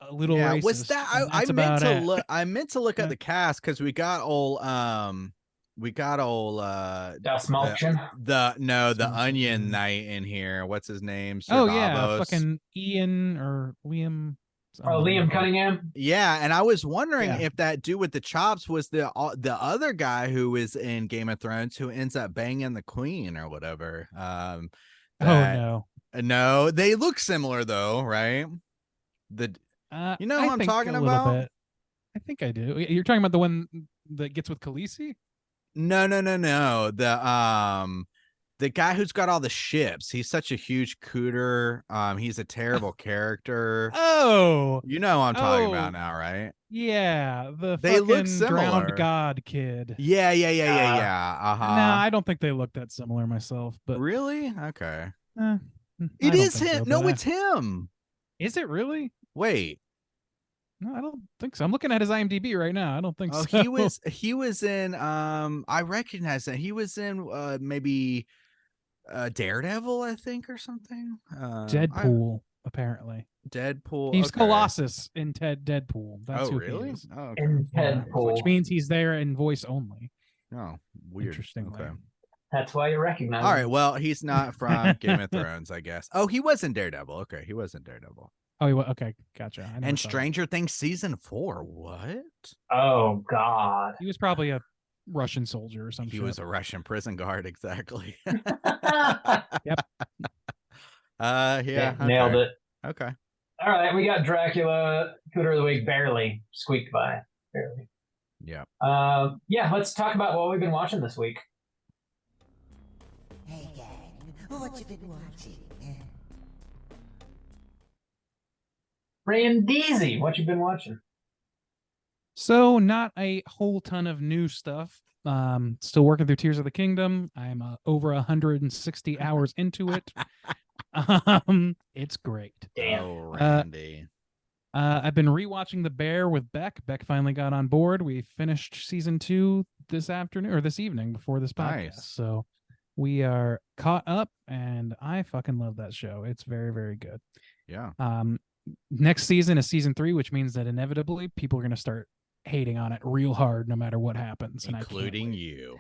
[SPEAKER 4] a little
[SPEAKER 5] Yeah,
[SPEAKER 4] racist.
[SPEAKER 5] was that
[SPEAKER 4] and
[SPEAKER 5] I
[SPEAKER 4] that's
[SPEAKER 5] meant
[SPEAKER 4] about
[SPEAKER 5] to
[SPEAKER 4] it.
[SPEAKER 5] look? I meant to look
[SPEAKER 4] Yeah.
[SPEAKER 5] at the cast because we got old
[SPEAKER 2] Das Malkin.
[SPEAKER 5] the
[SPEAKER 4] Smalkin,
[SPEAKER 5] Onion
[SPEAKER 4] yeah.
[SPEAKER 5] Knight in here. What's his name?
[SPEAKER 4] Oh yeah,
[SPEAKER 5] Servavos.
[SPEAKER 4] fucking Ian or Liam.
[SPEAKER 2] Oh, Liam Cunningham.
[SPEAKER 5] Yeah, and I was wondering
[SPEAKER 4] Yeah.
[SPEAKER 5] if that dude with the chops was the other guy who was in Game of Thrones who ends up banging the queen or whatever.
[SPEAKER 4] Oh
[SPEAKER 5] that-
[SPEAKER 4] no.
[SPEAKER 5] No, they look similar though, right? You know who
[SPEAKER 4] I
[SPEAKER 5] I'm
[SPEAKER 4] think
[SPEAKER 5] talking
[SPEAKER 4] a little
[SPEAKER 5] about?
[SPEAKER 4] bit. I think I do. You're talking about the one that gets with Khaleesi?
[SPEAKER 5] No. The guy who's got all the ships. He's such a huge cooter. He's a terrible character.
[SPEAKER 4] Oh,
[SPEAKER 5] You know what I'm talking about
[SPEAKER 4] Oh.
[SPEAKER 5] now, right?
[SPEAKER 4] yeah, the
[SPEAKER 5] They look
[SPEAKER 4] fucking drowned
[SPEAKER 5] similar.
[SPEAKER 4] god kid.
[SPEAKER 5] Yeah.
[SPEAKER 4] Nah, I don't think they look that similar myself, but
[SPEAKER 5] Really? Okay.
[SPEAKER 4] I
[SPEAKER 5] It
[SPEAKER 4] don't
[SPEAKER 5] is
[SPEAKER 4] think
[SPEAKER 5] him.
[SPEAKER 4] so,
[SPEAKER 5] No,
[SPEAKER 4] but
[SPEAKER 5] it's him.
[SPEAKER 4] is it really?
[SPEAKER 5] Wait.
[SPEAKER 4] No, I don't think so. I'm looking at his IMDb right now. I don't think
[SPEAKER 5] Oh,
[SPEAKER 4] so.
[SPEAKER 5] he was in I recognize that. He was in maybe Daredevil, I think, or something.
[SPEAKER 4] Deadpool, apparently.
[SPEAKER 5] Deadpool.
[SPEAKER 4] He's
[SPEAKER 5] Okay.
[SPEAKER 4] Colossus in Deadpool. That's
[SPEAKER 5] Oh,
[SPEAKER 4] who
[SPEAKER 5] really?
[SPEAKER 4] he is.
[SPEAKER 5] Oh, okay.
[SPEAKER 2] In
[SPEAKER 4] Yeah,
[SPEAKER 2] Deadpool.
[SPEAKER 4] which means he's there in voice only.
[SPEAKER 5] Oh, weird.
[SPEAKER 4] Interestingly.
[SPEAKER 5] Okay.
[SPEAKER 2] That's why you recognize
[SPEAKER 5] All
[SPEAKER 2] him.
[SPEAKER 5] right. Well, he's not from Game of Thrones, I guess. Oh, he was in Daredevil. Okay, he was in Daredevil.
[SPEAKER 4] Oh, okay, gotcha. I never
[SPEAKER 5] And
[SPEAKER 4] saw that.
[SPEAKER 5] Stranger Things season 4. What?
[SPEAKER 2] Oh God.
[SPEAKER 4] He was probably a Russian soldier or something.
[SPEAKER 5] He was a Russian prison guard, exactly.
[SPEAKER 4] Yep.
[SPEAKER 5] Yeah.
[SPEAKER 2] Nailed
[SPEAKER 5] okay.
[SPEAKER 2] it.
[SPEAKER 5] Okay.
[SPEAKER 2] All right, we got Dracula, Cooter of the Week, barely squeaked by, barely.
[SPEAKER 5] Yeah.
[SPEAKER 2] Yeah, let's talk about what we've been watching this week.
[SPEAKER 7] Hey, gang, what you been watching?
[SPEAKER 2] Randeezy, what you been watching?
[SPEAKER 4] So not a whole ton of new stuff. Still working through Tears of the Kingdom. I'm over 160 hours into it. It's great.
[SPEAKER 2] Damn.
[SPEAKER 5] Oh, Randy.
[SPEAKER 4] I've been rewatching The Bear with Beck. Beck finally got on board. We finished season 2 this afternoon or this evening before this podcast.
[SPEAKER 5] Nice.
[SPEAKER 4] So we are caught up, and I fucking love that show. It's very, very good.
[SPEAKER 5] Yeah.
[SPEAKER 4] Next season is season 3, which means that inevitably people are going to start hating on it real hard no matter what happens. And
[SPEAKER 5] Including you.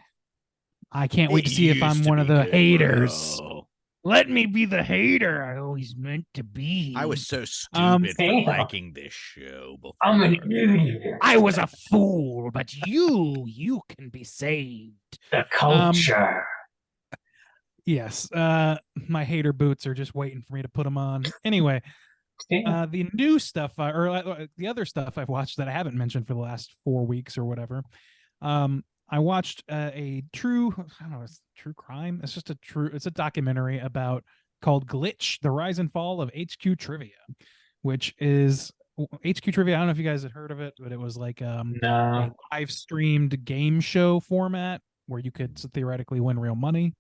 [SPEAKER 4] I can't wait to see if I'm one of the haters. Let me be the hater I always meant to be.
[SPEAKER 5] I was so stupid for
[SPEAKER 2] Damn.
[SPEAKER 5] liking this show before.
[SPEAKER 2] I'm an idiot.
[SPEAKER 4] I was a fool, but you can be saved.
[SPEAKER 2] The culture.
[SPEAKER 4] Yes, my hater boots are just waiting for me to put them on. Anyway,
[SPEAKER 2] Damn.
[SPEAKER 4] the new stuff the other stuff I've watched that I haven't mentioned for the last 4 weeks or whatever. I watched a true crime. It's a documentary called Glitch: The Rise and Fall of HQ Trivia, which is HQ Trivia. I don't know if you guys had heard of it, but it was like a
[SPEAKER 2] No.
[SPEAKER 4] live streamed game show format where you could theoretically win real money,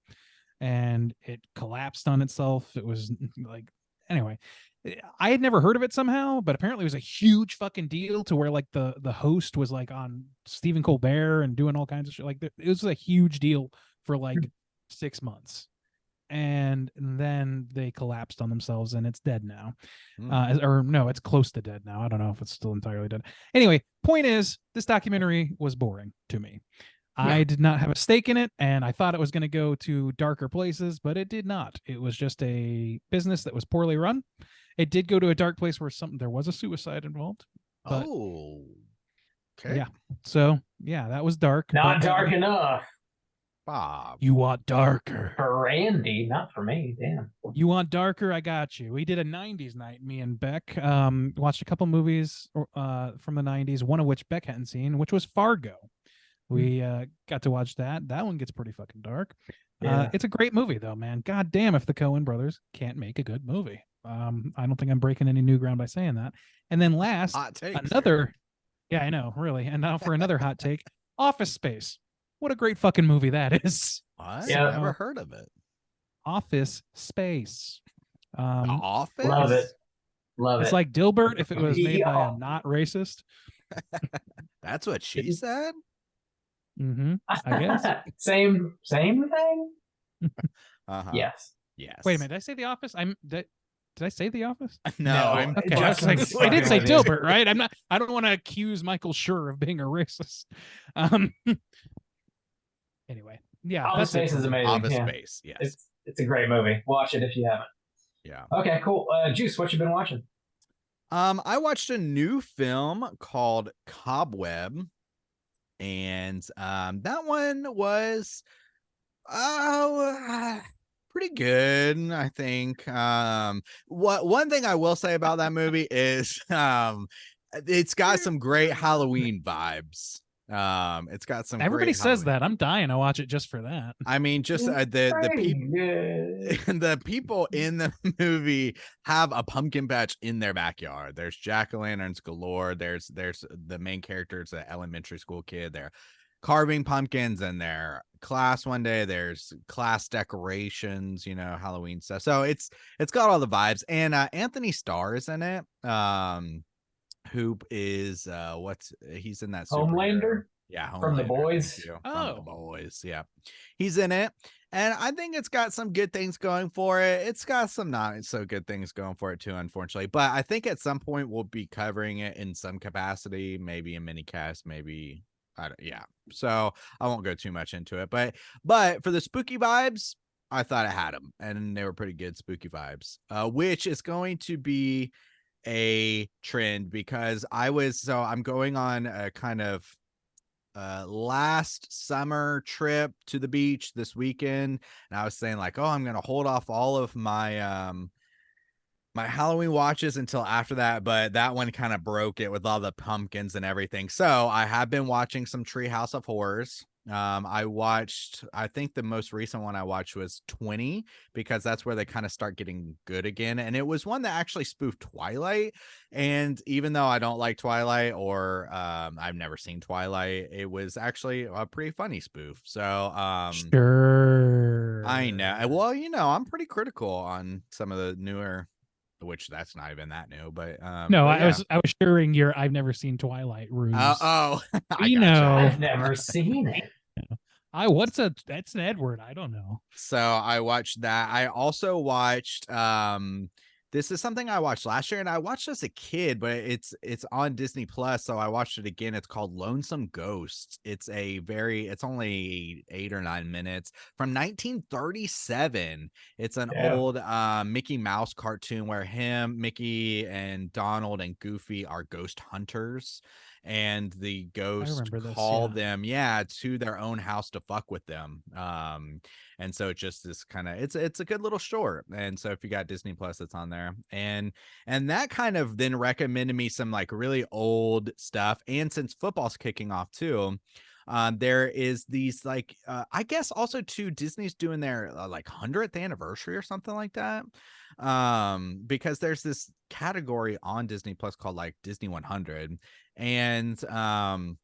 [SPEAKER 4] and it collapsed on itself. It was like, anyway, I had never heard of it somehow, but apparently it was a huge fucking deal to where like the host was like on Stephen Colbert and doing all kinds of shit. Like it was a huge deal for like 6 months, and then they collapsed on themselves, and it's dead now. Or no, it's close to dead now. I don't know if it's still entirely dead. Anyway, point is, this documentary was boring to me. I did not have a stake in it, and I thought it was going to go to darker places, but it did not. It was just a business that was poorly run. It did go to a dark place where there was a suicide involved. But,
[SPEAKER 5] Oh. Okay.
[SPEAKER 4] Yeah. So, yeah, that was dark.
[SPEAKER 2] Not dark enough.
[SPEAKER 5] Bob.
[SPEAKER 4] You want darker.
[SPEAKER 2] For Randy, not for me. Damn.
[SPEAKER 4] You want darker? I got you. We did a 90s night, me and Beck. Watched a couple movies from the 90s, one of which Beck hadn't seen, which was Fargo. We got to watch that. That one gets pretty fucking dark.
[SPEAKER 2] Yeah.
[SPEAKER 4] It's a great movie, though, man. God damn if the Coen brothers can't make a good movie. I don't think I'm breaking any new ground by saying that. And then last,
[SPEAKER 5] Hot takes
[SPEAKER 4] another... Yeah, I know, really. And now for another hot take, Office Space. What a great fucking movie that is.
[SPEAKER 5] What?
[SPEAKER 2] Yeah.
[SPEAKER 5] Never heard of it.
[SPEAKER 4] Office Space.
[SPEAKER 5] The Office?
[SPEAKER 2] Love it. Love
[SPEAKER 4] It's
[SPEAKER 2] it.
[SPEAKER 4] like Dilbert if it was made by
[SPEAKER 2] Yeah.
[SPEAKER 4] a not racist.
[SPEAKER 5] That's what she said?
[SPEAKER 4] Mm-hmm. I guess.
[SPEAKER 2] Same thing?
[SPEAKER 5] Uh-huh.
[SPEAKER 2] Yes.
[SPEAKER 5] Yes.
[SPEAKER 4] Wait a minute. Did I say The Office? Did I say The Office?
[SPEAKER 5] No,
[SPEAKER 2] No.
[SPEAKER 5] I'm
[SPEAKER 4] Okay, I, was like,
[SPEAKER 2] Justin's
[SPEAKER 4] I did say
[SPEAKER 2] fucking with you.
[SPEAKER 4] Dilbert, right? I don't want to accuse Michael Schur of being a racist. Anyway, yeah,
[SPEAKER 2] Office
[SPEAKER 4] that's it.
[SPEAKER 2] Space is amazing.
[SPEAKER 5] Office
[SPEAKER 2] yeah.
[SPEAKER 5] Space. Yes.
[SPEAKER 2] It's a great movie. Watch it if you haven't.
[SPEAKER 5] Yeah.
[SPEAKER 2] Okay, cool. Juice, what you been watching?
[SPEAKER 5] I watched a new film called Cobweb, and that one was pretty good, I think. One thing I will say about that movie is it's got some great Halloween vibes. It's got some
[SPEAKER 4] Everybody
[SPEAKER 5] great
[SPEAKER 4] says
[SPEAKER 5] Halloween.
[SPEAKER 4] that. I'm dying to watch it just for that.
[SPEAKER 5] I mean, just the people.
[SPEAKER 2] Good.
[SPEAKER 5] The people in the movie have a pumpkin patch in their backyard. There's jack-o'-lanterns galore. There's the main character's an elementary school kid. They're carving pumpkins in their class one day. There's class decorations, Halloween stuff. So it's got all the vibes. And Anthony Starr is in it. Who is he's in that superhero.
[SPEAKER 2] Homelander?
[SPEAKER 5] Yeah,
[SPEAKER 2] From The
[SPEAKER 5] Homelander,
[SPEAKER 2] Boys?
[SPEAKER 5] thank you.
[SPEAKER 4] Oh.
[SPEAKER 5] From The Boys, yeah. He's in it. And I think it's got some good things going for it. It's got some not so good things going for it too, unfortunately. But I think at some point we'll be covering it in some capacity, maybe a mini cast, maybe yeah. So I won't go too much into it. But for the spooky vibes, I thought I had them, and they were pretty good spooky vibes. Which is going to be a trend because I'm going on a kind of last summer trip to the beach this weekend, and I was saying like, I'm gonna hold off all of my my Halloween watches until after that, but that one kind of broke it with all the pumpkins and everything. So I have been watching some Treehouse of Horrors. I think the most recent one I watched was 20, because that's where they kind of start getting good again. And it was one that actually spoofed Twilight. And even though I don't like Twilight, or I've never seen Twilight, it was actually a pretty funny spoof. So
[SPEAKER 4] Sure.
[SPEAKER 5] I know. Well, I'm pretty critical on some of the newer, which that's not even that new, but
[SPEAKER 4] No,
[SPEAKER 5] but
[SPEAKER 4] I was sharing your I've never seen Twilight ruse.
[SPEAKER 5] I
[SPEAKER 4] We
[SPEAKER 5] gotcha.
[SPEAKER 4] know.
[SPEAKER 2] I've never seen it.
[SPEAKER 4] That's an Edward. I don't know.
[SPEAKER 5] So I watched that. I also watched this is something I watched last year, and I watched as a kid, but it's on Disney Plus, so I watched it again. It's called Lonesome Ghosts. It's only 8 or 9 minutes from 1937. It's an old Mickey Mouse cartoon where Mickey and Donald and Goofy are ghost hunters, and the ghosts call them to their own house to fuck with them. And so it's just this kind of it's a good little short. And so if you got Disney Plus, it's on there. And that kind of then recommended me some like really old stuff. And since football's kicking off too, there is these like I guess also too, Disney's doing their like 100th anniversary or something like that. Because there's this category on Disney Plus called like Disney 100. And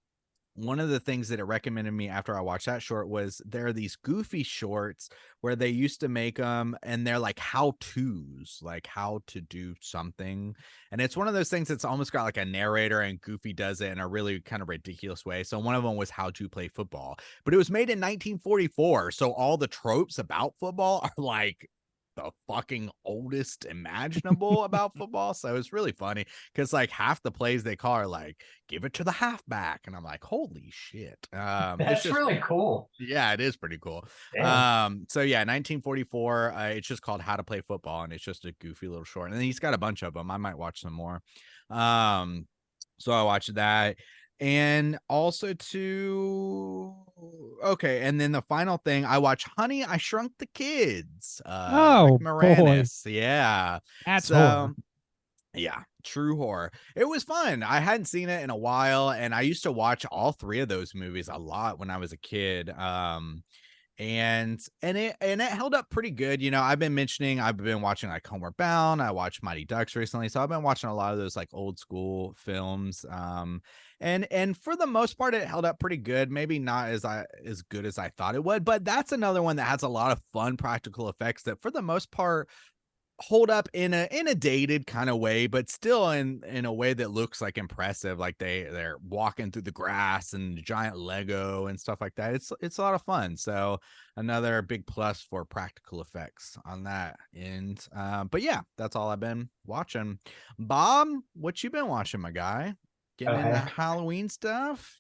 [SPEAKER 5] one of the things that it recommended me after I watched that short was there are these Goofy shorts where they used to make them, and they're like how-tos, like how to do something. And it's one of those things that's almost got like a narrator, and Goofy does it in a really kind of ridiculous way. So one of them was how to play football, but it was made in 1944. So all the tropes about football are like the fucking oldest imaginable about football. So it's really funny because like half the plays they call are like, give it to the halfback, and I'm like, holy shit.
[SPEAKER 2] That's really cool.
[SPEAKER 5] Yeah, it is pretty cool.
[SPEAKER 2] Damn.
[SPEAKER 5] So yeah, 1944. It's just called How to Play Football, and it's just a goofy little short, and then he's got a bunch of them. I might watch some more. So I watched that. And also and then the final thing, I watched Honey, I Shrunk the Kids. Rick Moranis.
[SPEAKER 4] Boy.
[SPEAKER 5] Yeah.
[SPEAKER 4] That's horror.
[SPEAKER 5] Yeah, true horror. It was fun. I hadn't seen it in a while, and I used to watch all 3 of those movies a lot when I was a kid. And it held up pretty good. I've been watching like Homeward Bound. I watched Mighty Ducks recently, so I've been watching a lot of those like old school films. And for the most part, it held up pretty good. Maybe not as good as I thought it would, but that's another one that has a lot of fun practical effects that for the most part hold up in a dated kind of way, but still in a way that looks like impressive. Like they're walking through the grass and giant Lego and stuff like that. It's a lot of fun. So another big plus for practical effects on that. And but yeah, that's all I've been watching. Bob, what you been watching, my guy? Getting into Halloween stuff?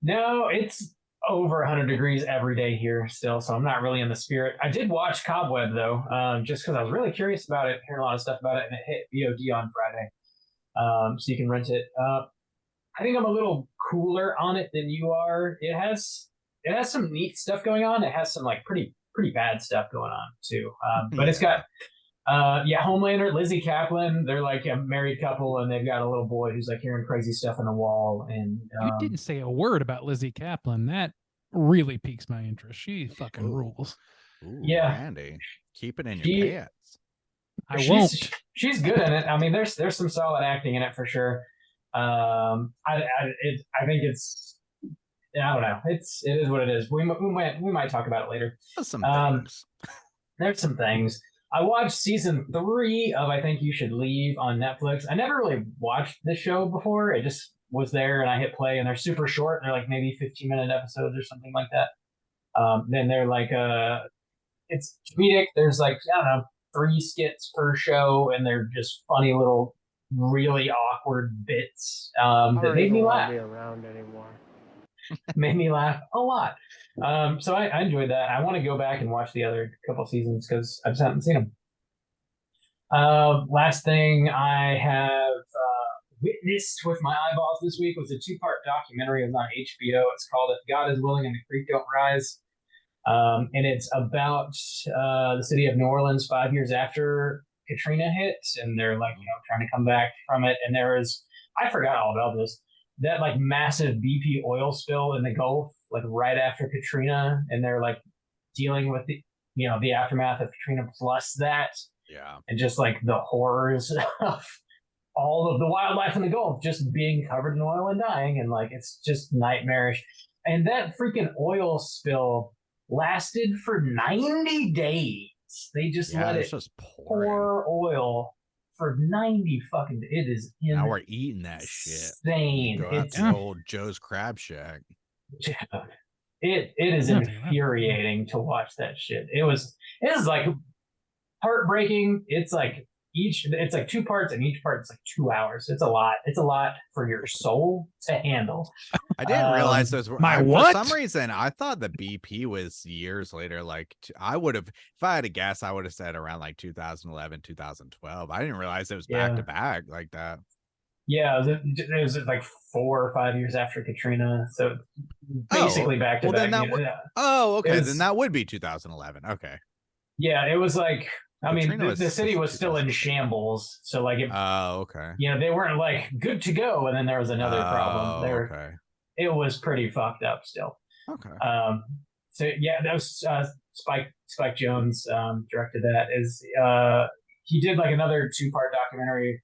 [SPEAKER 2] No, it's over 100 degrees every day here still, so I'm not really in the spirit. I did watch Cobweb though, just because I was really curious about it, hearing a lot of stuff about it, and it hit VOD on Friday, so you can rent it. I think I'm a little cooler on it than you are. It has some neat stuff going on. It has some like pretty bad stuff going on too, but it's got Yeah, Homelander, Lizzie Kaplan, they're like a married couple, and they've got a little boy who's like hearing crazy stuff on the wall. And
[SPEAKER 4] You didn't say a word about Lizzie Kaplan. That really piques my interest. She fucking
[SPEAKER 5] Ooh.
[SPEAKER 4] rules.
[SPEAKER 5] Ooh,
[SPEAKER 2] Yeah.
[SPEAKER 5] Randy, keep it in your
[SPEAKER 2] She-
[SPEAKER 5] pants.
[SPEAKER 4] I
[SPEAKER 2] she's
[SPEAKER 4] won't.
[SPEAKER 2] she's good in it. I mean, there's some solid acting in it for sure. I think it's I don't know. It is what it is. We might talk about it later.
[SPEAKER 5] Some
[SPEAKER 2] Um,
[SPEAKER 5] things.
[SPEAKER 2] there's some things. I watched season 3 of I Think You Should Leave on Netflix. I never really watched the show before. It just was there and I hit play and they're super short. They're like maybe 15-minute episodes or something like that. Then they're like it's comedic. There's like, I don't know, 3 skits per show and they're just funny little, really awkward bits
[SPEAKER 3] I
[SPEAKER 2] that
[SPEAKER 3] don't
[SPEAKER 2] made
[SPEAKER 3] even
[SPEAKER 2] me
[SPEAKER 3] want
[SPEAKER 2] laugh.
[SPEAKER 3] to be around anymore.
[SPEAKER 2] Made me laugh a lot. So I enjoyed that. I want to go back and watch the other couple seasons because I just haven't seen them. Last thing I have witnessed with my eyeballs this week was a 2-part documentary. It's on HBO. It's called If God Is Willing and the Creek Don't Rise. And it's about the city of New Orleans 5 years after Katrina hit, and they're like, trying to come back from it. And there was, I forgot all about this, that like massive BP oil spill in the Gulf, like right after Katrina, and they're like dealing with the aftermath of Katrina plus that,
[SPEAKER 5] Yeah.
[SPEAKER 2] and just like the horrors of all of the wildlife in the Gulf just being covered in oil and dying, and like it's just nightmarish. And that freaking oil spill lasted for 90 days. They just
[SPEAKER 5] Yeah,
[SPEAKER 2] let
[SPEAKER 5] it's
[SPEAKER 2] it
[SPEAKER 5] just pouring.
[SPEAKER 2] pour oil for 90 fucking. It is
[SPEAKER 5] Now we're eating that shit.
[SPEAKER 2] insane.
[SPEAKER 5] Go out
[SPEAKER 2] It's
[SPEAKER 5] to old Joe's Crab Shack.
[SPEAKER 2] it is
[SPEAKER 4] Yeah, dude,
[SPEAKER 2] infuriating to watch that shit. It is like heartbreaking. It's like it's like 2 parts, and each part's like 2 hours. It's a lot. It's a lot for your soul to handle.
[SPEAKER 5] I didn't realize those were
[SPEAKER 4] my
[SPEAKER 5] For
[SPEAKER 4] what?
[SPEAKER 5] some reason, I thought the BP was years later. Like I would have, if I had to guess, I would have said around like 2011, 2012. I didn't realize it was back to back like that.
[SPEAKER 2] Yeah, it was like 4 or 5 years after Katrina, so basically back to
[SPEAKER 5] Well, then
[SPEAKER 2] back.
[SPEAKER 5] oh, okay.
[SPEAKER 2] was-
[SPEAKER 5] Then that would be 2011. Okay.
[SPEAKER 2] Yeah, it was like, I mean,
[SPEAKER 5] Katrina
[SPEAKER 2] the city was still in
[SPEAKER 5] 2006.
[SPEAKER 2] shambles, so like
[SPEAKER 5] Oh, okay.
[SPEAKER 2] they weren't like good to go, and then there was another problem.
[SPEAKER 5] Okay.
[SPEAKER 2] It was pretty fucked up still.
[SPEAKER 5] Okay.
[SPEAKER 2] So yeah, that was Spike Jones directed that. He did like another 2-part documentary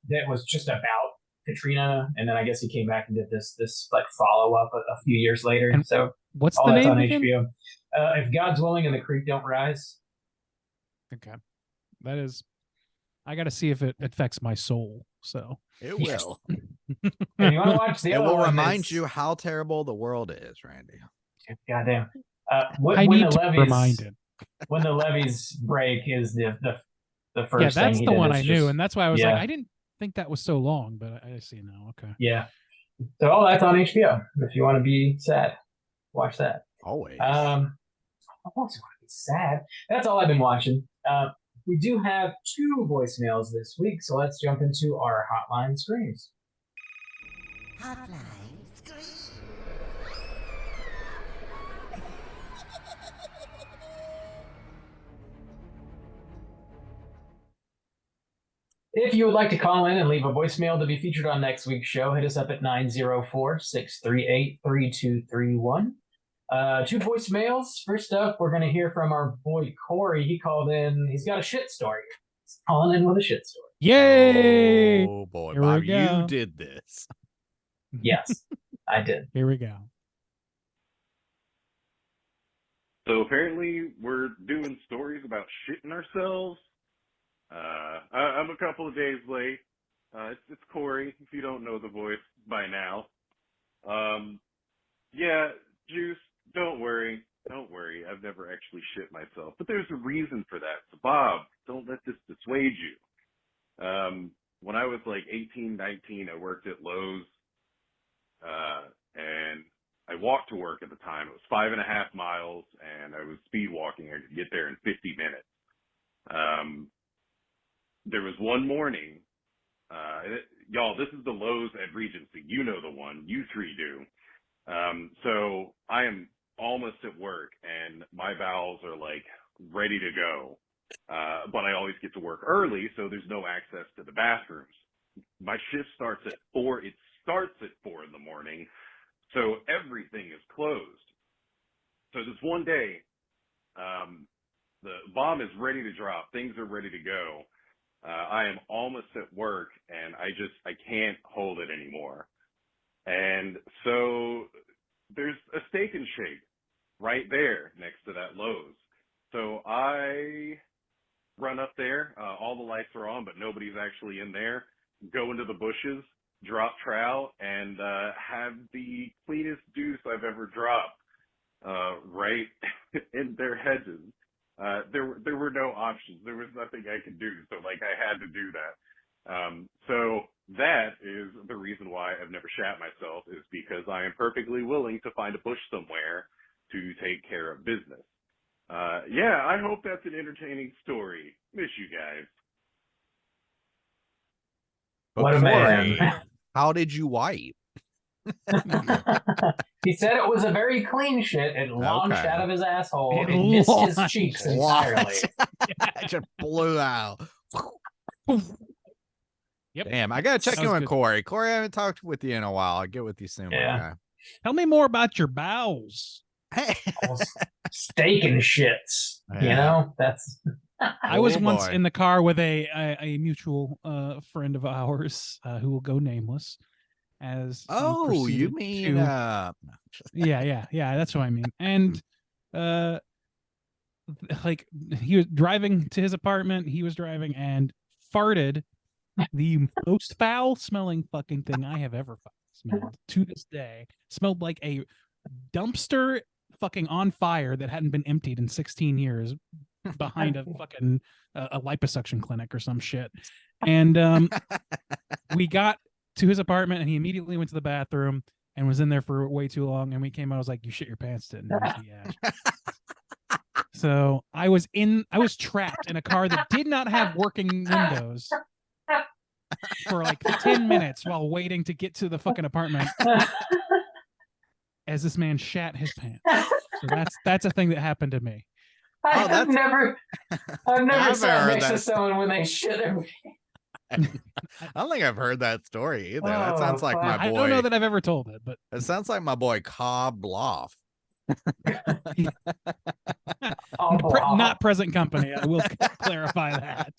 [SPEAKER 2] that was just about Katrina, and then I guess he came back and did this like follow up a few years later.
[SPEAKER 4] And
[SPEAKER 2] so
[SPEAKER 4] what's
[SPEAKER 2] all
[SPEAKER 4] the
[SPEAKER 2] that's
[SPEAKER 4] name
[SPEAKER 2] on
[SPEAKER 4] again?
[SPEAKER 2] HBO. If God's Willing and the Creek Don't Rise.
[SPEAKER 4] Okay, that is. I got to see if it affects my soul. So
[SPEAKER 5] It
[SPEAKER 2] Yes.
[SPEAKER 5] will.
[SPEAKER 2] And you want to watch the
[SPEAKER 5] It
[SPEAKER 2] other
[SPEAKER 5] will
[SPEAKER 2] one?
[SPEAKER 5] remind you how terrible the world is, Randy.
[SPEAKER 2] Goddamn.
[SPEAKER 4] I
[SPEAKER 2] When
[SPEAKER 4] need
[SPEAKER 2] the
[SPEAKER 4] to be
[SPEAKER 2] levees
[SPEAKER 4] reminded.
[SPEAKER 2] when the levees break is the
[SPEAKER 4] Yeah,
[SPEAKER 2] first thing
[SPEAKER 4] that's
[SPEAKER 2] he
[SPEAKER 4] the
[SPEAKER 2] did.
[SPEAKER 4] one
[SPEAKER 2] It's
[SPEAKER 4] I knew,
[SPEAKER 2] just-
[SPEAKER 4] and that's why I was
[SPEAKER 2] yeah.
[SPEAKER 4] like, I didn't think that was so long, but I see now. Okay.
[SPEAKER 2] Yeah. So all that's on HBO. If you want to be sad, watch that.
[SPEAKER 5] Always.
[SPEAKER 2] I also want to be sad. That's all I've been watching. We do have 2 voicemails this week, so let's jump into our hotline screams.
[SPEAKER 7] Hotline scream.
[SPEAKER 2] If you would like to call in and leave a voicemail to be featured on next week's show, hit us up at 904-638-3231. 2 voicemails. First up, we're going to hear from our boy Corey. He called in. He's got a shit story. He's calling in with a shit story.
[SPEAKER 4] Yay!
[SPEAKER 5] Oh boy,
[SPEAKER 4] Here we
[SPEAKER 5] Bob,
[SPEAKER 4] go.
[SPEAKER 5] you did this.
[SPEAKER 2] Yes, I did.
[SPEAKER 4] Here we go.
[SPEAKER 8] So apparently we're doing stories about shitting ourselves. I'm a couple of days late. It's Corey, if you don't know the voice by now. Yeah, Juice, don't worry. Don't worry. I've never actually shit myself. But there's a reason for that. So Bob, don't let this dissuade you. When I was like 18, 19, I worked at Lowe's. And I walked to work at the time. It was 5.5 miles, and I was speed walking. I could get there in 50 minutes. There was one morning, y'all, this is the Lowe's at Regency. You know the one. You 3 do. So I am almost at work, and my bowels are like ready to go. but I always get to work early, so there's no access to the bathrooms. My shift starts at 4. It starts at 4 in the morning, so everything is closed. So this one day, the bomb is ready to drop. Things are ready to go. I am almost at work, and I can't hold it anymore. And so there's a Steak and Shake right there next to that Lowe's. So I run up there. All the lights are on, but nobody's actually in there. Go into the bushes, drop trowel, and have the cleanest deuce I've ever dropped right in their hedges. There were no options. There was nothing I could do, so like I had to do that. So that is the reason why I've never shat myself, is because I am perfectly willing to find a bush somewhere to take care of business. Yeah, I hope that's an entertaining story. Miss you guys.
[SPEAKER 5] But
[SPEAKER 2] What a
[SPEAKER 5] Corey,
[SPEAKER 2] man.
[SPEAKER 5] how did you wipe?
[SPEAKER 2] He said it was a very clean shit. It launched
[SPEAKER 5] Okay.
[SPEAKER 2] out of his asshole.
[SPEAKER 4] It
[SPEAKER 2] It missed his
[SPEAKER 4] launched.
[SPEAKER 2] cheeks entirely.
[SPEAKER 5] I just blew out.
[SPEAKER 4] Yep.
[SPEAKER 5] Damn, I gotta check
[SPEAKER 4] That
[SPEAKER 5] in
[SPEAKER 4] was
[SPEAKER 5] with
[SPEAKER 4] good.
[SPEAKER 5] Corey. Corey, I haven't talked with you in a while. I'll get with you soon,
[SPEAKER 2] Yeah.
[SPEAKER 4] Tell me more about your bowels.
[SPEAKER 5] my guy.
[SPEAKER 2] Steak and shits. You
[SPEAKER 5] Yeah.
[SPEAKER 2] know, that's.
[SPEAKER 4] I was
[SPEAKER 5] Oh,
[SPEAKER 4] once
[SPEAKER 5] boy.
[SPEAKER 4] in the car with a mutual friend of ours who will go nameless. As he
[SPEAKER 5] Oh, you
[SPEAKER 4] proceeded
[SPEAKER 5] mean
[SPEAKER 4] to- yeah, that's what I mean. And like he was driving to his apartment, he was driving and farted the most foul smelling fucking thing I have ever smelled to this day. Smelled like a dumpster fucking on fire that hadn't been emptied in 16 years behind a fucking a liposuction clinic or some shit. And we got to his apartment and he immediately went to the bathroom and was in there for way too long. And we came out, I was like, you shit your pants, didn't you? Yeah. So I was trapped in a car that did not have working windows for like 10 minutes while waiting to get to the fucking apartment as this man shat his pants. So that's a thing that happened to me.
[SPEAKER 2] I've never
[SPEAKER 5] I've
[SPEAKER 2] sat
[SPEAKER 5] heard
[SPEAKER 2] next to
[SPEAKER 5] that.
[SPEAKER 2] someone when they shit their.
[SPEAKER 5] I don't think I've heard that story either. That
[SPEAKER 2] Oh,
[SPEAKER 5] sounds like
[SPEAKER 2] fuck.
[SPEAKER 5] my
[SPEAKER 4] I
[SPEAKER 5] boy.
[SPEAKER 4] don't know that I've ever told it, but
[SPEAKER 5] It sounds like my boy Cobb Loff.
[SPEAKER 4] not present company. I will clarify that.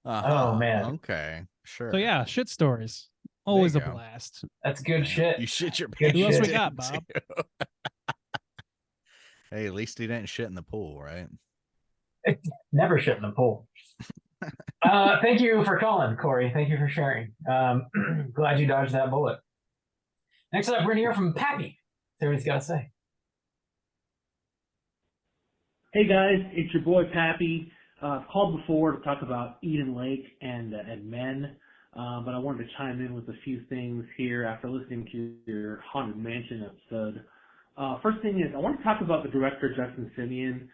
[SPEAKER 5] Uh-huh.
[SPEAKER 2] Oh, man.
[SPEAKER 5] Okay, sure.
[SPEAKER 4] So yeah, shit stories. Always a
[SPEAKER 5] go.
[SPEAKER 4] blast.
[SPEAKER 2] That's good shit.
[SPEAKER 5] You shit your
[SPEAKER 2] Good
[SPEAKER 5] pants.
[SPEAKER 4] Who else we
[SPEAKER 2] shit.
[SPEAKER 4] got, Bob?
[SPEAKER 5] Hey, at least he didn't shit in the pool, right?
[SPEAKER 2] Never shit in the pool. Thank you for calling, Corey. Thank you for sharing. Glad you dodged that bullet. Next up, we're going to hear from Pappy. See what he's got to say.
[SPEAKER 6] Hey guys, it's your boy Pappy. I've called before to talk about Eden Lake and Men, but I wanted to chime in with a few things here after listening to your Haunted Mansion episode. First thing is, I want to talk about the director, Justin Simeon.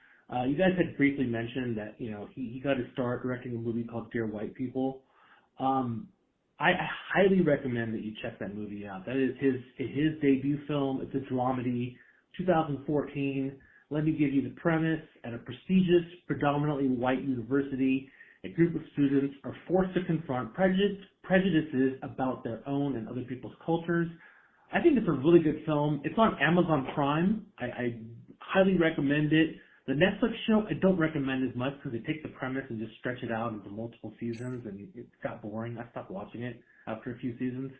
[SPEAKER 6] You guys had briefly mentioned that, you know, he got to start directing a movie called Dear White People. I highly recommend that you check that movie out. That is his debut film. It's a dramedy, 2014. Let me give you the premise. At a prestigious, predominantly white university, a group of students are forced to confront prejudices about their own and other people's cultures. I think it's a really good film. It's on Amazon Prime. I highly recommend it. The Netflix show, I don't recommend as much because they take the premise and just stretch it out into multiple seasons, and it got boring. I stopped watching it after a few seasons.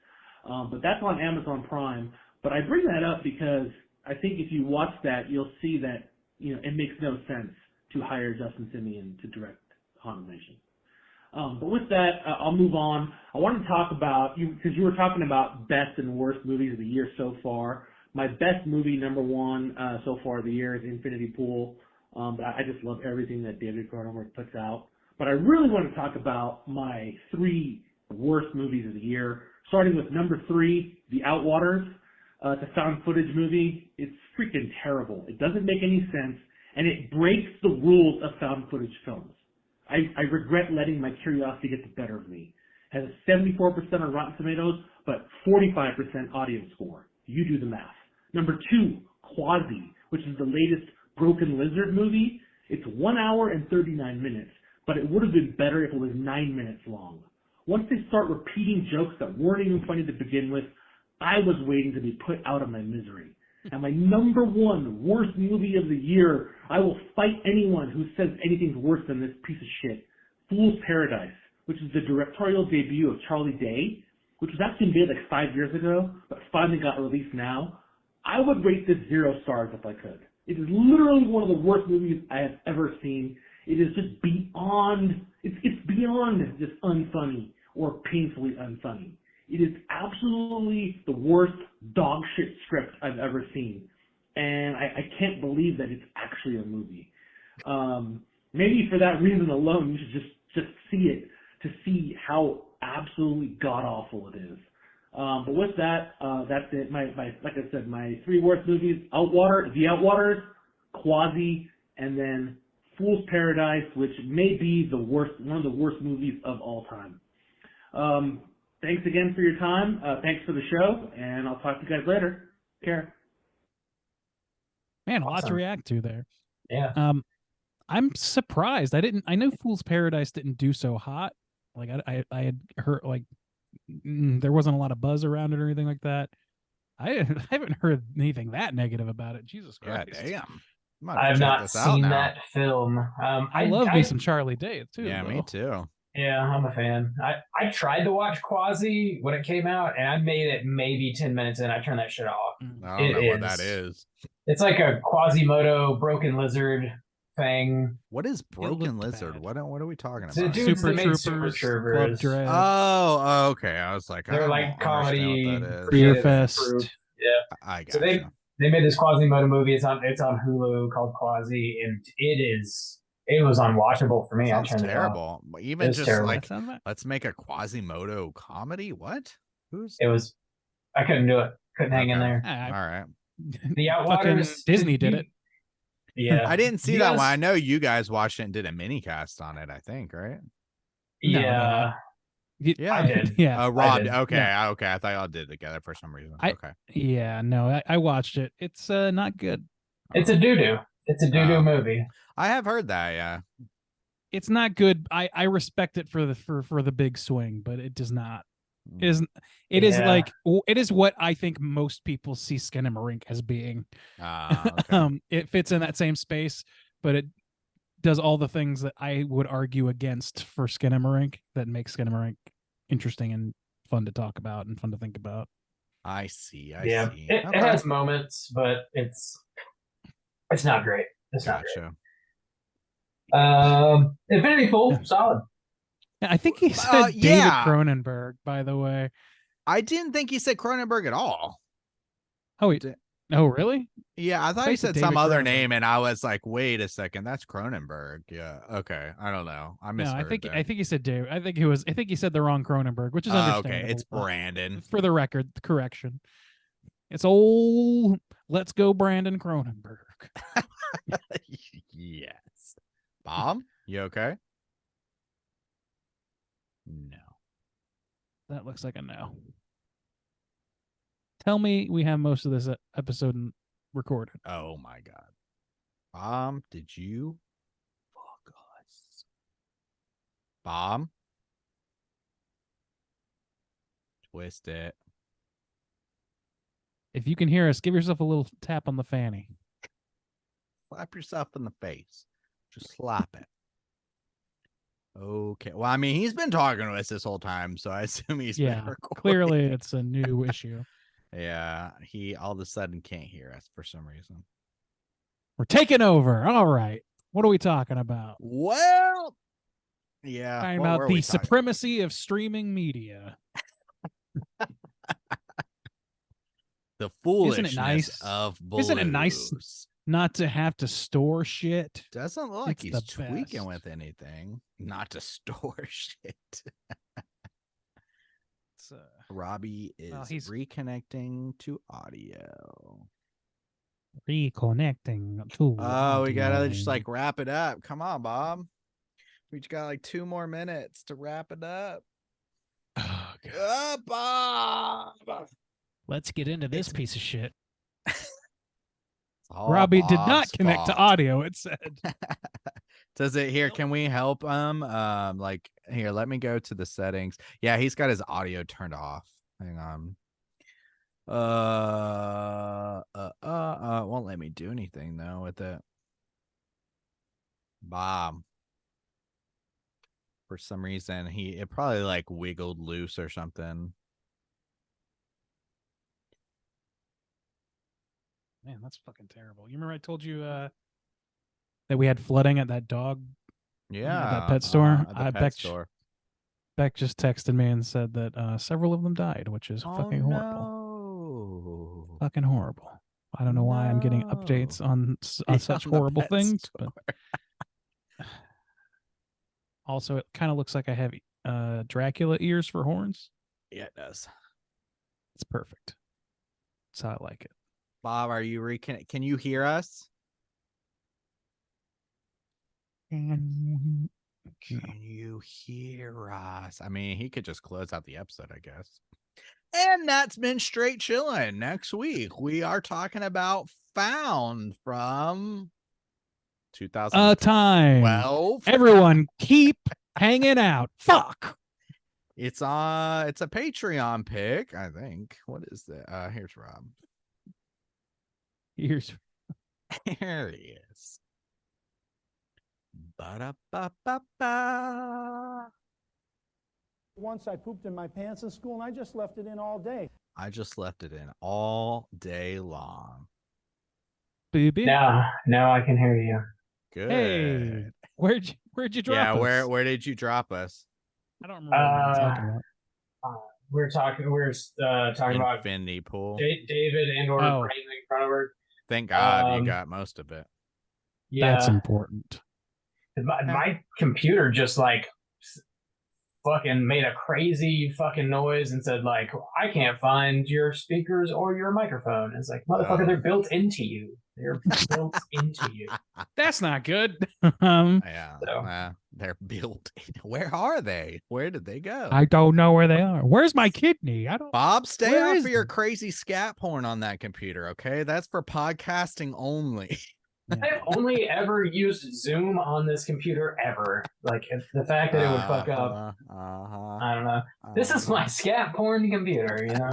[SPEAKER 6] But that's on Amazon Prime. But I bring that up because I think if you watch that, you'll see that, you know, it makes no sense to hire Justin Simeon to direct Haunted Mansion. But with that, I'll move on. I want to talk about, because you were talking about best and worst movies of the year so far. My best movie, number one so far of the year, is Infinity Pool. I just love everything that David Cronenberg puts out. But I really want to talk about my three worst movies of the year, starting with number 3, The Outwaters. It's a found footage movie. It's freaking terrible. It doesn't make any sense, and it breaks the rules of found footage films. I regret letting my curiosity get the better of me. It has a 74% on Rotten Tomatoes, but 45% audience score. You do the math. Number 2, Quasi, which is the latest Broken Lizard movie. It's 1 hour and 39 minutes, but it would have been better if it was 9 minutes long. Once they start repeating jokes that weren't even funny to begin with, I was waiting to be put out of my misery. And my number one worst movie of the year, I will fight anyone who says anything's worse than this piece of shit, Fool's Paradise, which is the directorial debut of Charlie Day, which was actually made like 5 years ago, but finally got released now. I would rate this 0 stars if I could. It is literally one of the worst movies I have ever seen. It is just beyond, it's beyond just unfunny or painfully unfunny. It is absolutely the worst dog shit script I've ever seen. And I can't believe that it's actually a movie. Maybe for that reason alone, you should just see it to see how absolutely god-awful it is. But with that, that's it. My like I said, my 3 worst movies: The Outwaters, Quasi, and then Fool's Paradise, which may be one of the worst movies of all time. Thanks again for your time. Thanks for the show, and I'll talk to you guys later. Take care.
[SPEAKER 4] Man, a lot to
[SPEAKER 2] Awesome.
[SPEAKER 4] react to there.
[SPEAKER 2] Yeah.
[SPEAKER 4] I'm surprised. I know Fool's Paradise didn't do so hot. Like I had heard like there wasn't a lot of buzz around it or anything like that. I haven't heard anything that negative about it. Jesus
[SPEAKER 5] Yeah,
[SPEAKER 4] Christ.
[SPEAKER 5] damn.
[SPEAKER 2] I've not seen that film.
[SPEAKER 4] I love me some Charlie Day too.
[SPEAKER 5] Yeah,
[SPEAKER 4] though.
[SPEAKER 5] me too.
[SPEAKER 2] Yeah, I'm a fan. I tried to watch Quasi when it came out, and I made it maybe 10 minutes in. I turned that shit off.
[SPEAKER 5] I don't know what that is.
[SPEAKER 2] It's like a Quasimodo broken lizard thing.
[SPEAKER 5] What is Broken
[SPEAKER 4] looked
[SPEAKER 5] Lizard?
[SPEAKER 4] bad.
[SPEAKER 5] What are we talking
[SPEAKER 2] The
[SPEAKER 5] about?
[SPEAKER 2] dudes
[SPEAKER 4] Super
[SPEAKER 2] that made
[SPEAKER 4] Troopers,
[SPEAKER 2] Super
[SPEAKER 4] Club
[SPEAKER 2] Troopers.
[SPEAKER 4] Dread,
[SPEAKER 5] Oh, okay. I was like, I
[SPEAKER 2] They're
[SPEAKER 5] don't
[SPEAKER 2] like comedy.
[SPEAKER 5] understand what that is.
[SPEAKER 4] Fear
[SPEAKER 2] creative
[SPEAKER 4] Fest.
[SPEAKER 2] group. Yeah.
[SPEAKER 5] I
[SPEAKER 2] So
[SPEAKER 5] gotcha.
[SPEAKER 2] they made this Quasimodo movie. It's on Hulu called Quasi, and it was unwatchable for me. I
[SPEAKER 5] Sounds
[SPEAKER 2] turned
[SPEAKER 5] terrible. Even
[SPEAKER 2] It's
[SPEAKER 5] just
[SPEAKER 2] terrible.
[SPEAKER 5] like,
[SPEAKER 4] That sounds bad.
[SPEAKER 5] let's make a Quasimodo comedy. What? Who's?
[SPEAKER 2] it off. I couldn't do it. Couldn't hang in
[SPEAKER 5] Okay.
[SPEAKER 2] there.
[SPEAKER 4] Ah,
[SPEAKER 5] All right.
[SPEAKER 2] The
[SPEAKER 4] fucking
[SPEAKER 2] Outwaters.
[SPEAKER 4] Disney did it.
[SPEAKER 2] Yeah.
[SPEAKER 5] I didn't see
[SPEAKER 2] You
[SPEAKER 5] that
[SPEAKER 2] guys-
[SPEAKER 5] one. I know you guys watched it and did a mini cast on it. I think, right?
[SPEAKER 4] No,
[SPEAKER 2] Yeah.
[SPEAKER 5] Yeah,
[SPEAKER 2] I did.
[SPEAKER 4] Yeah.
[SPEAKER 5] Rob.
[SPEAKER 2] did.
[SPEAKER 5] Okay, okay. I thought y'all did it together for some reason. Okay.
[SPEAKER 4] Yeah, no, I watched it. It's not good.
[SPEAKER 2] It's a doo-doo. It's a doo-doo
[SPEAKER 5] Oh.
[SPEAKER 2] movie.
[SPEAKER 5] I have heard that. Yeah.
[SPEAKER 4] It's not good. I respect it for the big swing, but it does not. It is
[SPEAKER 2] Yeah.
[SPEAKER 4] like it is what I think most people see Skinamarink as being.
[SPEAKER 5] Okay.
[SPEAKER 4] It fits in that same space, but it does all the things that I would argue against for Skinamarink that makes Skinamarink interesting and fun to talk about and fun to think about.
[SPEAKER 5] I see. I
[SPEAKER 2] Yeah.
[SPEAKER 5] see.
[SPEAKER 2] It has moments, but it's not great. It's not great.
[SPEAKER 5] Gotcha.
[SPEAKER 2] Infinity Pool, solid.
[SPEAKER 4] I think he said David
[SPEAKER 5] yeah.
[SPEAKER 4] Cronenberg, by the way.
[SPEAKER 5] I didn't think he said Cronenberg at all.
[SPEAKER 4] Oh, oh, really?
[SPEAKER 5] Yeah, I thought he
[SPEAKER 4] He said
[SPEAKER 5] said some
[SPEAKER 4] David
[SPEAKER 5] other
[SPEAKER 4] Cronenberg.
[SPEAKER 5] name, and I was like, "Wait a second, that's Cronenberg." Yeah, okay, I don't know. I
[SPEAKER 4] No,
[SPEAKER 5] misheard.
[SPEAKER 4] I think he said David. I think he said the wrong Cronenberg, which is
[SPEAKER 5] Oh,
[SPEAKER 4] understandable.
[SPEAKER 5] okay, it's
[SPEAKER 4] but
[SPEAKER 5] Brandon.
[SPEAKER 4] For the record, the correction. It's old. Let's go, Brandon Cronenberg.
[SPEAKER 5] Yes. Bob, you okay? No.
[SPEAKER 4] That looks like a no. Tell me we have most of this episode recorded.
[SPEAKER 5] Oh my God. Did you fuck us? Bob? Twist it.
[SPEAKER 4] If you can hear us, give yourself a little tap on the fanny.
[SPEAKER 5] Slap yourself in the face. Just slap it. Okay. Well, I mean, he's been talking to us this whole time, so I assume he's been
[SPEAKER 4] Yeah,
[SPEAKER 5] recording.
[SPEAKER 4] clearly it's a new issue.
[SPEAKER 5] Yeah, he all of a sudden can't hear us for some reason.
[SPEAKER 4] We're taking over. All right. What are we talking about?
[SPEAKER 5] Well, yeah.
[SPEAKER 4] Talking
[SPEAKER 5] what were
[SPEAKER 4] about
[SPEAKER 5] we
[SPEAKER 4] the
[SPEAKER 5] talking about?
[SPEAKER 4] supremacy of streaming media.
[SPEAKER 5] The foolishness
[SPEAKER 4] nice?
[SPEAKER 5] of blues.
[SPEAKER 4] Isn't it nice not to have to store shit?
[SPEAKER 5] Doesn't look like
[SPEAKER 4] It's
[SPEAKER 5] he's
[SPEAKER 4] the
[SPEAKER 5] tweaking
[SPEAKER 4] best.
[SPEAKER 5] with anything. Not to store shit.
[SPEAKER 4] It's,
[SPEAKER 5] Robbie is
[SPEAKER 4] Well, he's-
[SPEAKER 5] reconnecting to audio.
[SPEAKER 4] reconnecting to
[SPEAKER 5] Oh, we gotta
[SPEAKER 4] audio.
[SPEAKER 5] just like wrap it up. Come on, Bob. We just got like 2 more minutes to wrap it up.
[SPEAKER 4] Oh, God.
[SPEAKER 5] Bob.
[SPEAKER 4] Let's get into this piece of shit.
[SPEAKER 5] It's all
[SPEAKER 4] Robbie did not
[SPEAKER 5] Bob's
[SPEAKER 4] connect to
[SPEAKER 5] fault.
[SPEAKER 4] audio. It said.
[SPEAKER 5] Does it here? Can we help him? Like here, let me go to the settings. Yeah, he's got his audio turned off. Hang on. Won't let me do anything though with it. Bob. For some reason, it probably like wiggled loose or something.
[SPEAKER 4] Man, that's fucking terrible. You remember I told you that we had flooding at that dog,
[SPEAKER 5] Yeah,
[SPEAKER 4] that pet store?
[SPEAKER 5] at the pet store.
[SPEAKER 4] Beck just texted me and said that several of them died, which is fucking horrible.
[SPEAKER 5] No.
[SPEAKER 4] Fucking horrible. I don't know why I'm getting updates on such
[SPEAKER 5] the
[SPEAKER 4] horrible
[SPEAKER 5] pet
[SPEAKER 4] things,
[SPEAKER 5] store.
[SPEAKER 4] but also it kind of looks like I have Dracula ears for horns.
[SPEAKER 5] Yeah, it does.
[SPEAKER 4] It's perfect. That's how I like it.
[SPEAKER 5] Bob, are you can you hear us? Can you hear us? I mean, he could just close out the episode, I guess. And that's been Straight Chillin'. Next week, we are talking about Found from 2012.
[SPEAKER 4] Time. Everyone keep hanging out. Fuck.
[SPEAKER 5] It's a Patreon pick, I think. What is that? Here's Rob.
[SPEAKER 4] Here
[SPEAKER 5] he is. Ba-da-ba-ba-ba.
[SPEAKER 9] Once I pooped in my pants in school and I just left it in all day.
[SPEAKER 5] I just left it in all day long.
[SPEAKER 4] Baby.
[SPEAKER 2] Now I can hear you.
[SPEAKER 5] Good.
[SPEAKER 4] Hey, where'd you drop us?
[SPEAKER 5] Yeah, where did you drop us?
[SPEAKER 4] I don't remember what we were talking about.
[SPEAKER 2] We were talking about
[SPEAKER 5] Infinity Pool.
[SPEAKER 2] David and or Raymond Cronenberg.
[SPEAKER 5] Thank God you got most of it.
[SPEAKER 2] Yeah,
[SPEAKER 4] that's important.
[SPEAKER 2] My computer just like fucking made a crazy fucking noise and said like, I can't find your speakers or your microphone. It's like, motherfucker, they're built into you. They're built into you.
[SPEAKER 4] That's not good.
[SPEAKER 5] Yeah, they're built. Where are they? Where did they go?
[SPEAKER 4] I don't know where they are. Where's my kidney? I don't.
[SPEAKER 5] Bob, stay
[SPEAKER 4] Where
[SPEAKER 5] off
[SPEAKER 4] is
[SPEAKER 5] of your
[SPEAKER 4] it?
[SPEAKER 5] crazy scat porn on that computer, okay? That's for podcasting only.
[SPEAKER 2] I've only ever used Zoom on this computer ever. Like the fact that it would fuck up. I don't know. This is my scat porn computer, you know.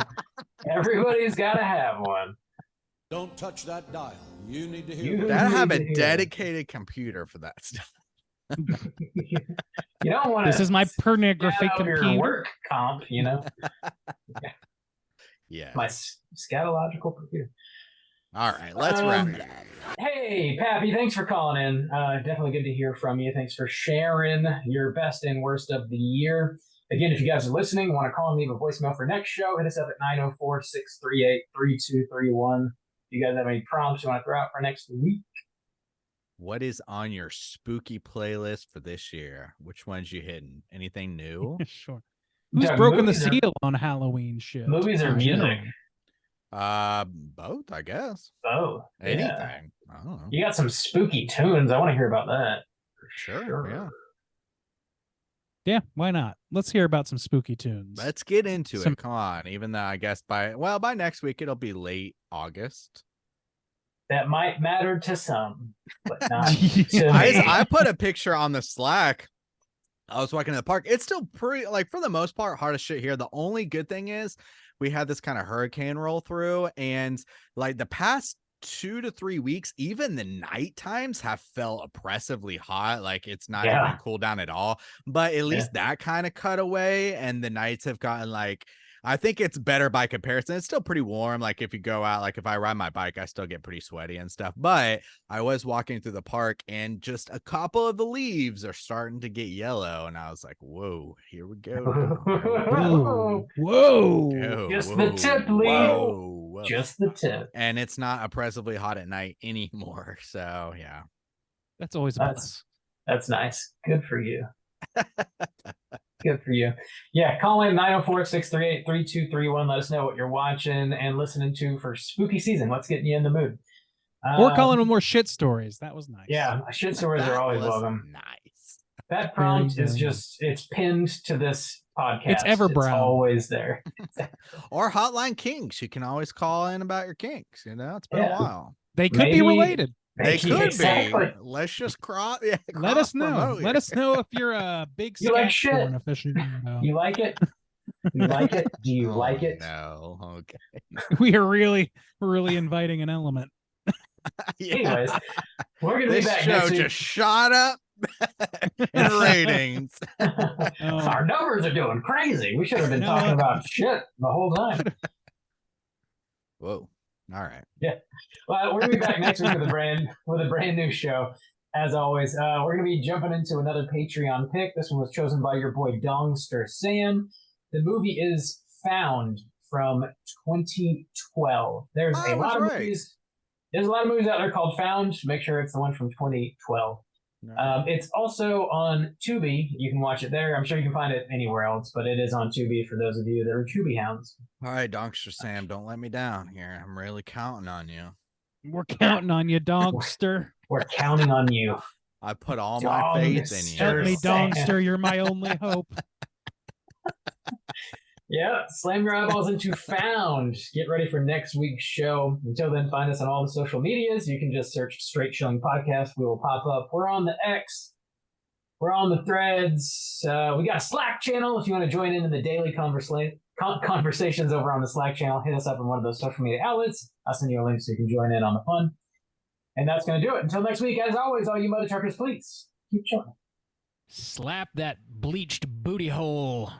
[SPEAKER 2] Everybody's got to have one.
[SPEAKER 10] Don't touch that dial. You need to hear.
[SPEAKER 5] Gotta have a dedicated computer for that stuff.
[SPEAKER 2] You don't want to.
[SPEAKER 4] This is my pornographic computer.
[SPEAKER 2] Your work comp, you know.
[SPEAKER 5] Yeah.
[SPEAKER 2] My scatological computer.
[SPEAKER 5] All right, let's wrap it up.
[SPEAKER 2] Hey, Pappy, thanks for calling in. Definitely good to hear from you. Thanks for sharing your best and worst of the year. Again, if you guys are listening, want to call and leave a voicemail for next show, hit us up at 904-638-3231. If you guys have any prompts you want to throw out for next week?
[SPEAKER 5] What is on your spooky playlist for this year? Which ones you hitting? Anything new?
[SPEAKER 4] Sure. Who's broken the seal on Halloween shit?
[SPEAKER 2] Movies or music?
[SPEAKER 5] Both, I guess.
[SPEAKER 2] Both.
[SPEAKER 5] Anything.
[SPEAKER 2] Yeah.
[SPEAKER 5] I don't know.
[SPEAKER 2] You got some spooky tunes. I want to hear about that.
[SPEAKER 5] Sure. Yeah.
[SPEAKER 4] Yeah, why not? Let's hear about some spooky tunes.
[SPEAKER 5] Let's get into it. Come on. Even though I guess by next week it'll be late August.
[SPEAKER 2] That might matter to some, but not to me.
[SPEAKER 5] I put a picture on the Slack. I was walking in the park. It's still pretty, like, for the most part, hard as shit here. The only good thing is we had this kind of hurricane roll through, and like the past 2 to 3 weeks, even the night times have felt oppressively hot. Like it's not even cooled down at all, but at least that kind of cut away, and the nights have gotten like, I think it's better by comparison. It's still pretty warm. Like if you go out, like if I ride my bike, I still get pretty sweaty and stuff, but I was walking through the park and just a couple of the leaves are starting to get yellow. And I was like, whoa, here we go.
[SPEAKER 4] Whoa.
[SPEAKER 2] Just the tip, Lee.
[SPEAKER 5] Whoa.
[SPEAKER 2] Just the tip.
[SPEAKER 5] And it's not oppressively hot at night anymore. So yeah.
[SPEAKER 4] That's always a plus.
[SPEAKER 2] That's nice. Good for you. Good for you. Yeah, call in 904-638-3231. Let us know what you're watching and listening to for spooky season. Let's get you in the mood.
[SPEAKER 4] Or call in with more shit stories. That was nice.
[SPEAKER 2] Yeah, shit stories are always welcome.
[SPEAKER 5] Nice.
[SPEAKER 2] That prompt is just, it's pinned to this podcast.
[SPEAKER 4] It's Everbrown.
[SPEAKER 2] It's always there.
[SPEAKER 5] Or Hotline Kinks. You can always call in about your kinks. You know, it's been a while.
[SPEAKER 4] They could be
[SPEAKER 2] Maybe-
[SPEAKER 4] related.
[SPEAKER 5] They could
[SPEAKER 2] exactly.
[SPEAKER 5] be. Let's just cross. Yeah,
[SPEAKER 4] Let us know.
[SPEAKER 5] cross-promote
[SPEAKER 4] Let
[SPEAKER 5] here.
[SPEAKER 4] us know if you're a big
[SPEAKER 2] You like
[SPEAKER 4] scat
[SPEAKER 2] shit?
[SPEAKER 4] porn aficionado.
[SPEAKER 2] You like it? You like it? Do you
[SPEAKER 5] Oh,
[SPEAKER 2] like it?
[SPEAKER 5] No. Okay.
[SPEAKER 4] We're really inviting an element.
[SPEAKER 5] Yeah.
[SPEAKER 2] Anyways, we're gonna be
[SPEAKER 5] This
[SPEAKER 2] back
[SPEAKER 5] show
[SPEAKER 2] next week.
[SPEAKER 5] just shot up in ratings.
[SPEAKER 2] Our numbers are doing crazy. We should have been
[SPEAKER 4] No,
[SPEAKER 2] talking about shit the whole time.
[SPEAKER 5] Whoa. All right.
[SPEAKER 2] Yeah. Well, we're gonna be back next week with a brand new show. As always, we're gonna be jumping into another Patreon pick. This one was chosen by your boy Dongster Sam. The movie is Found from 2012. There's
[SPEAKER 5] I
[SPEAKER 2] a
[SPEAKER 5] was
[SPEAKER 2] lot of
[SPEAKER 5] right.
[SPEAKER 2] movies. There's a lot of movies out there called Found. Make sure it's the one from 2012. It's also on Tubi. You can watch it there. I'm sure you can find it anywhere else, but it is on Tubi for those of you that are Tubi hounds.
[SPEAKER 5] All right, Donkster Sam, don't let me down here. I'm really counting on you.
[SPEAKER 4] We're counting on you, Dongster.
[SPEAKER 2] We're counting on you.
[SPEAKER 5] I put all my faith in you.
[SPEAKER 4] Help me,
[SPEAKER 2] Sam.
[SPEAKER 4] Dongster. You're my only hope.
[SPEAKER 2] Yeah, slam your eyeballs into Found. Get ready for next week's show. Until then, find us on all the social medias. You can just search Straight Shilling Podcast. We will pop up. We're on the X. We're on the Threads. We got a Slack channel if you want to join in the daily conversations over on the Slack channel. Hit us up on one of those social media outlets. I'll send you a link so you can join in on the fun. And that's going to do it. Until next week, as always, all you mother truckers, please keep chilling.
[SPEAKER 11] Slap that bleached booty hole.